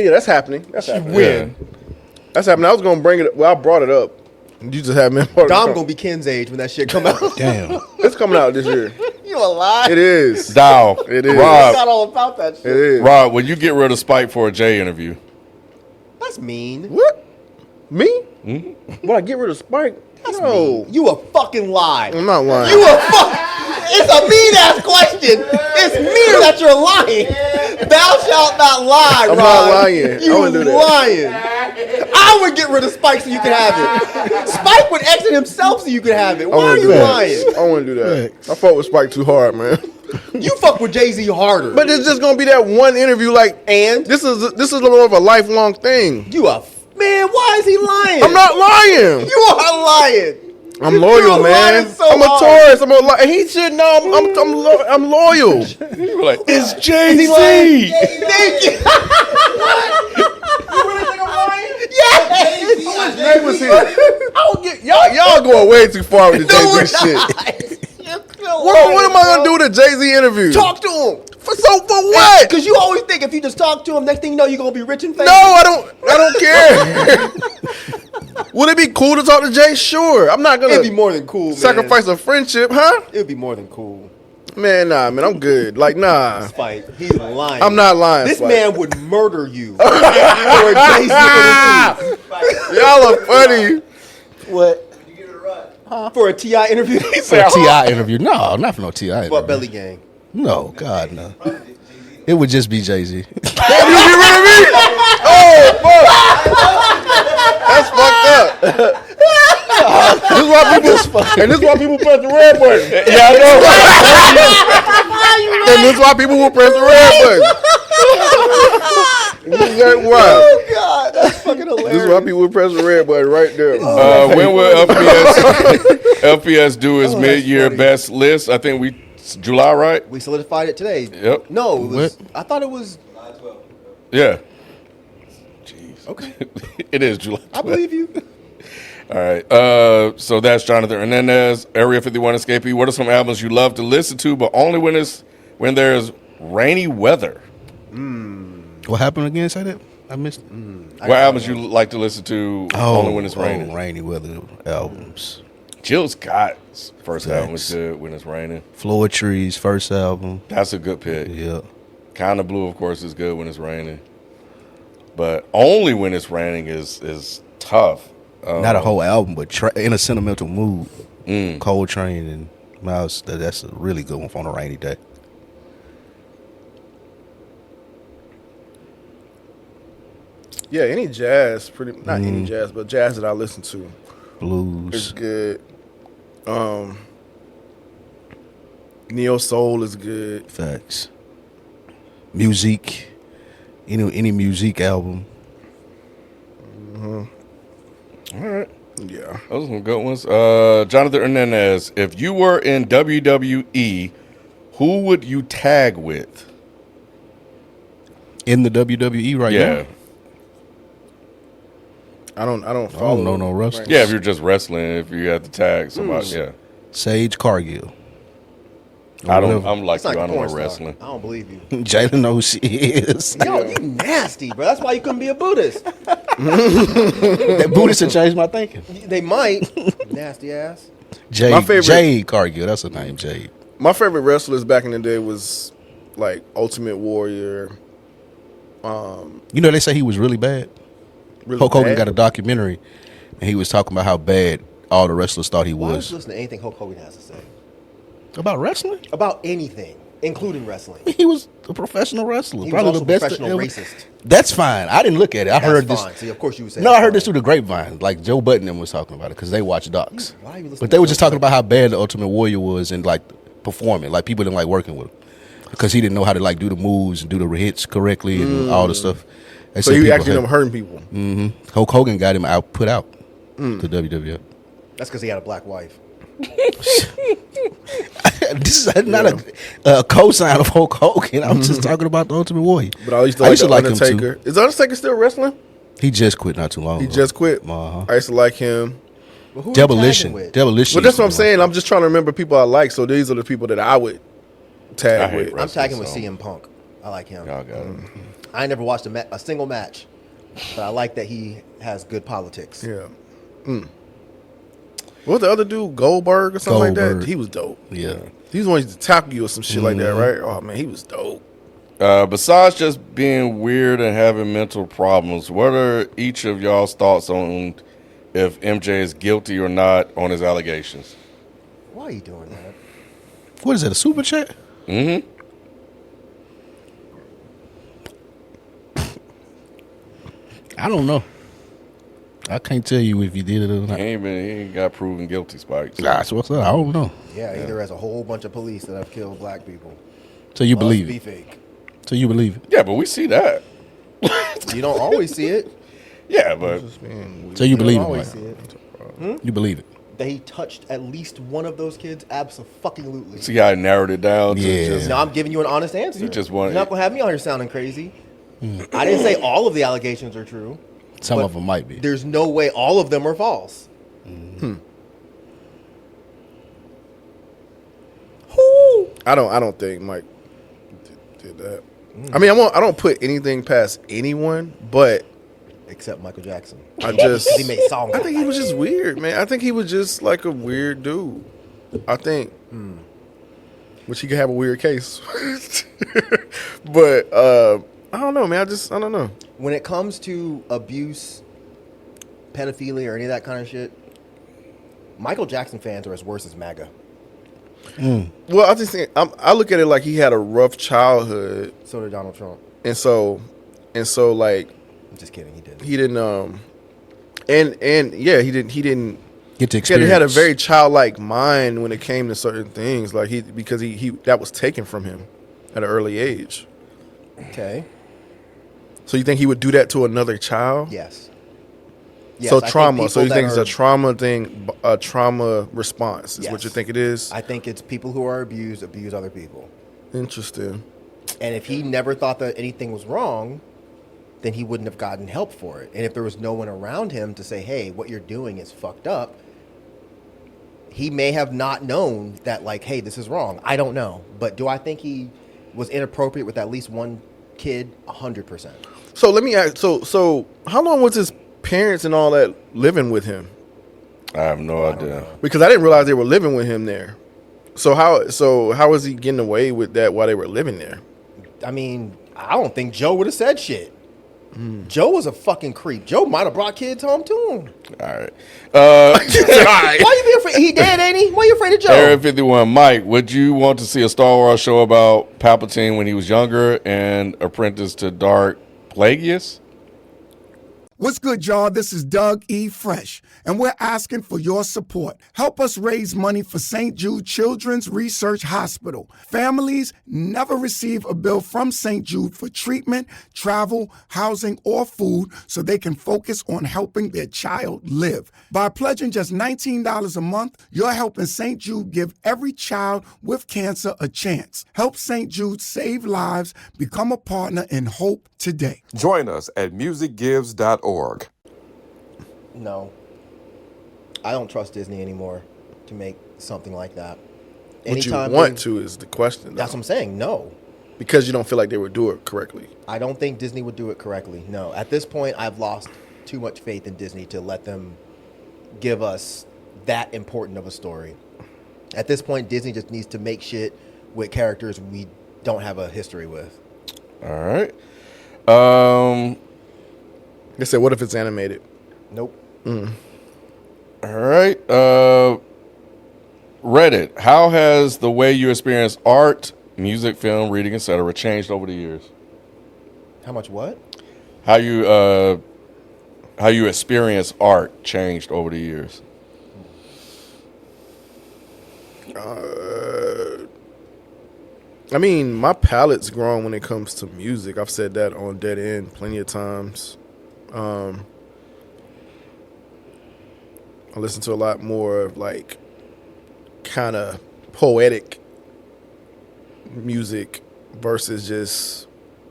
Yeah. That's happening. That's happening. Win. That's happening. I was going to bring it. Well, I brought it up. You just haven't been part of Dom it. gonna be Ken's age when that shit come out. Damn. It's coming out this year. You a lie? It is. Dow. It is. I Rob. forgot all about that shit. It is. Rob, will you get rid of Spike for a Jay interview? That's mean. What? Me? Mm-hmm. When I get rid of Spike? No. You a fucking lie. I'm not lying. You a fuck. It's a mean ass question. It's mean that you're lying. Thou shalt not lie, I'm Rob. not lying. You I wouldn't do that. lying. I would get rid of Spike so you could have it. Spike would exit himself so you could have it. Why are wouldn't you do that. lying? I wouldn't do that. I fought with Spike too hard, man. You fuck with Jay-Z harder. But it's just gonna be that one interview. Like, And? this is more of a lifelong thing. You a man. Why is he lying? I'm not lying. You are lying. I'm loyal, You're man. lying so I'm a hard. Taurus. And he should know I'm loyal. You were like, it's Is he Jay-Z. lying? Thank you. You really think I'm lying? Jay was here. I don't get y'all going way too far with the Jay-Z shit. What am I gonna do with a Jay-Z interview? Talk to him. For what? Because you always think if you just talk to him, next thing you know, you're gonna be rich and famous. No, I don't care. Would it be cool to talk to Jay? Sure. I'm not gonna It'd be more than cool, man. sacrifice a friendship, huh? It'd be more than cool. Man, nah, man, I'm good. Like, nah. Spike, he's lying. I'm not lying. This Spike. man would murder you for a Jay-Z interview. Y'all are funny. What? For a T.I. interview? He For said, a T.I. interview. No, not for no T.I. interview. What, Belly Gang? No, God, no. It would just be Jay-Z. Damn, you get rid of me? Oh, fuck. That's fucked up. This is why people press the red button. Yeah, I know. And this is why people will press the red button. This is why. Oh, God, that's fucking hilarious. This is why people will press the red button right there. When will LPS do his mid-year best list? I think July, right? We solidified it today. Yep. No, it was. I thought it was. Yeah. Okay. It is July 12th. I believe you. All right. So that's Jonathan Hernandez, Area 51 Escapee. What are some albums you love to listen to, but only when there's rainy weather? What happened again? Say that? I missed it. What albums you like to listen to only when it's raining? Rainy weather albums. Jill Scott's first album is good when it's raining. Floor Trees, first album. That's a good pick. Yeah. Kinda Blue, of course, is good when it's raining. But only when it's raining is tough. Not a whole album, but in a sentimental mood. Coltrane and Miles, that's a really good one for on a rainy day. Yeah, any jazz, not any jazz, but jazz that I listen to is Blues. good. Neo Soul is good. Facts. Music. Any music album. All right. Yeah. Those are some good ones. Jonathan Hernandez, if you were in WWE, who would you tag with? In the WWE right Yeah. now? I don't I follow. don't know no wrestling. Yeah, if you're just wrestling, if you had to tag somebody, yeah. Sage Cargill. I'm like It's like you, I don't porn know star. wrestling. I don't believe you. Jalen knows who she is. Yo, you nasty, bro. That's why you couldn't be a Buddhist. That Buddhist had changed my thinking. They might. Nasty ass. My favorite- Jade Cargill. That's her name, Jade. My favorite wrestlers back in the day was like Ultimate Warrior. You know, they say he was really bad. Really Hulk Hogan bad. got a documentary, and he was talking about how bad all the wrestlers thought he Why don't was. you listen to anything Hulk Hogan has to say? About wrestling? About anything, including wrestling. He was a professional wrestler. He was Probably also the best. professional ever. racist. That's fine. I didn't look at it. I heard That's this. fine. See, of course you would say No, that's I heard this fine. through the grapevine. Like Joe Budden and was talking about it because they watch docs. Why are you listening But they to were just Joe talking about how bad the Ultimate Warrior was and like performing. Like people didn't like working with him because he didn't know how to like do the moves and do the hits correctly and all the stuff. They So said you people actually had- them hurting people. Hulk Hogan got him put out to WWF. That's because he had a black wife. This is not a cosign of Hulk Hogan. I'm just talking about the Ultimate Warrior. But I used to like the him too. Undertaker. Is the Undertaker still wrestling? He just quit not too long He ago. just quit. Uh-huh. I used to like him. But who are you tagging Demolition. with? Demolition. But that's what I'm saying. I'm just trying to remember people I like. So these are the people that I would I tag hate with. I'm wrestling, tagging with so- CM Punk. I like him. Y'all got it. I ain't never watched a single match, but I like that he has good politics. Yeah. What was the other dude? Goldberg or something like that? Goldberg. He was dope. Yeah. He was one to tackle you or some shit like that, right? Oh man, he was dope. Besides just being weird and having mental problems, what are each of y'all's thoughts on if MJ is guilty or not on his allegations? Why are you doing that? What is that, a super chat? Mm-hmm. I don't know. I can't tell you if you did it or He not. ain't got proven guilty, Spike. So. Nah, so what's that? I don't know. Yeah, either as a whole bunch of police that have killed black people. So you Must believe be it? fake. So you believe it? Yeah, but we see that. You don't always see it. Yeah, but So you You believe don't it? always Mike? see it. You believe it? That he touched at least one of those kids, abso-fucking-lutely. see how I narrowed it down to Yeah. just Now I'm giving you an honest answer. You just want- You're not gonna have me on here sounding crazy. I didn't say all of the allegations are true. Some but of them might be. There's no way all of them are false. I don't think Mike did that. I mean, I don't put anything past anyone, but Except Michael Jackson. I just He made songs. I think he was just weird, man. I think he was just like a weird dude. I think, which he could have a weird case, but I don't know, man. I don't know. When it comes to abuse, pedophilia, or any of that kind of shit, Michael Jackson fans are as worse as MAGA. Well, I just think I look at it like he had a rough childhood, So did Donald Trump. and so like I'm just kidding. He didn't. he didn't and yeah, he didn't Get to he experience. had a very childlike mind when it came to certain things, like because he that was taken from him at an early age. Okay. So you think he would do that to another child? Yes. So I think trauma. So people you that think it's are- a trauma thing, a trauma response is what Yes. you think it is? I think it's people who are abused abuse other people. Interesting. And if he never thought that anything was wrong, then he wouldn't have gotten help for it. And if there was no one around him to say, hey, what you're doing is fucked up, he may have not known that, like, hey, this is wrong. I don't know. But do I think he was inappropriate with at least one kid? 100%. So let me ask. So how long was his parents and all that living with him? I have no idea. Because I didn't realize they were living with him there. So how was he getting away with that while they were living there? I mean, I don't think Joe would have said shit. Joe was a fucking creep. Joe might have brought kids home to him. All right. Why you be afraid? He dead, ain't he? Why you afraid of Joe? Area 51, Mike, would you want to see a Star Wars show about Palpatine when he was younger and apprenticed to Darth Plagueis? What's good, y'all? This is Doug E. Fresh, and we're asking for your support. Help us raise money for St. Jude Children's Research Hospital. Families never receive a bill from St. Jude for treatment, travel, housing, or food so they can focus on helping their child live. By pledging just $19 a month, you're helping St. Jude give every child with cancer a chance. Help St. Jude save lives. Become a partner in hope today. Join us at musicgives.org. No. I don't trust Disney anymore to make something like that. What you Anytime want they- to is the question. That's what I'm saying. No. Because you don't feel like they would do it correctly. I don't think Disney would do it correctly. No. At this point, I've lost too much faith in Disney to let them give us that important of a story. At this point, Disney just needs to make shit with characters we don't have a history with. All right. They said, what if it's animated? Nope. All right. Reddit, how has the way you experience art, music, film, reading, etc. changed over the years? How much what? How you experience art changed over the years? I mean, my palette's grown when it comes to music. I've said that on Dead End plenty of times. I listen to a lot more of like kind of poetic music versus just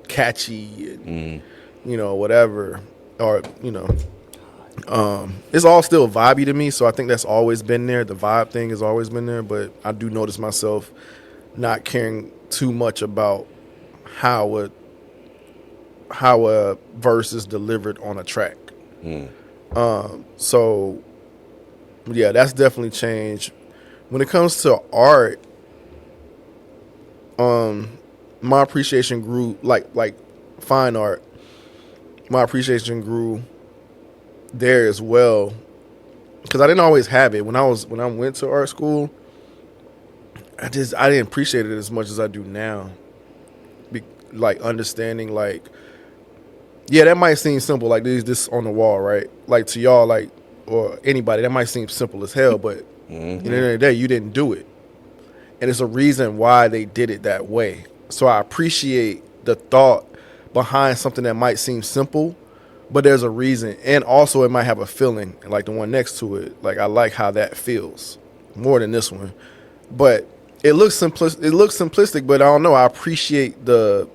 catchy and you know, whatever, or you know, it's all still vibey to me. So I think that's always been there. The vibe thing has always been there, but I do notice myself not caring too much about how a verse is delivered on a track. So yeah, that's definitely changed. When it comes to art, my appreciation grew like fine art. My appreciation grew there as well, because I didn't always have it when I went to art school. I didn't appreciate it as much as I do now. Like understanding, like, yeah, that might seem simple, like this on the wall, right? Like to y'all, like, or anybody, that might seem simple as hell, but at the end of the day, you didn't do it, and it's a reason why they did it that way. So I appreciate the thought behind something that might seem simple, but there's a reason, and also it might have a feeling, like the one next to it. Like I like how that feels more than this one, but it looks simplistic. But I don't know. I appreciate the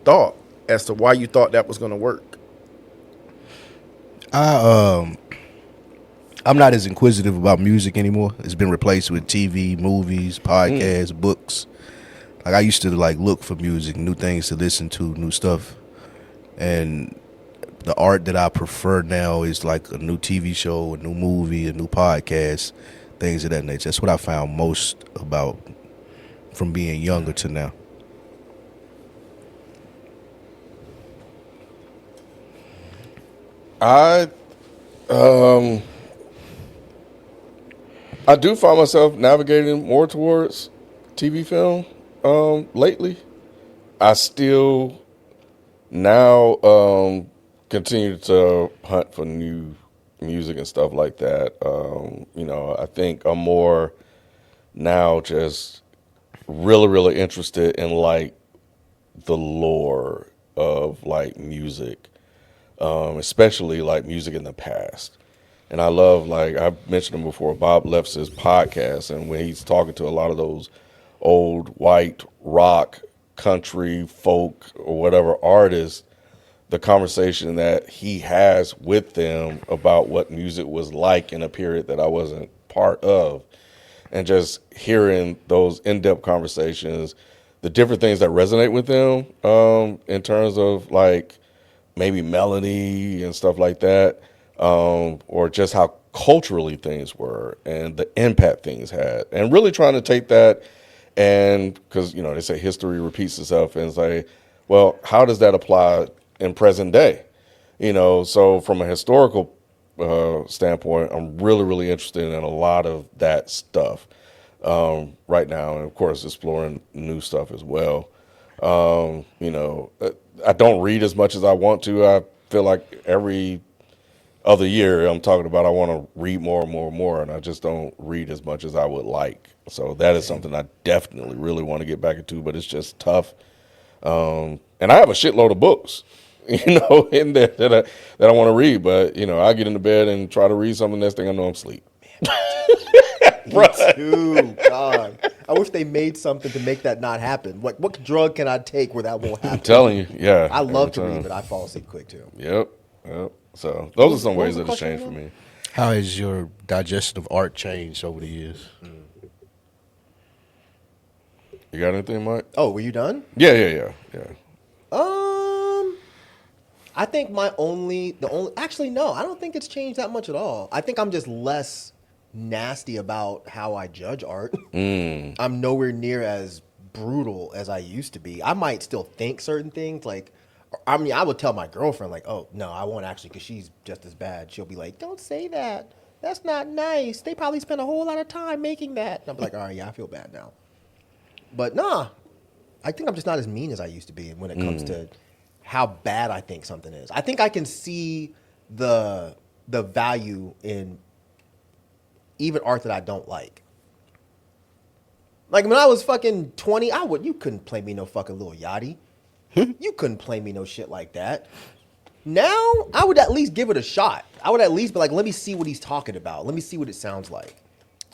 thought as to why you thought that was going to work. I'm not as inquisitive about music anymore. It's been replaced with TV, movies, podcasts, books. Like I used to like look for music, new things to listen to, new stuff. And the art that I prefer now is like a new TV show, a new movie, a new podcast, things of that nature. That's what I found most about from being younger to now. I do find myself navigating more towards TV film lately. I still now continue to hunt for new music and stuff like that. I think I'm more now just really interested in like the lore of like music, especially like music in the past. And I love, like I've mentioned him before, Bob Lefse's podcast, and when he's talking to a lot of those old white rock, country, folk, or whatever artists, the conversation that he has with them about what music was like in a period that I wasn't part of, and just hearing those in-depth conversations, the different things that resonate with them in terms of like maybe melody and stuff like that, or just how culturally things were and the impact things had, and really trying to take that, and because they say history repeats itself, and say, well, how does that apply in present day? So from a historical standpoint, I'm really interested in a lot of that stuff right now, and of course exploring new stuff as well. I don't read as much as I want to. I feel like every other year I'm talking about I want to read more and more and more, and I just don't read as much as I would like. So that is something I definitely really want to get back into, but it's just tough. And I have a shitload of books, in there that I want to read, but I get into bed and try to read something. Next thing I know, I'm asleep. Me too. God, I wish they made something to make that not happen. What drug can I take where that won't happen? I'm telling you, yeah. I love to read, but I fall asleep quick too. Yep. So those are some ways that it's changed for me. How has your digestion of art changed over the years? You got anything, Mike? Oh, were you done? Yeah. I think actually no, I don't think it's changed that much at all. I think I'm just less nasty about how I judge art. I'm nowhere near as brutal as I used to be. I might still think certain things, like, I would tell my girlfriend, like, oh, no, I won't actually, because she's just as bad. She'll be like, don't say that. That's not nice. They probably spent a whole lot of time making that. And I'm like, all right, yeah, I feel bad now. But nah, I think I'm just not as mean as I used to be when it comes to how bad I think something is. I think I can see the value in even art that I don't like. Like when I was fucking 20, you couldn't play me no fucking Lil Yachty. You couldn't play me no shit like that. Now, I would at least give it a shot. I would at least be like, let me see what he's talking about. Let me see what it sounds like.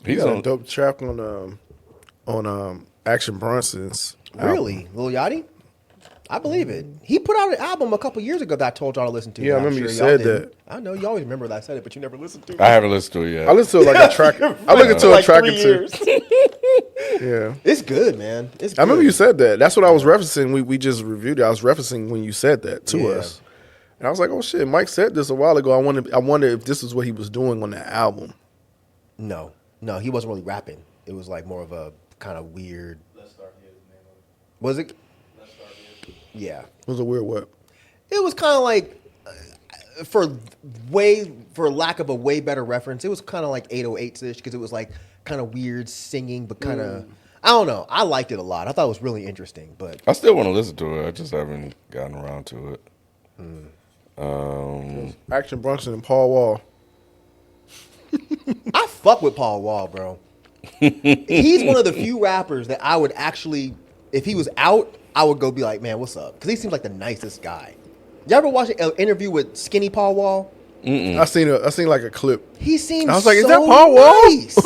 He's got a dope track on Action Bronson's Really? album. Lil Yachty? I believe it. He put out an album a couple years ago that I told y'all to listen to. Yeah, I remember you said that. I know you always remember that I said it, but you never listened to it. I haven't listened to it yet. I listened to it like a track. I listened to a like track 3 or two. years. Yeah, It's good, man. It's good. I remember you said that. That's what I was referencing. We just reviewed it. I was referencing when you said that to us, and I was like, "Oh shit!" Mike said this a while ago. I wonder if this is what he was doing on that album. No, he wasn't really rapping. It was like more of a kind of weird. Let's Start Here is the name of it. Was it? Let's Start Here. Yeah. It was a weird what? It was kind of like, for lack of a way better reference, it was kind of like 808s-ish because it was like kind of weird singing, but kind of, I don't know. I liked it a lot. I thought it was really interesting, but I still want to listen to it. I just haven't gotten around to it. Action Bronson and Paul Wall. I fuck with Paul Wall, bro. He's one of the few rappers that I would actually, if he was out, I would go be like, man, what's up? Because he seems like the nicest guy. You ever watch an interview with Skinny Paul Wall? I seen like a clip. He seems I was like, so is that Paul Wall? nice.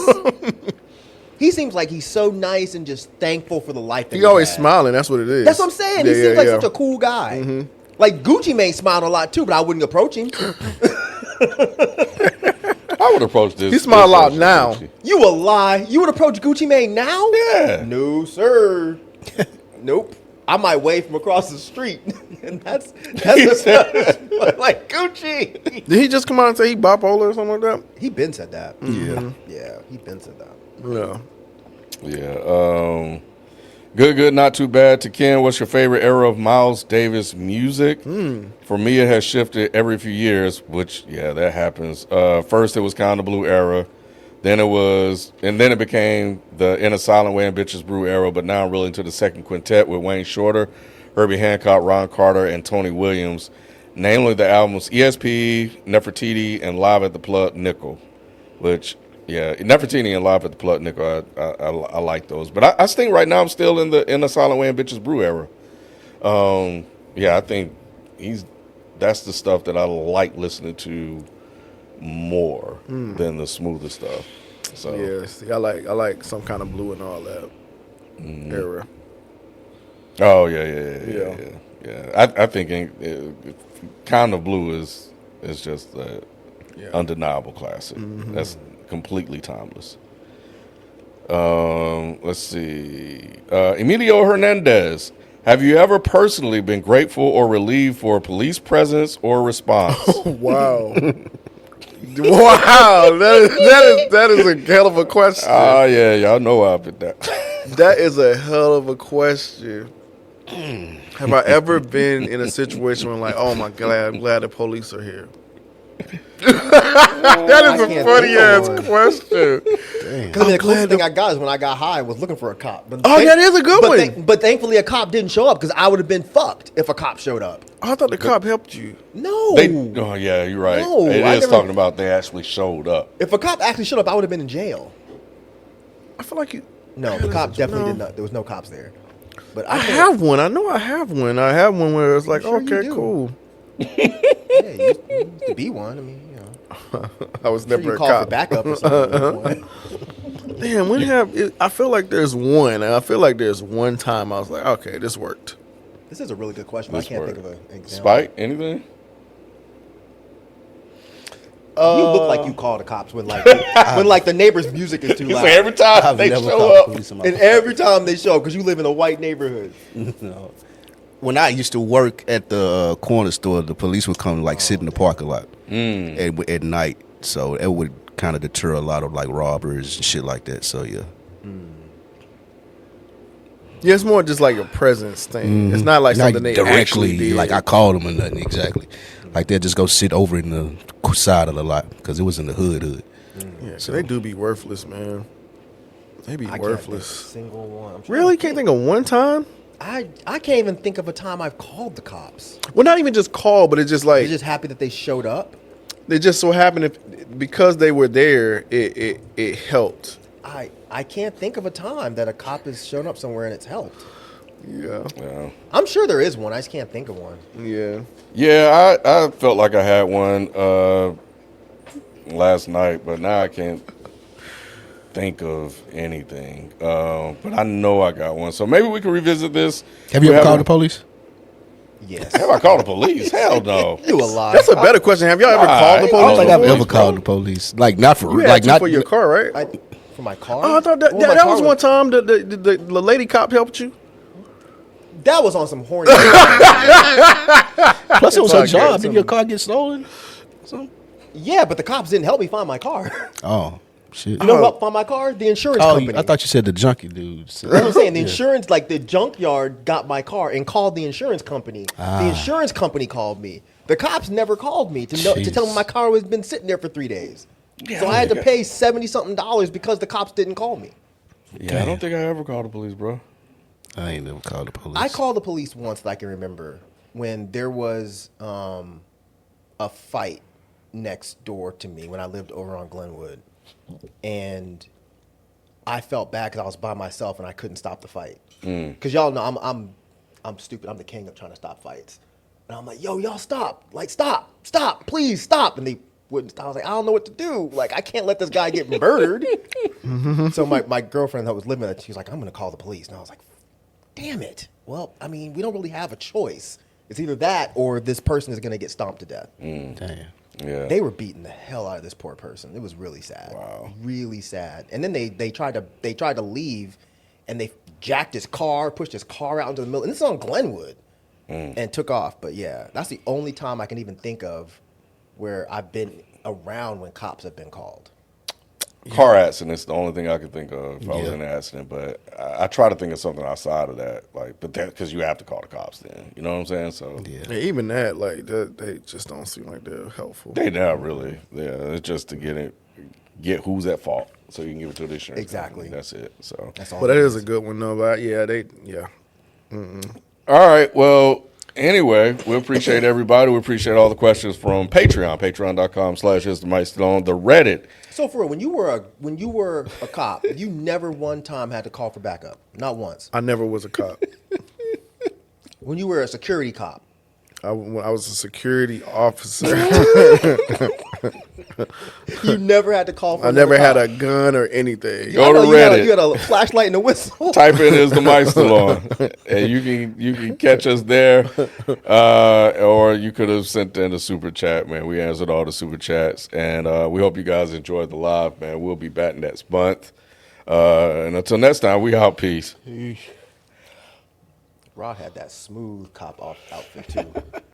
He seems like he's so nice and just thankful for the life that He's always had. smiling. That's what it is. That's what I'm saying. He seems like such a cool guy. Like Gucci Mane smiled a lot too, but I wouldn't approach him. I would approach this. He smile out this now. Gucci. You a lie? You would approach Gucci Mane now? Yeah. No, sir. Nope. I might wave from across the street, and that's like Gucci. Did he just come out and say he bipolar or something like that? He been said that. Yeah. Yeah, he been said that. Yeah. Yeah. Good, not too bad. To Ken, what's your favorite era of Miles Davis music? For me, it has shifted every few years, which, yeah, that happens. First, it was kind of Blue era. Then it became the In a Silent Way and Bitches Brew era, but now I'm really into the second quintet with Wayne Shorter, Herbie Hancock, Ron Carter, and Tony Williams. Namely the albums ESP, Nefertiti, and Live at the Plug Nickel, which, yeah, Nefertiti and Live at the Plug Nickel, I like those. But I think right now I'm still in the Silent Way and Bitches Brew era. Yeah, I think that's the stuff that I like listening to more than the smoother stuff. So Yeah, see, I like Some Kind of Blue and all that era. Oh yeah. I think Kind of Blue is just an undeniable classic. That's completely timeless. Let's see. Emilio Hernandez. Have you ever personally been grateful or relieved for a police presence or response? Wow. Wow, that is a hell of a question. Oh yeah, y'all know I'll be that. That is a hell of a question. Have I ever been in a situation where like, oh my God, I'm glad the police are here? That is a funny ass question. Because I mean, the closest thing I got is when I got high, I was looking for a cop. But that is a good one. But thankfully, a cop didn't show up because I would have been fucked if a cop showed up. I thought the cop helped you. No. Oh yeah, you're right. No, It I is never- talking about they actually showed up. If a cop actually showed up, I would have been in jail. I feel like you. No, the cop definitely did not. There was no cops there. But I have one. I know I have one. I have one where it's like, sure you okay, do. cool. Yeah, you used to be one. I mean, you know. I was Sure never you a call cop. for backup or something. Damn, I feel like there's one. And I feel like there's one time I was like, okay, this worked. This is a really good question. But I This can't word. think of an example. Spike, anything? You look like you call the cops when like the neighbor's music is too He loud. said every time I've they never show called the up. police on my And every time they show up, because you live in a white neighborhood. No. When I used to work at the corner store, the police would come like sit in the parking lot at night. So it would kind of deter a lot of like robbers and shit like that. So yeah. Yeah, it's more just like a presence thing. It's not like something they actually did. like I called them or nothing exactly. Like they'll just go sit over in the side of the lot because it was in the hood. Yeah, so they do be worthless, man. They be I worthless. can't think of a single one. I'm trying Really? to Can't think of one time? I can't even think of a time I've called the cops. Well, not even just call, but it's just like You're just happy that they showed up. they just so happened because they were there, it helped. I can't think of a time that a cop has shown up somewhere and it's helped. Yeah, Yeah. I'm sure there is one. I just can't think of one. yeah. Yeah, I felt like I had one last night, but now I can't think of anything. But I know I got one, so maybe we can revisit this. Have you ever called the police? Yes. Have I called the police? Hell no. You a lie. That's a better question. Have y'all ever called the I I don't police? think I've police, ever called the police. Like not for You had like to not for your car, right? For my car? Oh, I thought Well, my that car was one time the lady cop helped you. That was on some horny. Plus it was If I her job. get Did your car get stolen? So, Yeah, but the cops didn't help me find my car. oh shit. You know who helped find my car? The insurance Oh, company. I thought you said the junkie dude. That's what I'm saying. The insurance, like the junkyard, got my car and called the insurance company. The insurance company called me. The cops never called me to tell them my car was been sitting there for 3 days. So I had to pay $70-something because the cops didn't call me. Yeah, I don't think I ever called the police, bro. I ain't never called the police. I called the police once that I can remember when there was a fight next door to me when I lived over on Glenwood. And I felt bad because I was by myself and I couldn't stop the fight. Because y'all know I'm stupid. I'm the king of trying to stop fights. And I'm like, yo, y'all stop. Like, stop, please stop. And they wouldn't stop. I was like, I don't know what to do. Like, I can't let this guy get murdered. So my girlfriend that was living with it, she was like, I'm going to call the police. And I was like, damn it. Well, I mean, we don't really have a choice. It's either that or this person is going to get stomped to death. Damn. Yeah. They were beating the hell out of this poor person. It was really sad. Wow. Really sad. And then they tried to leave, and they jacked his car, pushed his car out into the middle. And this is on Glenwood, and took off. But yeah, that's the only time I can even think of where I've been around when cops have been called. Car accident's the only thing I can think of if I was in an accident, but I try to think of something outside of that, like, but that because you have to call the cops then, you know what I'm saying? So Yeah, even that, like, they just don't seem like they're helpful. they not really, it's just to get who's at fault, so you can give it to the insurance Exactly. company. That's it. So That's all. But that is a good one though. But yeah. all right, well. Anyway, we appreciate everybody. We appreciate all the questions from Patreon, patreon.com/is the mic still on, the Reddit. So for real, when you were a cop, you never one time had to call for backup. Not once. I never was a cop. When you were a security cop. When I was a security officer. You never had to call for I never had a gun or anything. Go I know to you Reddit. You had a flashlight and a whistle. Type in "is the mic still on," and you can catch us there, or you could have sent in a super chat, man. We answered all the super chats, and we hope you guys enjoyed the live, man. We'll be back next month, and until next time, we out. Peace. Rod had that smooth cop off outfit too.